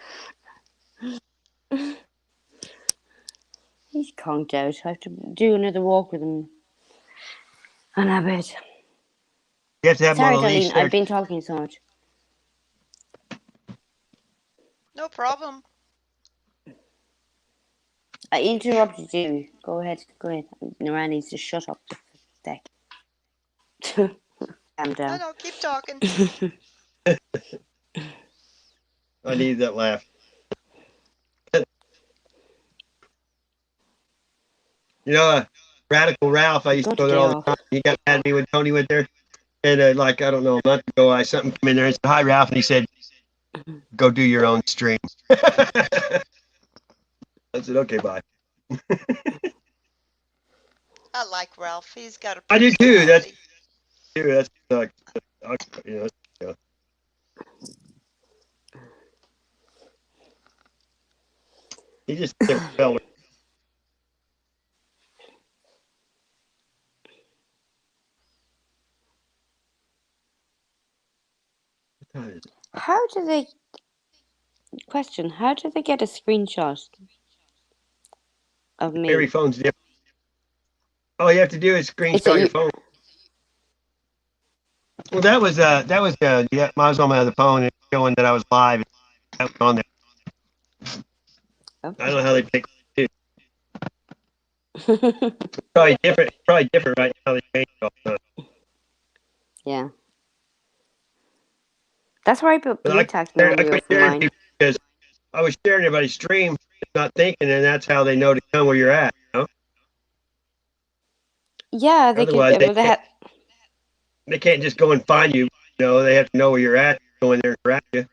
He's conked out. I have to do another walk with him. And I bet. You have to have Sorry, them on a leash. Darlene, I've been talking so much. No problem. I interrupted you. Go ahead. Go ahead. Naran needs to shut up the deck. Calm down. No, keep talking. I need that laugh. You know, Radical Ralph, I used to go there all the time. He got mad at me when Tony went there. And like, I don't know, a month ago, something came in there and said, hi, Ralph. And he said, go do your own stream. I said, okay, bye. I like Ralph. He's got a I do too. That's personality. you know. He just a different fella. How do they get a screenshot of me? Every phone's different. All you have to do is screenshot your phone. Well, that was yeah, I was on my other phone and showing that I was live. That was on there. Okay. I don't know how they pick it. Probably different right now. They change it all the time. Yeah. That's why I put But I Butac I normally quit over sharing mine. people because I was sharing everybody's stream, not thinking, and that's how they know to come where you're at. You know? Yeah, they could. Otherwise, Well, they can't just go and find you. You know, they have to know where you're at. Go in there and grab you.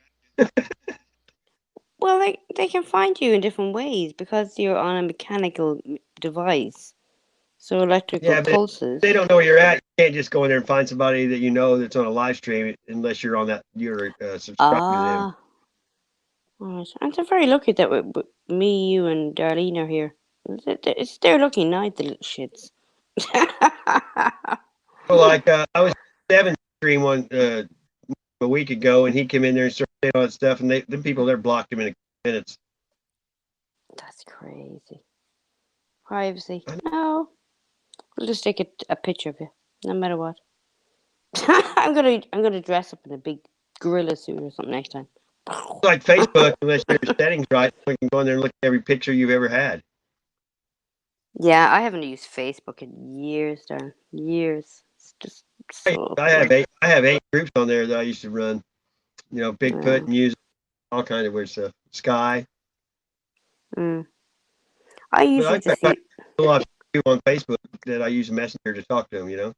well, they can find you in different ways because you're on a mechanical device. So electrical Yeah, but if pulses. they don't know where you're at, you can't just go in there and find somebody that you know that's on a live stream unless you're on that. You're subscribed to them. Ah, right. And they're very lucky that me, you, and Darlene are here. They're lucky night, the little shits. Well, like I was Seven stream one a week ago, and he came in there and started saying all that stuff, and the people there blocked him in a minutes. That's crazy. Privacy. No. We'll just take a picture of you, no matter what. I'm gonna dress up in a big gorilla suit or something next time. It's like Facebook, unless your settings right, we can go in there and look at every picture you've ever had. Yeah, I haven't used Facebook in years, darn years. It's just so. I have 8 groups on there that I used to run. You know, Bigfoot, music, all kinds of weird stuff. Sky. I But usually I've just got a lot of people on Facebook that I use Messenger to talk to them. You know,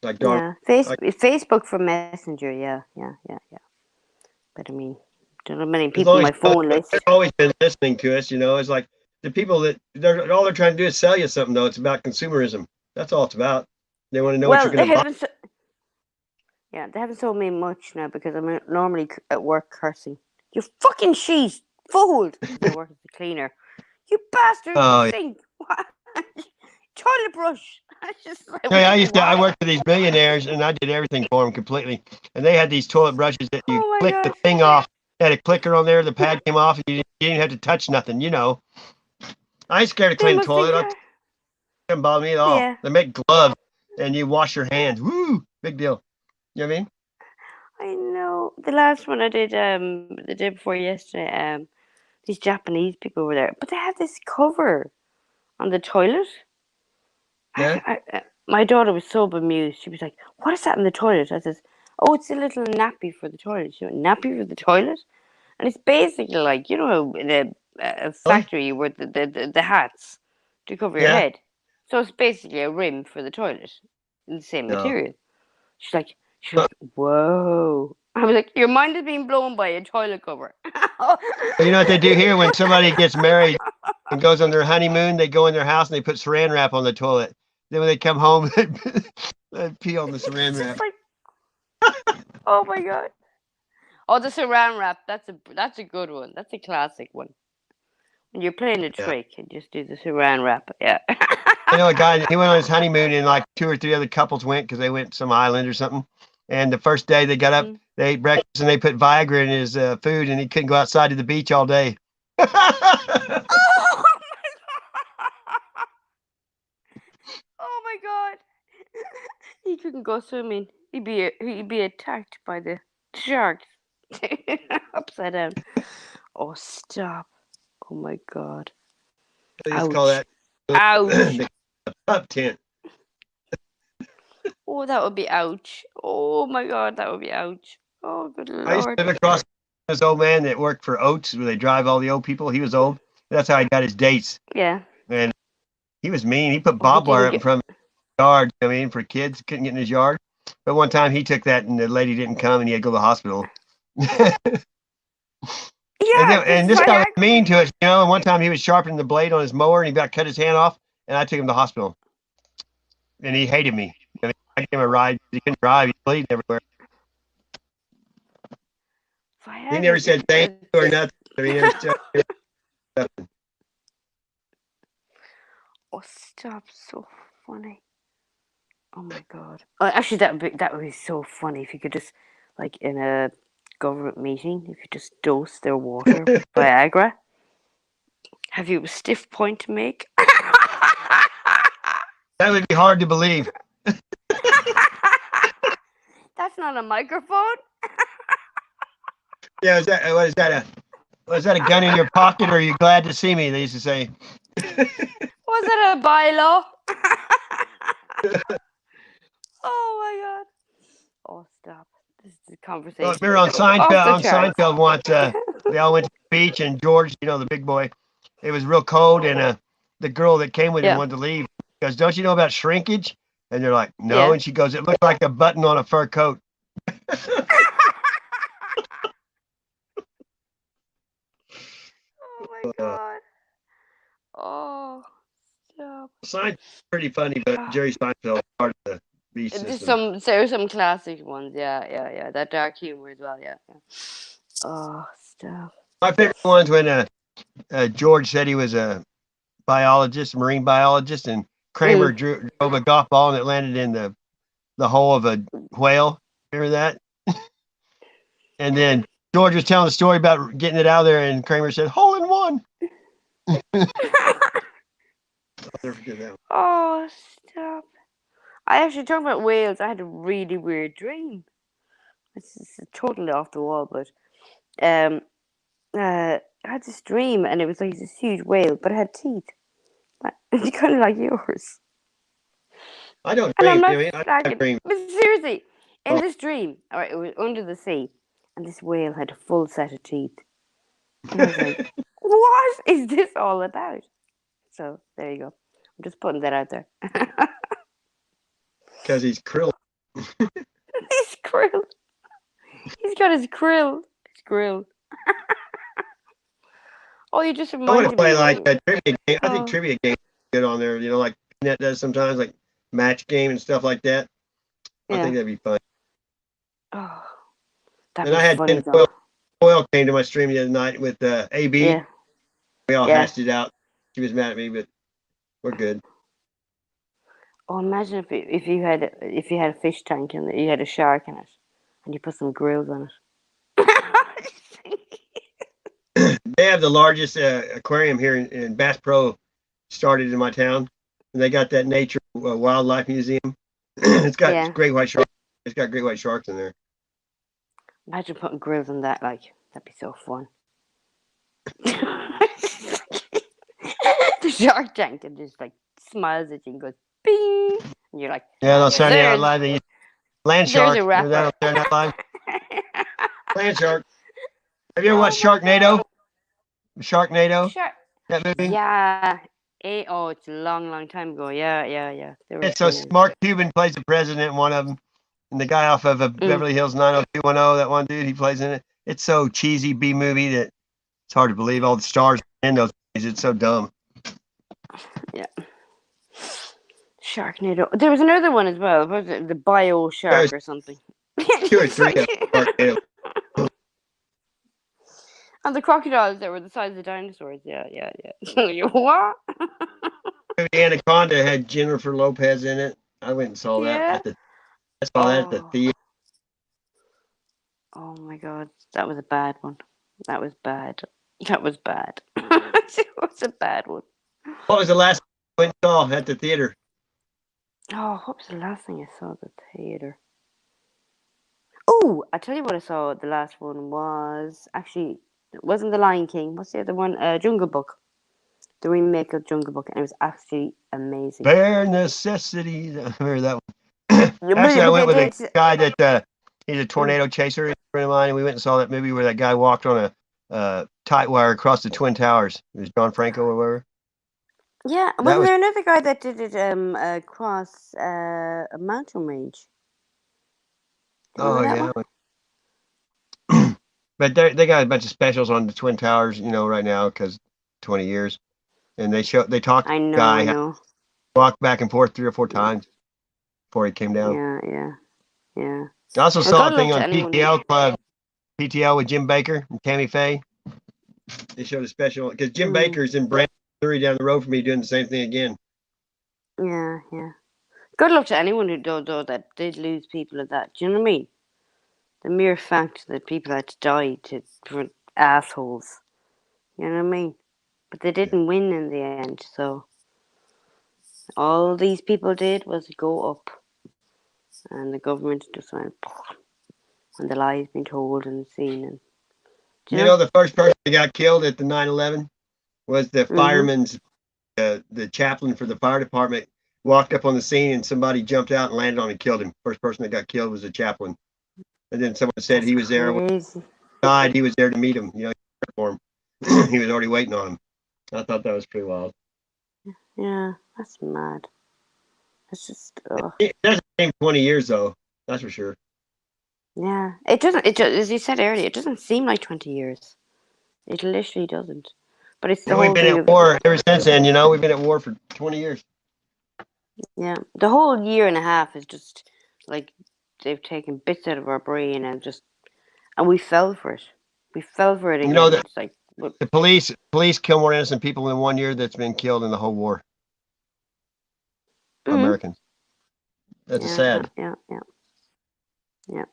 like Darlene. Facebook for Messenger. Yeah. But I mean, don't have many As people on long my as phone list. they've always been listening to us. You know, it's like the people that all they're trying to do is sell you something. Though it's about consumerism. That's all it's about. They want to know what you're going to buy. Yeah, they haven't sold me much now because I'm normally at work cursing. You fucking sheet, fool! I work as a cleaner. You bastard! Oh, You stink. Toilet brush. Just like, hey, I worked for these millionaires, and I did everything for them completely. And they had these toilet brushes that you click the thing off. They had a clicker on there. The pad came off, and you didn't have to touch nothing. You know, I ain't scared to clean the toilet. It doesn't bother me at all. Yeah. They make gloves, and you wash your hands. Woo, big deal. You know what I mean? I know. The last one I did, the day before yesterday, these Japanese people were there, but they had this cover on the toilet. Yeah. My daughter was so bemused. She was like, "What is that in the toilet?" I says, "Oh, it's a little nappy for the toilet." She went, "Nappy for the toilet?" And it's basically like, you know, in a factory where the hats to cover your head. So it's basically a rim for the toilet in the same material. She's like, "Whoa." I was like, "Your mind is being blown by a toilet cover." You know what they do here when somebody gets married and goes on their honeymoon? They go in their house and they put saran wrap on the toilet. Then when they come home, they pee on the saran wrap. Oh my god! Oh, the saran wrap. That's a good one. That's a classic one. When you're playing a trick, and just do the saran wrap. Yeah. I know a guy. He went on his honeymoon, and like 2 or 3 other couples went because they went to some island or something. And the first day they got up, they ate breakfast, and they put Viagra in his food, and he couldn't go outside to the beach all day. Oh my god! He couldn't go swimming. He'd be attacked by the sharks. Upside down. Oh, stop! Oh my god! Let's call that ouch! Up tent. Oh, that would be ouch! Oh my god, that would be ouch! Oh, good lord! I used to live across this old man that worked for Oates, where they drive all the old people. He was old. That's how he got his dates. Yeah. And he was mean. He put barbed wire up in front of his yard. I mean, for kids, couldn't get in his yard. But one time he took that, and the lady didn't come, and he had to go to the hospital. And this guy was mean to us, you know. And one time he was sharpening the blade on his mower, and he about cut his hand off, and I took him to the hospital. And he hated me. I gave him a ride. He couldn't drive. He was bleeding everywhere. He never said thank you or nothing. He never said nothing. Oh, stop! So funny. Oh my god! Oh, actually, that would be so funny if you could just, like, in a government meeting, you could just dose their water with Viagra. Have you a stiff point to make? That would be hard to believe. That's not a microphone. Yeah, was that a gun in your pocket, or are you glad to see me? They used to say. Was it a bylaw? Oh my god. Oh, stop. This is Well, conversation. we were on Off the charts. Seinfeld once. We all went to the beach, and George, the big boy, it was real cold, and the girl that came with him Yeah. wanted to leave. He goes, "Don't you know about shrinkage?" And they're like, "No." Yeah. And she goes, "It looked like a button on a fur coat." Oh my god. Oh, stop. Seinfeld's pretty funny, but Jerry Seinfeld is part of the beast There's system. some classic ones. Yeah. That dark humor as well. Yeah. Oh, stop. My favorite ones when George said he was a biologist, marine biologist, and Kramer drove a golf ball and it landed in the hull of a whale. Remember that? And then George was telling the story about getting it out of there, and Kramer said, "Hole in one." I'll never forget that one. Oh, stop. I actually talking about whales. I had a really weird dream. This is totally off the wall, but I had this dream, and it was like this huge whale, but it had teeth. It's kind of like yours. I don't And I'm dream. not I mean, I slagging. dream. But seriously, in this dream, all right, it was under the sea, and this whale had a full set of teeth. And I was like, what is this all about? So there you go. I'm just putting that out there. Because he's krill. His krill. He's got his krill. His grill. Oh, you just I want reminded to play me. like a trivia game. I think Oh. trivia games are good on there. Like Net does sometimes, like match game and stuff like that. I think that'd be fun. Oh, that'd And be I had funny, Ken Foyle came to my stream the other night with AB. Yeah. We all Yeah. hashed it out. She was mad at me, but we're good. Oh, imagine if you had a fish tank and you had a shark in it, and you put some grills on it. They have the largest aquarium here in Bass Pro. Started in my town, and they got that nature wildlife museum. It's got great white sharks. It's got great white sharks in there. Imagine putting grills on that. Like, that'd be so fun. The shark tank and just like smiles at you and goes bing, and you're like, Yeah, on Saturday Night there's- Live, they Land there's Shark. a Remember that on rapper. Saturday Night Live? Land Shark. Have you ever watched Sharknado? Sharknado? That movie? Yeah. It's a long time ago. Yeah. It's so Mark Cuban plays the president in one of them, and the guy off of Beverly Hills 90210, that one dude, he plays in it. It's so cheesy B movie that it's hard to believe all the stars in those movies. It's so dumb. Yeah. Sharknado. There was another one as well. Was it the Bio Shark or something? 2 or 3 of Sharknado. And the crocodiles that were the size of the dinosaurs. Yeah. What? The Anaconda had Jennifer Lopez in it. I went and saw that that at the theater. Oh my god, that was a bad one. That was bad. It was a bad one. What was the last one you saw at the theater? Oh, what was the last thing I saw at the theater? Oh, I tell you what I saw. The last one was actually, it wasn't The Lion King. What's the other one? Jungle Book. The remake of Jungle Book, and it was actually amazing. Bare Necessities. I remember that one. Actually, I went with a guy that he's a tornado chaser, a friend of mine, and we went and saw that movie where that guy walked on a tight wire across the Twin Towers. It was John Franco or whatever. Yeah, wasn't there another guy that did it across a mountain range? But they got a bunch of specials on the Twin Towers, right now because 20 years, and they talked. I know. Guy walked back and forth 3 or 4 times before he came down. Yeah. I also saw a thing on PTL Club, PTL with Jim Baker and Tammy Faye. They showed a special because Jim Baker's in Brandon, Missouri, down the road from me, doing the same thing again. Yeah. Good luck to anyone who that did lose people at that. Do you know what I mean? The mere fact that people had to die for assholes. You know what I mean? But they didn't win in the end, so all these people did was go up. And the government just went, and the lies being told and seen. And, the first person that got killed at the 9/11 was the fireman's, the chaplain for the fire department walked up on the scene and somebody jumped out and landed on him and killed him. First person that got killed was the chaplain. And then someone said That's he was there when crazy. he died. He was there to meet him. You know, for him. He was already waiting on him. I thought that was pretty wild. Yeah, that's mad. It's just, It doesn't seem 20 years though. That's for sure. yeah. It doesn't. It just, as you said earlier, it doesn't seem like 20 years. It literally doesn't. But it's the And we've whole been thing at of, war ever since then. You know, we've been at war for 20 years. yeah, the whole year and a half is just like they've taken bits out of our brain and we fell for it. We fell for it You know again. that It's like, the police kill more innocent people in 1 year that's been killed in the whole war. mm, Americans. That's yeah, sad. yeah.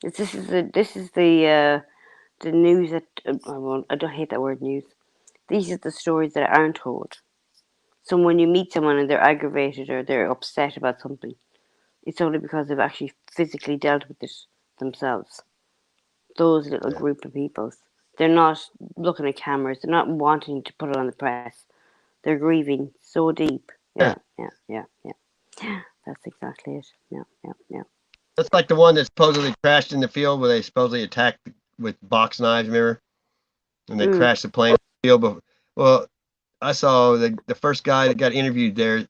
This is the news that I don't hate that word news. These are the stories that aren't told. So when you meet someone and they're aggravated or they're upset about something, it's only because they've actually physically dealt with it themselves. Those little Yeah. group of people. They're not looking at cameras. They're not wanting to put it on the press. They're grieving so deep. Yeah. Yeah. That's exactly it. Yeah. That's like the one that supposedly crashed in the field where they supposedly attacked with box knives, remember? And they Mm. crashed the plane in the field. But, well, I saw the first guy that got interviewed there.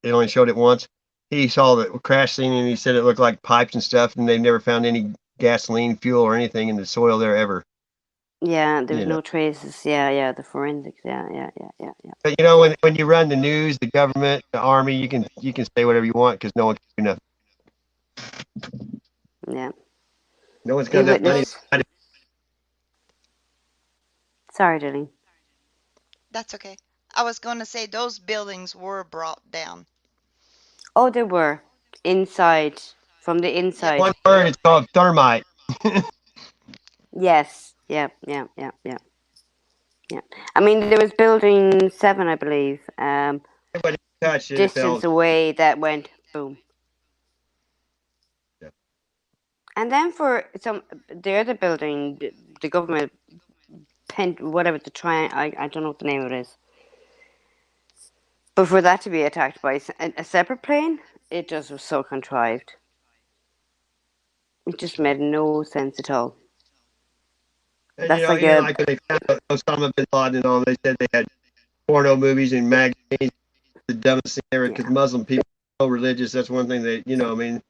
They only showed it once. He saw the crash scene and he said it looked like pipes and stuff, and they never found any gasoline, fuel, or anything in the soil there ever. Yeah, there was You know, no traces. Yeah, the forensics. Yeah. but you know when you run the news, the government, the army, you can say whatever you want because no one can do nothing. Yeah. No one's got You enough money. witness. Sorry, Darlene. That's okay. I was going to say those buildings were brought down. Oh, there were inside from the Yep. inside. One word, it's called thermite. Yes. Yeah. I mean, there was building 7, I believe. Everybody touched it, it Distance fell. away that went boom. Yeah. And then for the other building, the government whatever the I don't know what the name of it is. But for that to be attacked by a separate plane, it just was so contrived. It just made no sense at all. And That's like like when they found Osama bin Laden and all, they said they had porno movies and magazines, the dumbest thing ever, because Muslim people are so religious. That's one thing they, I mean.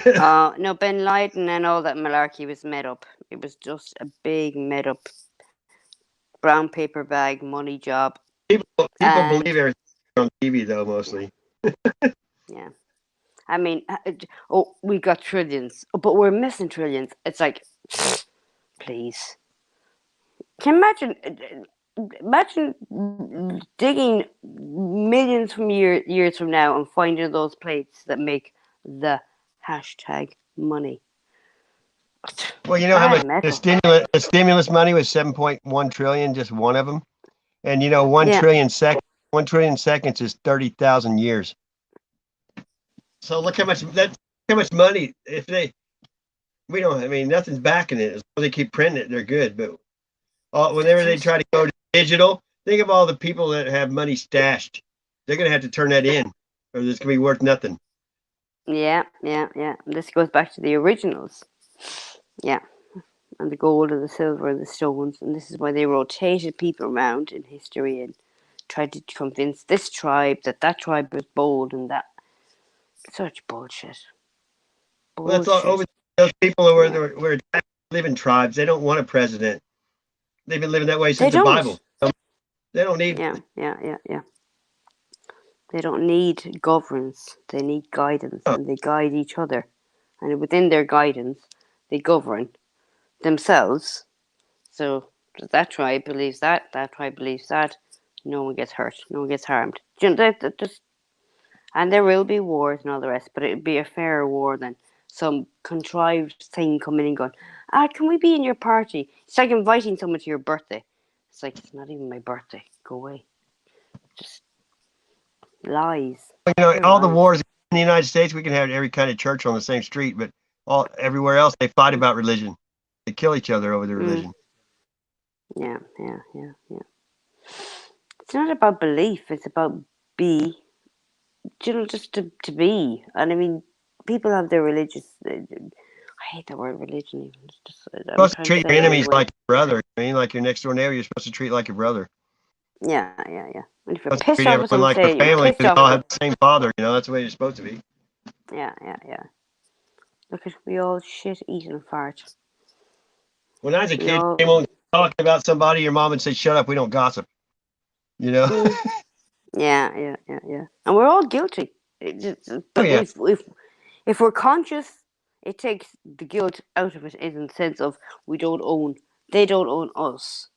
No, Bin Laden and all that malarkey was made up. It was just a big made up brown paper bag money job. People believe everything on TV though, mostly. Yeah. I mean, we got trillions, but we're missing trillions. It's like, please. Can you imagine digging millions from years from now and finding those plates that make the hashtag money. Well, you know how much the stimulus money was 7.1 trillion, just one of them, and 1 trillion seconds is 30,000 years. So look how much money. If we don't, I mean, nothing's backing it. As long as they keep printing it, they're good. But whenever they try to go digital, think of all the people that have money stashed. They're gonna have to turn that in, or it's gonna be worth nothing. Yeah. This goes back to the originals. Yeah. And the gold and the silver and the stones. And this is why they rotated people around in history and tried to convince this tribe that tribe was bold and that. Such bullshit. Well, that's all over. Those people who were living tribes, they don't want a president. They've been living that way since the Bible. They don't need. Yeah. They don't need governance. They need guidance, and they guide each other. And within their guidance, they govern themselves. So that tribe believes that tribe believes that. No one gets hurt. No one gets harmed. And there will be wars and all the rest, but it'd be a fairer war than some contrived thing coming and going, can we be in your party? It's like inviting someone to your birthday. It's like, it's not even my birthday. Go away. Just lies. All the wars in the United States, we can have every kind of church on the same street, but everywhere else they fight about religion. They kill each other over the religion. Yeah. It's not about belief. It's about just to be. And I mean, people have their religious hate the word religion even. It's just, You're I'm supposed to trying to treat say your it in a enemies way. like your brother. I mean, like your next door neighbor, you're supposed to treat like your brother. Yeah. And if you're Supposed to pissed treat off at everyone someone, like your say you're family pissed because off they at all them. have the same father. You know, that's the way you're supposed to be. Yeah. Look at we all shit, eat, and fart. When I was a We kid, all. came on talking about somebody, your mom would say, "Shut up, we don't gossip." You know? Mm, yeah. And we're all guilty. Oh But yeah. if we're conscious, it takes the guilt out of it in the sense of they don't own us.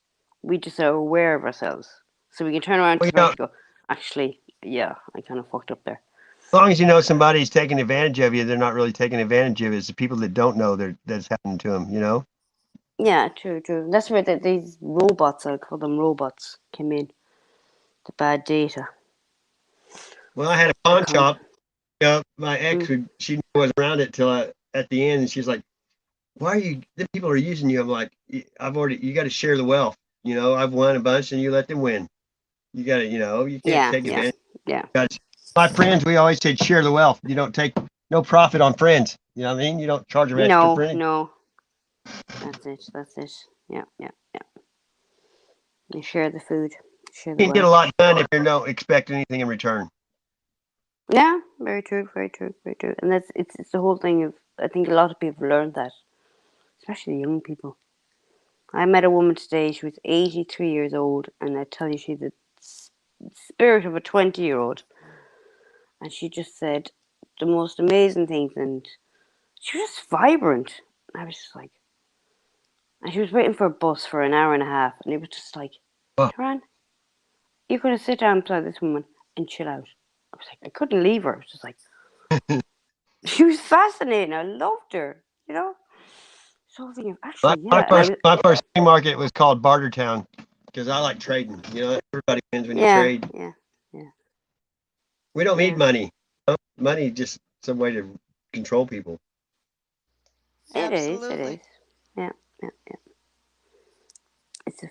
We just are aware of ourselves. So we can turn around to Well, the person and go, actually, yeah, I kind of fucked up there. as long as you know somebody's taking advantage of you, they're not really taking advantage of you. It's the people that don't know that's happening to them. You know? Yeah, true. That's where these robots, I call them robots, came in. The bad data. Well, I had a pawn Con- shop. My ex, mm. she was around it till at the end, and she's like, "Why are you? The people are using you." I'm like, You got to share the wealth. You know, I've won a bunch, and you let them win. You got to, you can't Yeah. take advantage. Yeah. My friends, we always said share the wealth. You don't take no profit on friends. You know what I mean? You don't charge them extra for anything. No. That's it. Yeah. You share the food, share the You can get a wealth. lot done if you don't expect anything in return. Yeah, very true. And it's the whole thing of I think a lot of people learned that, especially young people. I met a woman today. She was 83 years old, and I tell you, she's the spirit of a 20-year-old. And she just said the most amazing things, and she was just vibrant. I was just like, and she was waiting for a bus for an hour and a half, and it was just like, Oh. Taran, you're going to sit down beside this woman and chill out. I was like, I couldn't leave her. It was just like, she was fascinating. I loved her, So I was thinking, actually, yeah. And I was, My first flea market was called Bartertown because I like trading. Everybody wins when you trade. yeah. We don't Yeah. need money. Money just some way to control people. It Absolutely. is. Yeah. It's a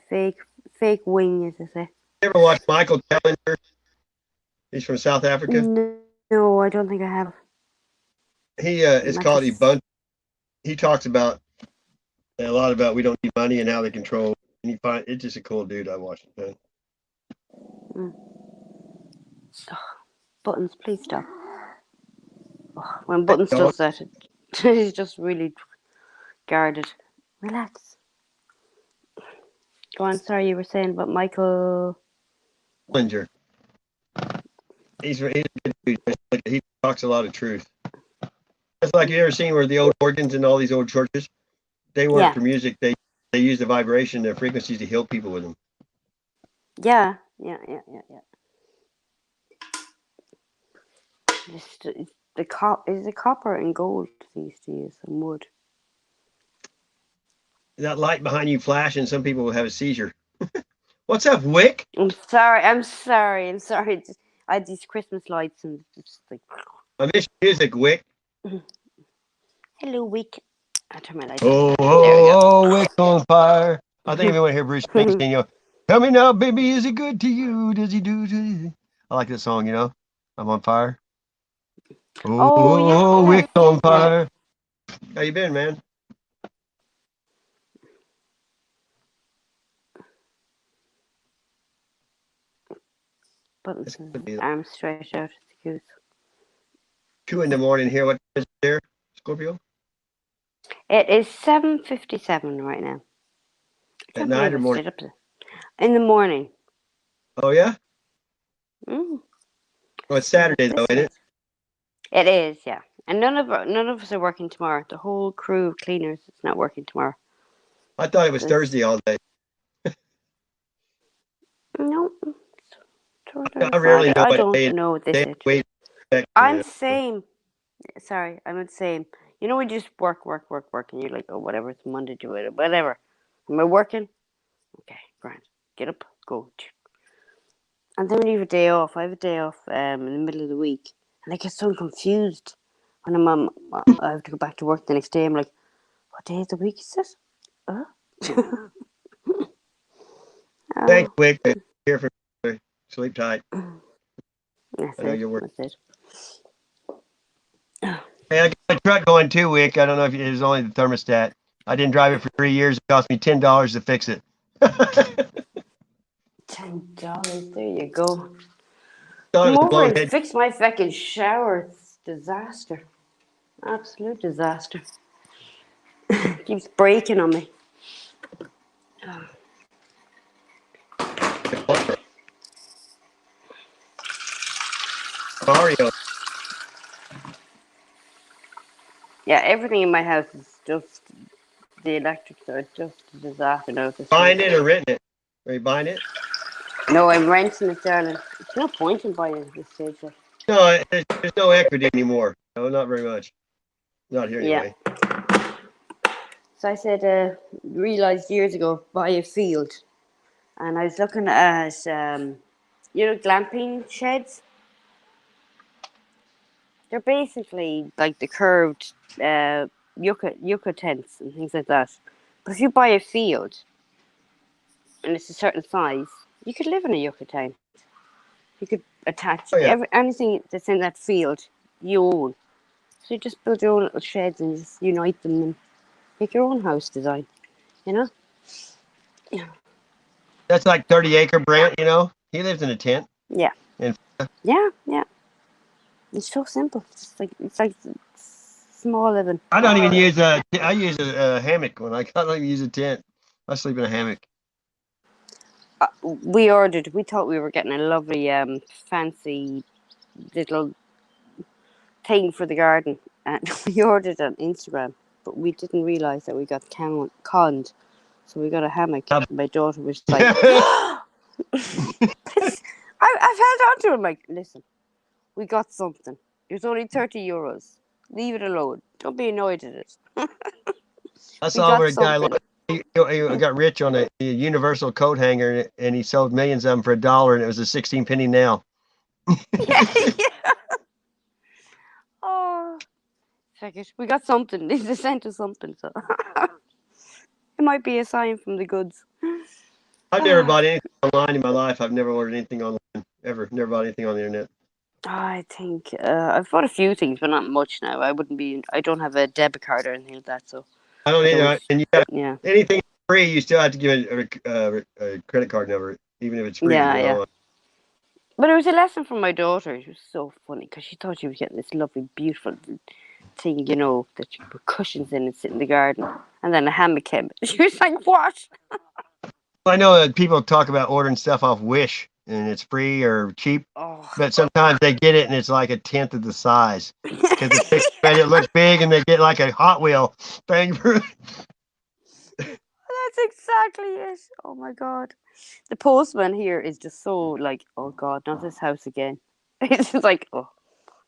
fake wing, as they say. You ever watch Michael Challenger? He's from South Africa. No, I don't think I have. It's Like called Ubuntu. He talks about a lot about we don't need money and how they control. And it's just a cool dude. I watched it, man. Buttons, please stop. Oh, when Buttons does that, he's just really guarded. Relax. Go on. Sorry, you were saying about Michael. Challenger. He's a good dude. He talks a lot of truth. It's like you ever seen where the old organs in all these old churches, they weren't for music. They use the vibration, the frequencies to heal people with them. Yeah. The copper and gold they used to use, and wood. That light behind you flash, and some people will have a seizure. What's up, Wick? I'm sorry. I had these Christmas lights and it's like. I miss music, Wick. Hello, Wick. I turn my lights on. Oh, Wick on fire. I think everyone hear Bruce Springsteen. Tell me now, baby, is he good to you? Does he do to you? I like this song. I'm on fire. Oh, Wick on fire. How you been, man? Buttons arms stretched out. It's cute. 2 a.m. here. What is there, Scorpio? It is 7:57 right now. At night or morning? In the morning. Oh yeah. Mm. Well, it's Saturday though, isn't it? It is, yeah. And none of us are working tomorrow. The whole crew of cleaners is not working tomorrow. I thought it was Thursday all day. No. I rarely know. I don't know what this is. I'm the same. Sorry, I'm the same. We just work, and you're like, oh, whatever, it's Monday, do it, whatever. Am I working? Okay, grand. Get up, go. And then we have a day off. I have a day off in the middle of the week, and I get so confused when I have to go back to work the next day. I'm like, what day of the week is this? Thanks, Wick. Here for sleep tight. That's I know you're working. That's it. Hey, I got my truck going too, Wick. I don't know if it was only the thermostat. I didn't drive it for 3 years. It cost me $10 to fix it. $10. There you go. Thought it Come was a over and bonehead. fix my fucking shower. It's disaster. Absolute disaster. Keeps breaking on me. Mario. Yeah, everything in my house is just the electrics are just a disaster now. Buying it or renting it? Are you buying it? No, I'm renting it, darling. There's no point in buying it at this stage. Like. No, there's no equity anymore. No, not very much. Not here anyway. So I said, realized years ago, buy a field. And I was looking at, glamping sheds. They're basically like the curved yucca tents and things like that. But if you buy a field and it's a certain size, you could live in a yucca tent. You could attach anything that's in that field you own. So you just build your own little sheds and just unite them and make your own house design. You know? Yeah. That's like 30-acre Brant, you know? He lives in a tent. Yeah. And Yeah. It's so simple. It's like small living. I don't even use I use a hammock when I don't even use a tent. I sleep in a hammock. We thought we were getting a lovely fancy little thing for the garden, and we ordered it on Instagram, but we didn't realize that we got conned. So we got a hammock. My daughter was like, I've held on to him like, listen, we got something. It's only €30. Leave it alone. Don't be annoyed at it. I saw where a guy he got rich on a universal coat hanger, and he sold millions of them for $1, and it was a 16-penny nail. Yeah. Oh, check it. We got something. They sent us something, so it might be a sign from the goods. I've never bought anything online in my life. I've never ordered anything online ever. Never bought anything on the internet. I think I've bought a few things, but not much now. I don't have a debit card or anything like that, so I don't either. And you got yeah. Anything free, you still have to give a credit card number, even if it's free. Yeah. But it was a lesson from my daughter. It was so funny because she thought she was getting this lovely, beautiful thing, that you put cushions in and sit in the garden, and then a hammock came. She was like, "What?" I know that people talk about ordering stuff off Wish and it's free or cheap, but sometimes they get it and it's like 1/10 of the size because it looks big and they get like a Hot Wheel thing. That's exactly it. Oh my God. The postman here is just so like, oh God, not this house again. It's just like, oh,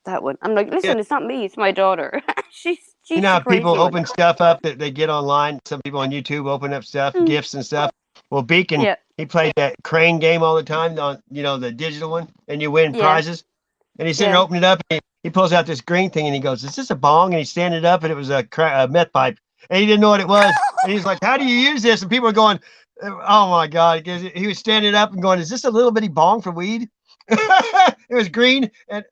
that one. I'm like, listen, It's not me, it's my daughter. she's You know how the crazy people one. open stuff up that they get online? Some people on YouTube open up stuff, gifts and stuff. Well, Beacon, he played that crane game all the time on, the digital one, and you win prizes. And he's sitting there opening it up, and he pulls out this green thing, and he goes, "Is this a bong?" And he's standing up, and it was a meth pipe. And he didn't know what it was. And he's like, "How do you use this?" And people are going, "Oh my God." Because he was standing up and going, "Is this a little bitty bong for weed?" It was green, and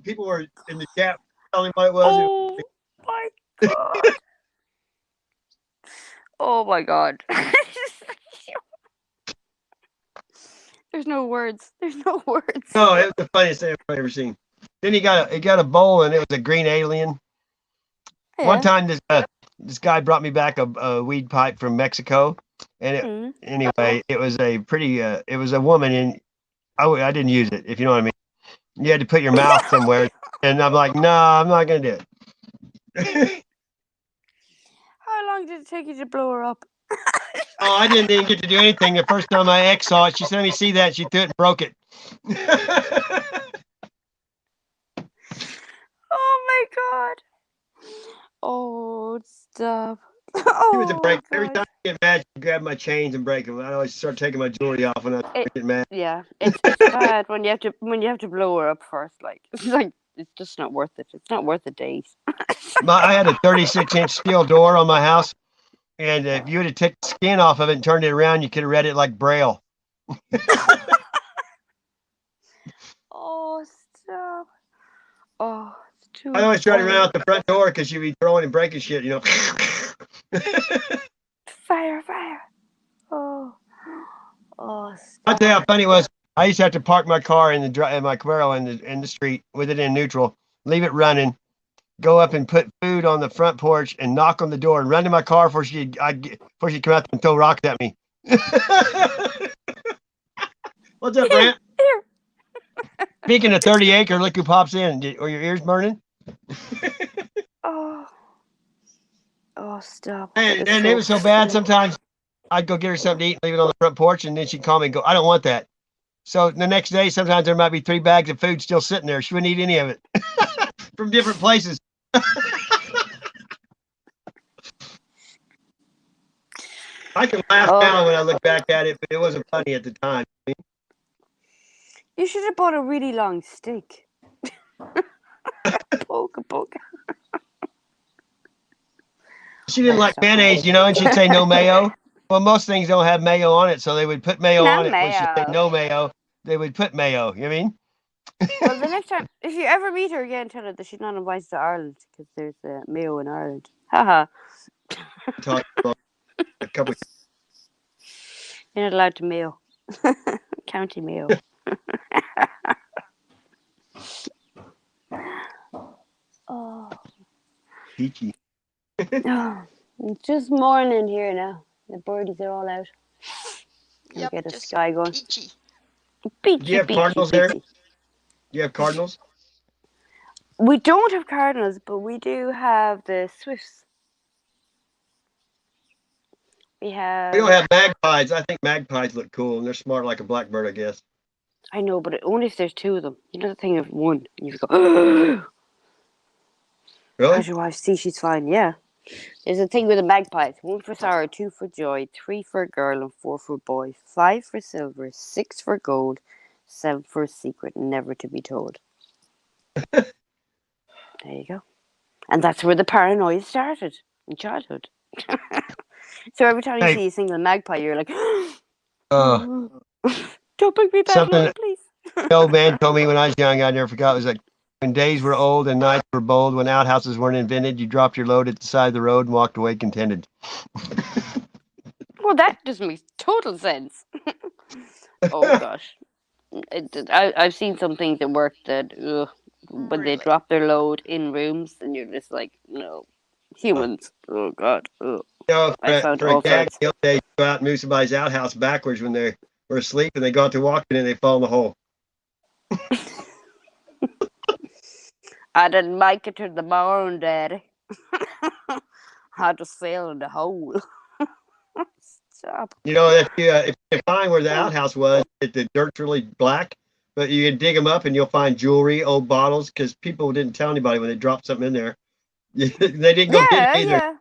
people were in the chat telling him what it was. Oh my God. Oh my God. There's no words. No, it was the funniest thing I've ever seen. Then he got a bowl, and it was a green alien. Yeah. One time, this guy brought me back a weed pipe from Mexico, and anyway, it was a pretty. It was a woman, and I didn't use it. If you know what I mean. You had to put your mouth somewhere, and I'm like, no, I'm not gonna do it. How long did it take you to blow her up? Oh, I didn't even get to do anything. The first time my ex saw it, she said, "Let me see that." She threw it and broke it. Oh my God. Oh, stop. He was a break. Every time I get mad, she grabbed my chains and break them. I always start taking my jewelry off when I get mad. Yeah, it's bad when you have to blow her up first. It's just not worth it. It's not worth the days. I had a 36-inch steel door on my house, and if you would have taken the skin off of it and turned it around, you could have read it like Braille. Oh, stop. Oh, Too I always try to run fire. out the front door because she'd be throwing and breaking shit, you know. Fire, fire. Oh. Oh, I'll stop. tell you how funny it was. I used to have to park my car in my Camaro in the street with it in neutral, leave it running, go up and put food on the front porch and knock on the door and run to my car before she'd come out and throw rocks at me. What's up, Brent? Here. Speaking of 30 acre, look who pops in. Are your ears burning? Oh. Oh, stop. And it was so bad. Sometimes I'd go get her something to eat, leave it on the front porch, and then she'd call me and go, I don't want that. So the next day, sometimes there might be 3 bags of food still sitting there. She wouldn't eat any of it from different places. I can laugh now when I look back at it, but it wasn't funny at the time. You should have bought a really long stick. Poke. She didn't like mayonnaise, you know, and she'd say no mayo. Well, most things don't have mayo on it, so they would put mayo No on it. When she'd say mayo. no mayo, they would put mayo. You know what I mean? Well, the next time, if you ever meet her again, tell her that she's not invited to Ireland because there's mayo in Ireland. Haha. Talk about a couple. You're not allowed to mayo. County mayo. Oh. Peachy. Oh, it's just morning here now. The birdies are all out. Yep, Get a just sky going. peachy. Peachy, Do you have peachy, cardinals peachy. there? Do you have cardinals? We don't have cardinals, but we do have the swifts. We have. We don't have magpies. I think magpies look cool, and they're smart like a blackbird, I guess. I know, but only if there's 2 of them. You know the thing of one, and you go. Really? How's your wife? See, she's fine. Yeah. There's a thing with the magpies. 1 for sorrow, 2 for joy, 3 for a girl, and 4 for a boy. 5 for silver, 6 for gold, 7 for a secret never to be told. There you go. And that's where the paranoia started in childhood. So every time you see a single magpie, you're like, don't bring me bad something luck, please. the old man told me when I was young, I never forgot. It was like, when days were old and nights were bold, when outhouses weren't invented, you dropped your load at the side of the road and walked away contented. Well, that just makes total sense. Oh, gosh. I've seen some things at work that when they drop their load in rooms, and you're just like, no, humans. Oh, God. Oh. You know, I found for a all gag, sorts. the other day, you go out and move somebody's outhouse backwards when they were asleep, and they go out to walk in and they fall in the hole. I didn't make it to the barn, Daddy. I just fell in the hole. Stop. You know, if you find where the outhouse was, the dirt's really black, but you can dig them up and you'll find jewelry, old bottles, because people didn't tell anybody when they dropped something in there. They didn't go get it either. Yeah.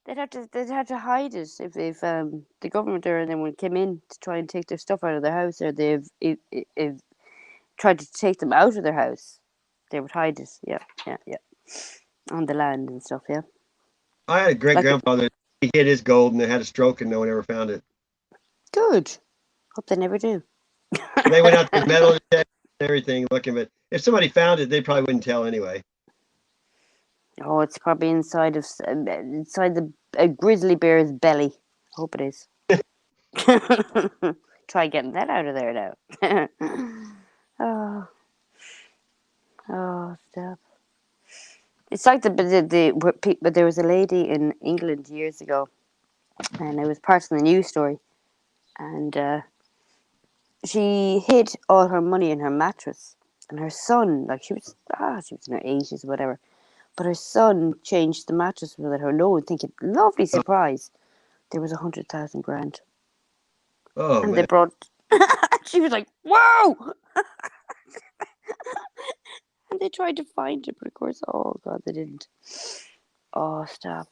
They'd have to hide it if the government or anyone came in to try and take their stuff out of their house, or they've tried to take them out of their house. They would hide it. Yeah. On the land and stuff. Yeah. I had a great grandfather. He hid his gold and they had a stroke and no one ever found it. Good. Hope they never do. They went out to the metal detector and everything looking, but if somebody found it, they probably wouldn't tell anyway. Oh, it's probably inside a grizzly bear's belly. Hope it is. Try getting that out of there now. Oh, stop. It's like but there was a lady in England years ago, and it was part of the news story, and she hid all her money in her mattress, and her son, like she was in her 80s or whatever, but her son changed the mattress with her load, thinking, lovely surprise, there was 100,000 grand. Oh, and man. they brought. She was like, whoa. And they tried to find it, but of course, oh God, they didn't. Oh, stop.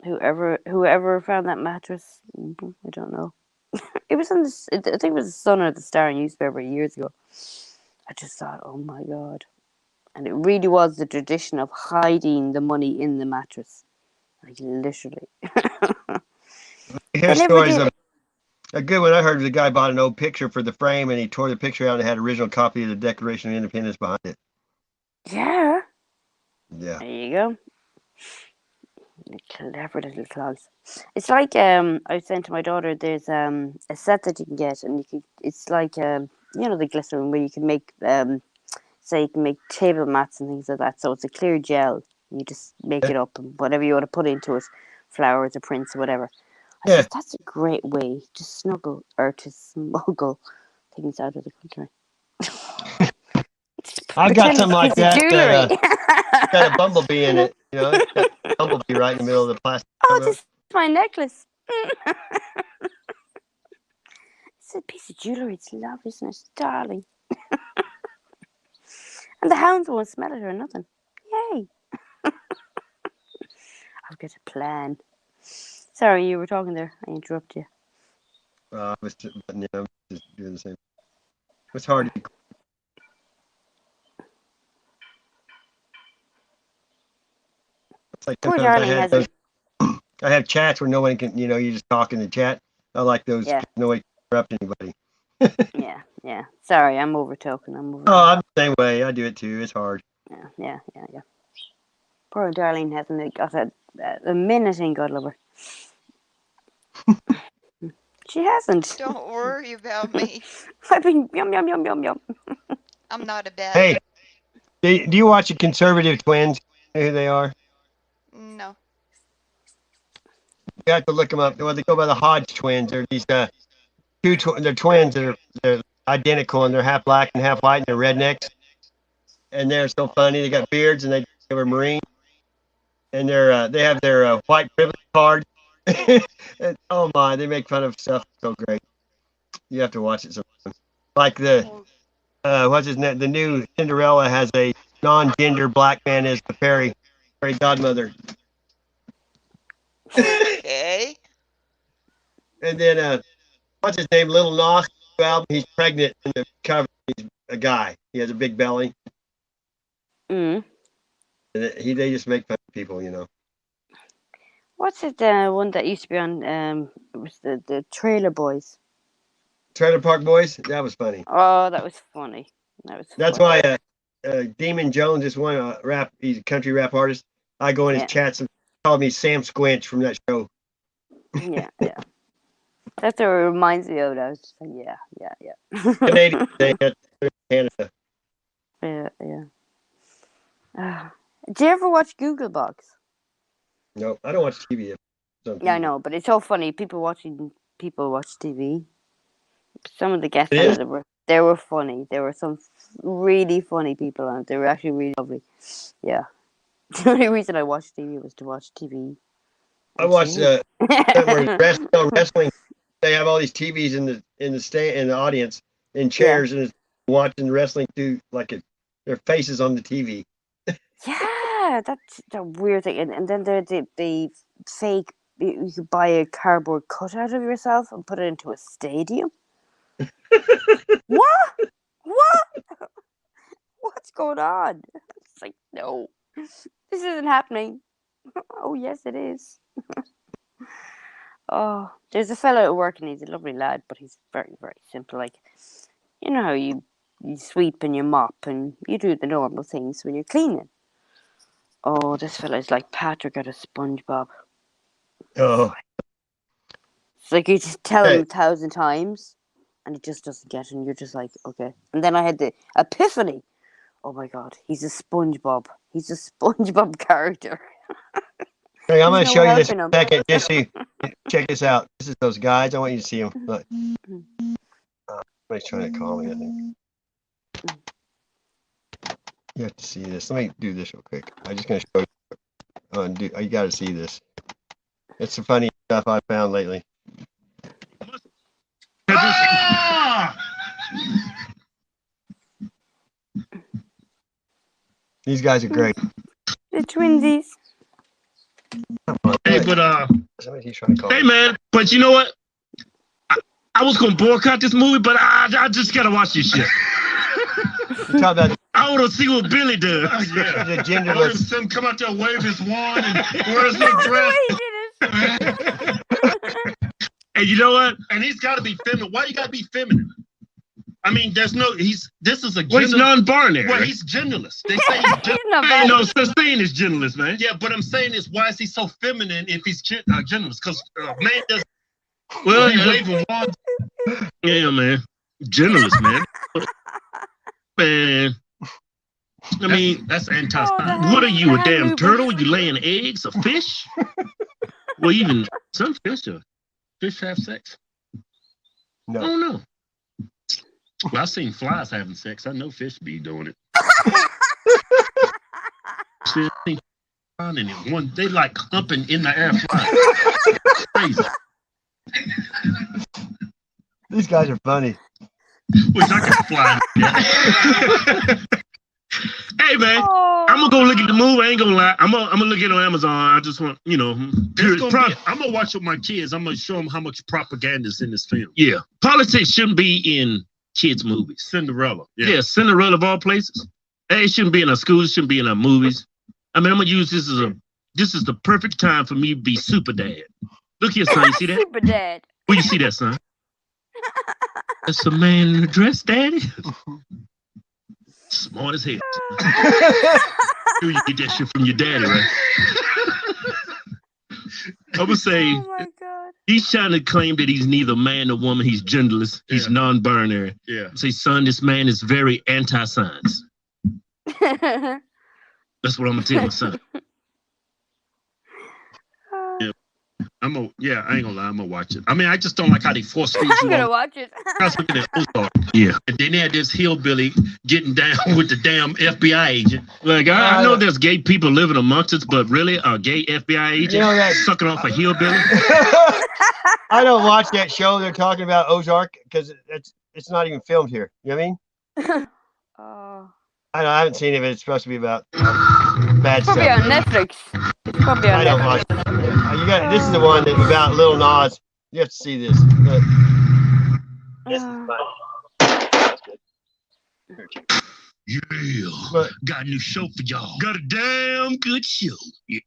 Whoever found that mattress, I don't know. It was I think it was the Sun or the Star newspaper years ago. I just thought, oh my God. And it really was the tradition of hiding the money in the mattress. Like, literally. Here's stories of a good one I heard was the guy bought an old picture for the frame and he tore the picture out and had an original copy of the Declaration of Independence behind it. Yeah. Yeah. There you go. The clever little clogs. It's like I sent to my daughter. There's a set that you can get, and it's like you know, the glycerin where you can make say you can make table mats and things like that. So it's a clear gel. You just make it up and whatever you want to put into it, flowers or prints or whatever. I Yeah. said that's a great way to snuggle or to smuggle things out of the country. I've got Pretend it's something a like piece of that. jewelry. It's got a bumblebee in it. You know, it's got a bumblebee right in the middle of the plastic. Oh, this is my necklace. It's a piece of jewellery. It's lovely, isn't it? Darling. And the hounds won't smell it or nothing. Yay. I've got a plan. Sorry, you were talking there. I interrupted you. I was just doing the same. It's hard to be. It's like Poor sometimes Darlene has it. I have chats where no one can, you know, you just talk in the chat. I like those. Yeah. No one can interrupt anybody. Yeah. Sorry, I'm over talking. I'm the same way. I do it too. It's hard. Yeah. Poor Darlene hasn't got a minute in God love her. She hasn't. Don't worry about me. I've been yum. I'm not a bad. Hey, do you watch the Conservative Twins? You know who they are? No. You have to look them up. Well, they go by the Hodge twins. They're these they're twins. They're identical and they're half black and half white and they're rednecks. And they're so funny. They got beards and they were Marine. And they have their white privilege card. Oh my, they make fun of stuff so great. You have to watch it sometime. Like what's his name? The new Cinderella has a non-gender black man as the fairy godmother. Okay. And then what's his name? Little Nas album. He's pregnant in the cover. He's a guy. He has a big belly. Mm. And they just make fun of people, you know. What's it? One that used to be on? It was the Trailer Boys. Trailer Park Boys. That was funny. Oh, that was funny. That's why Demon Jones is one rap. He's a country rap artist. I go in his chats and call me Sam Squinch from that show. Yeah. That's what it reminds me of. I was just like, yeah. Canadian, Canada. Yeah. Do you ever watch Google Box? No, I don't watch TV. Yeah, I know, but it's so funny. People watch TV. Some of the guests on it, they were funny. There were some really funny people on it. They were actually really lovely. Yeah. The only reason I watched TV was to watch TV. I watched wrestling. They have all these TVs in the audience in chairs and it's watching wrestling through their faces on the TV. Yeah, that's the weird thing. And then the fake. You could buy a cardboard cutout of yourself and put it into a stadium. What? What's going on? It's like, no, this isn't happening. Oh, yes, it is. Oh, there's a fellow at work and he's a lovely lad, but he's very, very simple. Like, you know how you sweep and you mop and you do the normal things when you're cleaning. Oh, this fellow's like Patrick at a SpongeBob. Oh. It's like you just tell him 1,000 times and he just doesn't get it and you're just like, okay. And then I had the epiphany. Oh my God, he's a SpongeBob. He's a SpongeBob character. Hey, I'm going to show you this in a second. Just see. Check this out. This is those guys. I want you to see them. Look. Somebody's trying to call me, I think. You have to see this. Let me do this real quick. I'm just going to show you. You got to see this. It's the funny stuff I found lately. These guys are great. The twinsies. Hey, but somebody's trying to call hey, man, but you know what? I was gonna boycott this movie, but I just gotta watch this shit. I want to see what Billy does. The I want genderless. him to see him come out there, wave his wand, and wear his little dress. And you know what? And he's got to be feminine. Why you got to be feminine? I mean, there's no. This is a. Well, he's non-binary. Well, he's genderless. They say he's genderless. Ain't no such thing as genderless, man. Yeah, but I'm saying is, why is he so feminine if he's genderless? Because man does. Well, he waving wands. Yeah, man. Genderless, man. Man. I mean, that's anti. What are you, a damn turtle? You laying eggs? A fish? Well, even some fish have sex. No. I don't know. Well, I've seen flies having sex. I know fish be doing it. They like humping in the air flying. Crazy. These guys are funny. Wish I could fly. Hey man, I'm gonna go look at the movie. I ain't gonna lie. I'm gonna look at it on Amazon. I just want, I'm gonna watch with my kids. I'm gonna show them how much propaganda is in this film. Yeah, politics shouldn't be in kids' movies. Cinderella. Yeah, Cinderella of all places. Hey, it shouldn't be in our schools. It shouldn't be in our movies. I mean, I'm gonna use this as this is the perfect time for me to be super dad. Look here, son. You see that? Super dad. Where you see that, son? That's a man in a dress, daddy. Smart as hell. You get that shit from your daddy, right? I would say he's trying to claim that he's neither man nor woman. He's genderless. He's non-binary. Yeah. Say, son, this man is very anti-science. That's what I'm gonna tell my son. I ain't gonna lie, I'm gonna watch it. I mean, I just don't like how they force feed you. I'm gonna watch it. I was looking at Ozark. Yeah. And then they had this hillbilly getting down with the damn FBI agent. Like, I know there's gay people living amongst us, but really, a gay FBI agent sucking off a hillbilly? I don't watch that show they're talking about, Ozark, because it's not even filmed here. You know what I mean? I haven't seen it, but it's supposed to be about bad stuff. Probably on Netflix. It's probably on I don't Netflix. watch it. This is the one that's about Lil Nas. You have to see this. Look. This is fun. Yeah. Got a new show for y'all. Got a damn good show. Yeah.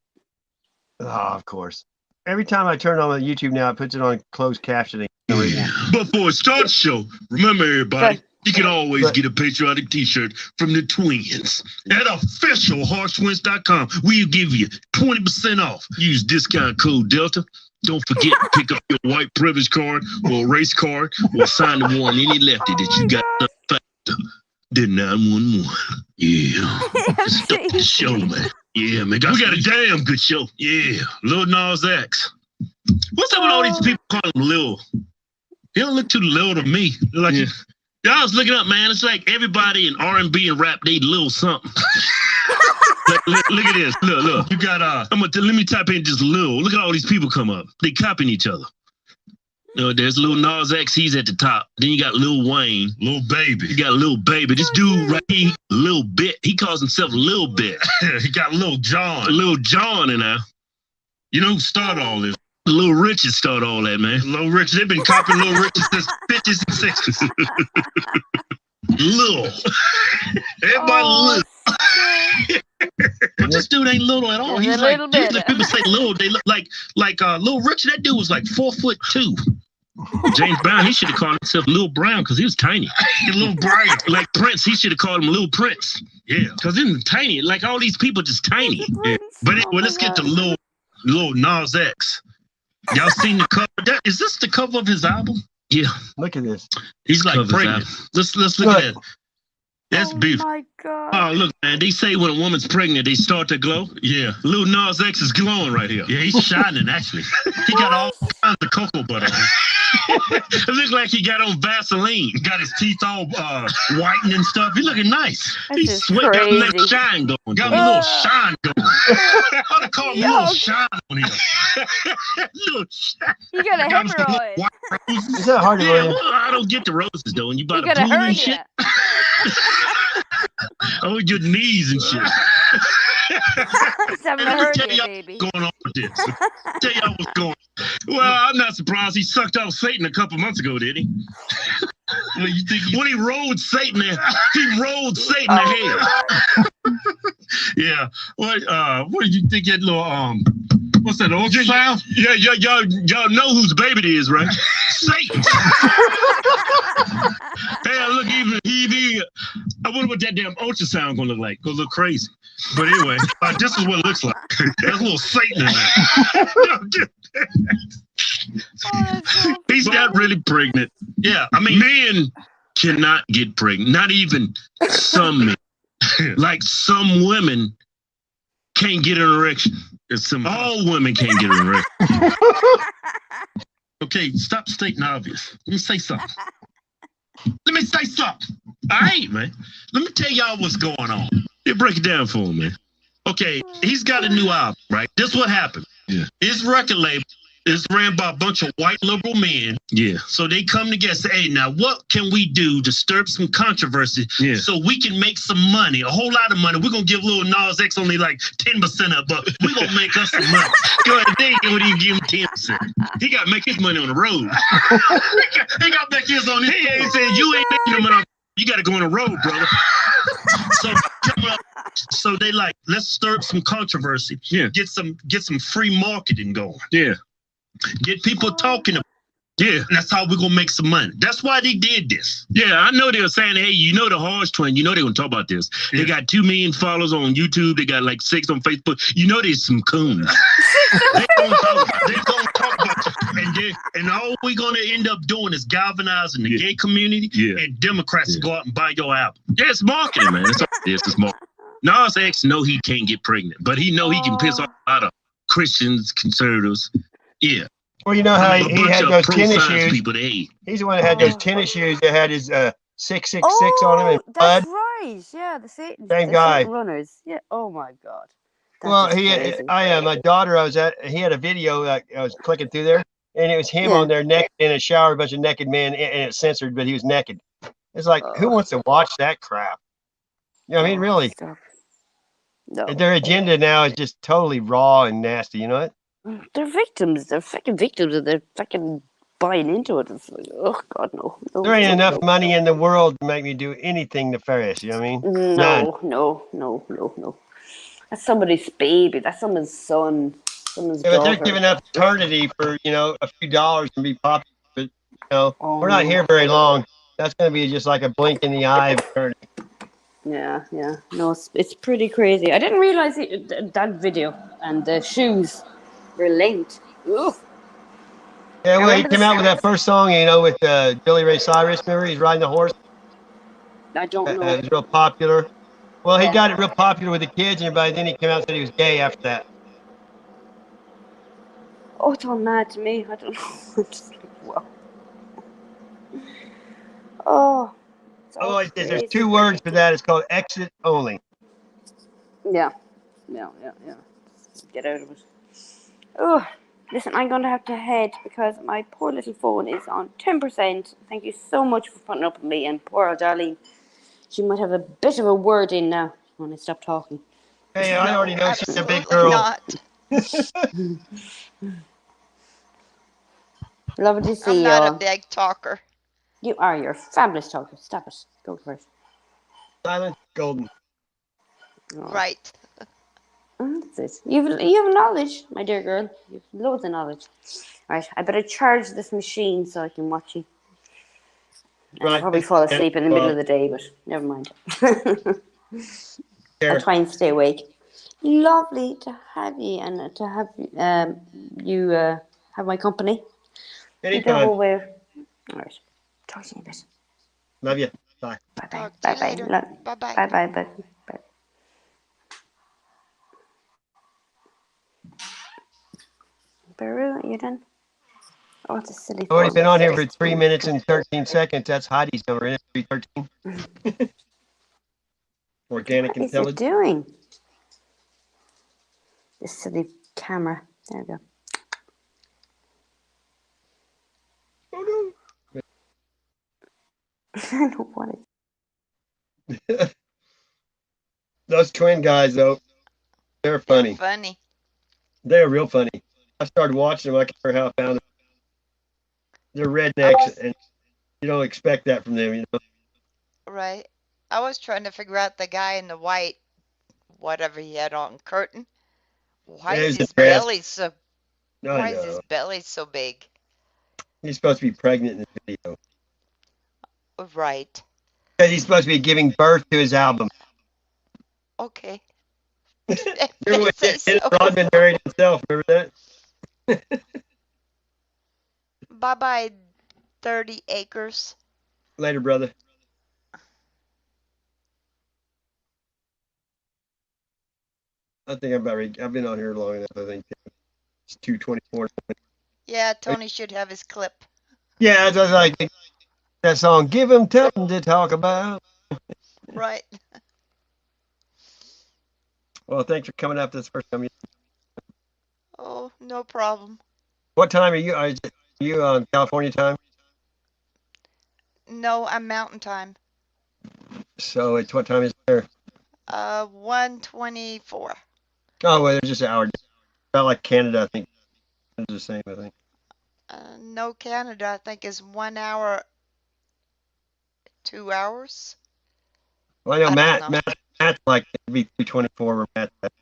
Oh, of course. Every time I turn on YouTube now, it puts it on closed captioning. But for a start show, remember everybody, you can always get a patriotic t-shirt from the twins at officialharshwinds.com. We'll give you 20% off. Use discount code Delta. Don't forget to pick up your white privilege card or race card or sign the one any lefty that you got the faster than 911. Yeah. Start the show, man. Yeah, man. We got a damn good show. Yeah. Lil Nas X. What's up with all these people calling him Lil? They don't look too little to me. They're like, I was looking up, man. It's like everybody in R&B and rap, they little something. look at this. Look. You got let me type in just Lil. Look at all these people come up. They copying each other. You know, there's Lil Nas X, he's at the top. Then you got Lil Wayne. Lil Baby. You got Lil Baby. This dude right here, Lil Bit. He calls himself Lil Bit. He got Lil John. Lil John in there. You know who started all this? Lil Richard started all that, man. Lil Richard, they've been copying Lil Richard since the 50s and 60s. Lil. Everybody Lil. But this dude ain't little at all. He's like, usually people say little, they look like Lil Richard. That dude was like 4'2". James Brown, he should have called himself Lil Brown because he was tiny. Lil Brian. Like Prince, he should have called him Lil Prince. Yeah, because he was tiny. Like all these people just tiny. Yeah. But anyway, let's get to Lil Nas X. Y'all seen the cover? Is this the cover of his album? Yeah. Look at this. He's like pregnant. Let's look at that. That's beautiful. Oh my God. Oh, look, man. They say when a woman's pregnant, they start to glow. Yeah. Lil Nas X is glowing right here. Yeah, he's shining, actually. He got all kinds of cocoa butter on. It looks like he got on Vaseline. Got his teeth all whitened and stuff. He looking nice. He's sweat, got a little shine going. Got a little shine going. I ought to call him a little shine on him. Little shine. You got a hemorrhoid. Is that hard to well, I don't get the roses, though. And you buy the pool and shit. Oh, your knees and shit. He's having a hernia, baby. What's going on with this? Tell y'all what's going on. Well, I'm not surprised. He sucked off Satan a couple months ago, did he? Well, you think when he rolled Satan in the head. Yeah. What did you think that little what's that ultrasound? Yeah, y'all know whose baby it is, right? Satan. Hey, look, even I wonder what that damn ultrasound gonna look like. Gonna look crazy. But anyway, this is what it looks like. There's a little Satan in there. He's not really pregnant. Yeah, I mean, men cannot get pregnant. Not even some men. Like some women can't get an erection. All women can't get an erection. Okay, stop stating obvious. Let me say something. All right, man. Let me tell y'all what's going on. You break it down for him, man. Okay, he's got a new album, right? This what happened. Yeah. His record label is ran by a bunch of white liberal men. Yeah. So they come together and say, hey, now what can we do to stir up some controversy so we can make some money, a whole lot of money? We're going to give little Nas X only like 10% of it, but we're going to make us some money. Go ahead, they ain't going to give him 10%. He got to make his money on the road. he got to make his on his He ain't saying you ain't making no money. You got to go on the road, brother. So they like, let's stir up some controversy. Yeah. Get some free marketing going. Yeah. Get people talking about it. Yeah. And that's how we're going to make some money. That's why they did this. Yeah, I know they were saying, hey, you know the Harsh Twin, you know they're going to talk about this. Yeah. They got 2 million followers on YouTube. They got like 6 on Facebook. You know there's some coons. They're going to talk about it. And all we're going to end up doing is galvanizing the gay community and Democrats to go out and buy your album. Yeah, it's marketing, man. That's all it is. It's marketing. Nas X know he can't get pregnant, but he know he can piss off a lot of Christians, conservatives. Yeah. Well, you know how he had those tennis shoes. People, he's the one that had those tennis shoes that had his 666 on them. And that's blood. right. Yeah, the Satan guy. runners. Yeah. Oh my God. Well, my daughter, he had a video that I was clicking through there, and it was him on there naked in a shower, a bunch of naked men, and it's censored, but he was naked. It's like, who wants to watch that crap? You know, I mean, really. No. Their agenda now is just totally raw and nasty, you know what? They're victims. They're fucking victims, and they're fucking buying into it. It's like, oh God, no. There ain't enough money in the world to make me do anything nefarious, you know what I mean? No. That's somebody's baby. That's someone's son. Someone's daughter. But they're giving up eternity for, a few dollars and be popular. But, we're not here very long. That's going to be just like a blink in the eye of eternity. Yeah. No, it's pretty crazy. I didn't realize that video and the shoes were linked. Ooh. Yeah, well, he came out with that first song, with Billy Ray Cyrus. Remember, he's riding the horse. I don't know. It was real popular. Well, he got it real popular with the kids and everybody. Then he came out and said he was gay after that. Oh, it's all mad to me. I don't know. I'm just like, wow. Oh. There's 2 words for that. It's called exit only. Yeah. Get out of it. Oh, listen, I'm going to have to head because my poor little phone is on 10%. Thank you so much for putting up with me. And poor old Darlene, she might have a bit of a word in now when I stop talking. Hey, I already know she's a big girl. Not. Love to see you. I'm not a big talker. You are. You're a fabulous talker. Stop it. Go first. Silent golden. Oh. Right. That's it. You have knowledge, my dear girl. You have loads of knowledge. Right, I better charge this machine so I can watch you. I'll probably fall asleep in the middle of the day, but never mind. I'll try and stay awake. Lovely to have you and to have you have my company. Anytime. All right. Talk to you in a bit. Love you. Bye. Bye-bye. Bye-bye. Bye-bye. Baru, you done? Oh, it's a silly I've already been on here for 3 minutes and 13 seconds. That's Heidi's number, isn't it? 313. Organic intelligence. What is it doing? This silly camera. There we go. Oh no. I don't want it. Those twin guys, though, they're funny. They're real funny. I started watching them. I can't remember how I found them. They're rednecks, and you don't expect that from them, Right. I was trying to figure out the guy in the white, whatever he had on, curtain. Why is his belly so? Why is his belly so big? He's supposed to be pregnant in the video. Right. Because he's supposed to be giving birth to his album. Okay. Remember They when say so. Rodman married himself? Remember that? Bye-bye, 30 acres. Later, brother. I think I'm about ready. I've been on here long enough. I think it's 2:24. Yeah, Tony should have his clip. Yeah, it's just like that song. Give him something to talk about. Right. Well, thanks for coming up. This first time. Oh, no problem. What time are you? Are you on California time? No, I'm Mountain Time. So it's what time is it there? 1:24. Oh, well, it's just an hour. About like Canada, I think. It's the same, I think. No, Canada, I think, is 1 hour, 2 hours. Well, I know I don't know. Matt's like it'd be 3:24 where Matt's at.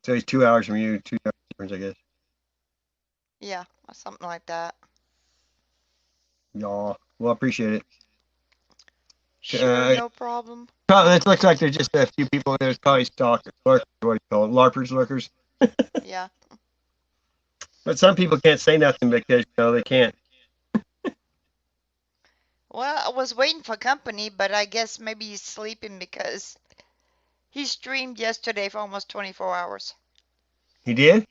So he's 2 hours from you, 2 hours difference, I guess. Yeah, something like that. Y'all, well, I appreciate it. Sure, no problem. It looks like there's just a few people. There's probably stalkers, lurkers, what do you call them? LARPers, lurkers. Yeah. But some people can't say nothing because they can't. Well, I was waiting for company, but I guess maybe he's sleeping because he streamed yesterday for almost 24 hours. He did?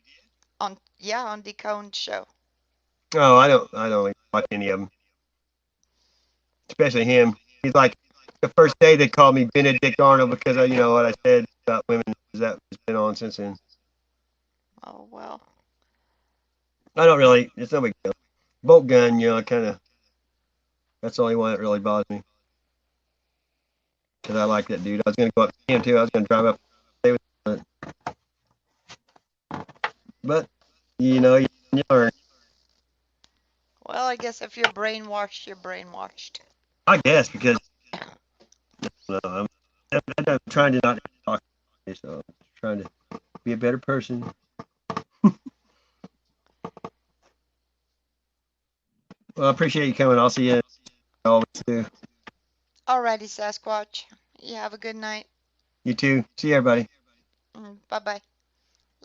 On the Cone show. Oh, I don't watch any of them. Especially him. He's like the first day they called me Benedict Arnold because of what I said about women. That has been on since then. Oh well. I don't really. It's no big deal. Bolt gun, kind of. That's the only one that really bothers me. Because I like that dude. I was gonna go up to him too. I was gonna drive up. But you learn. Well, I guess if you're brainwashed, you're brainwashed. I guess because I'm trying to not talk, so I'm trying to be a better person. Well, I appreciate you coming. I'll see you. I always do. Alrighty, Sasquatch. You have a good night. You too. See you, everybody. Bye-bye.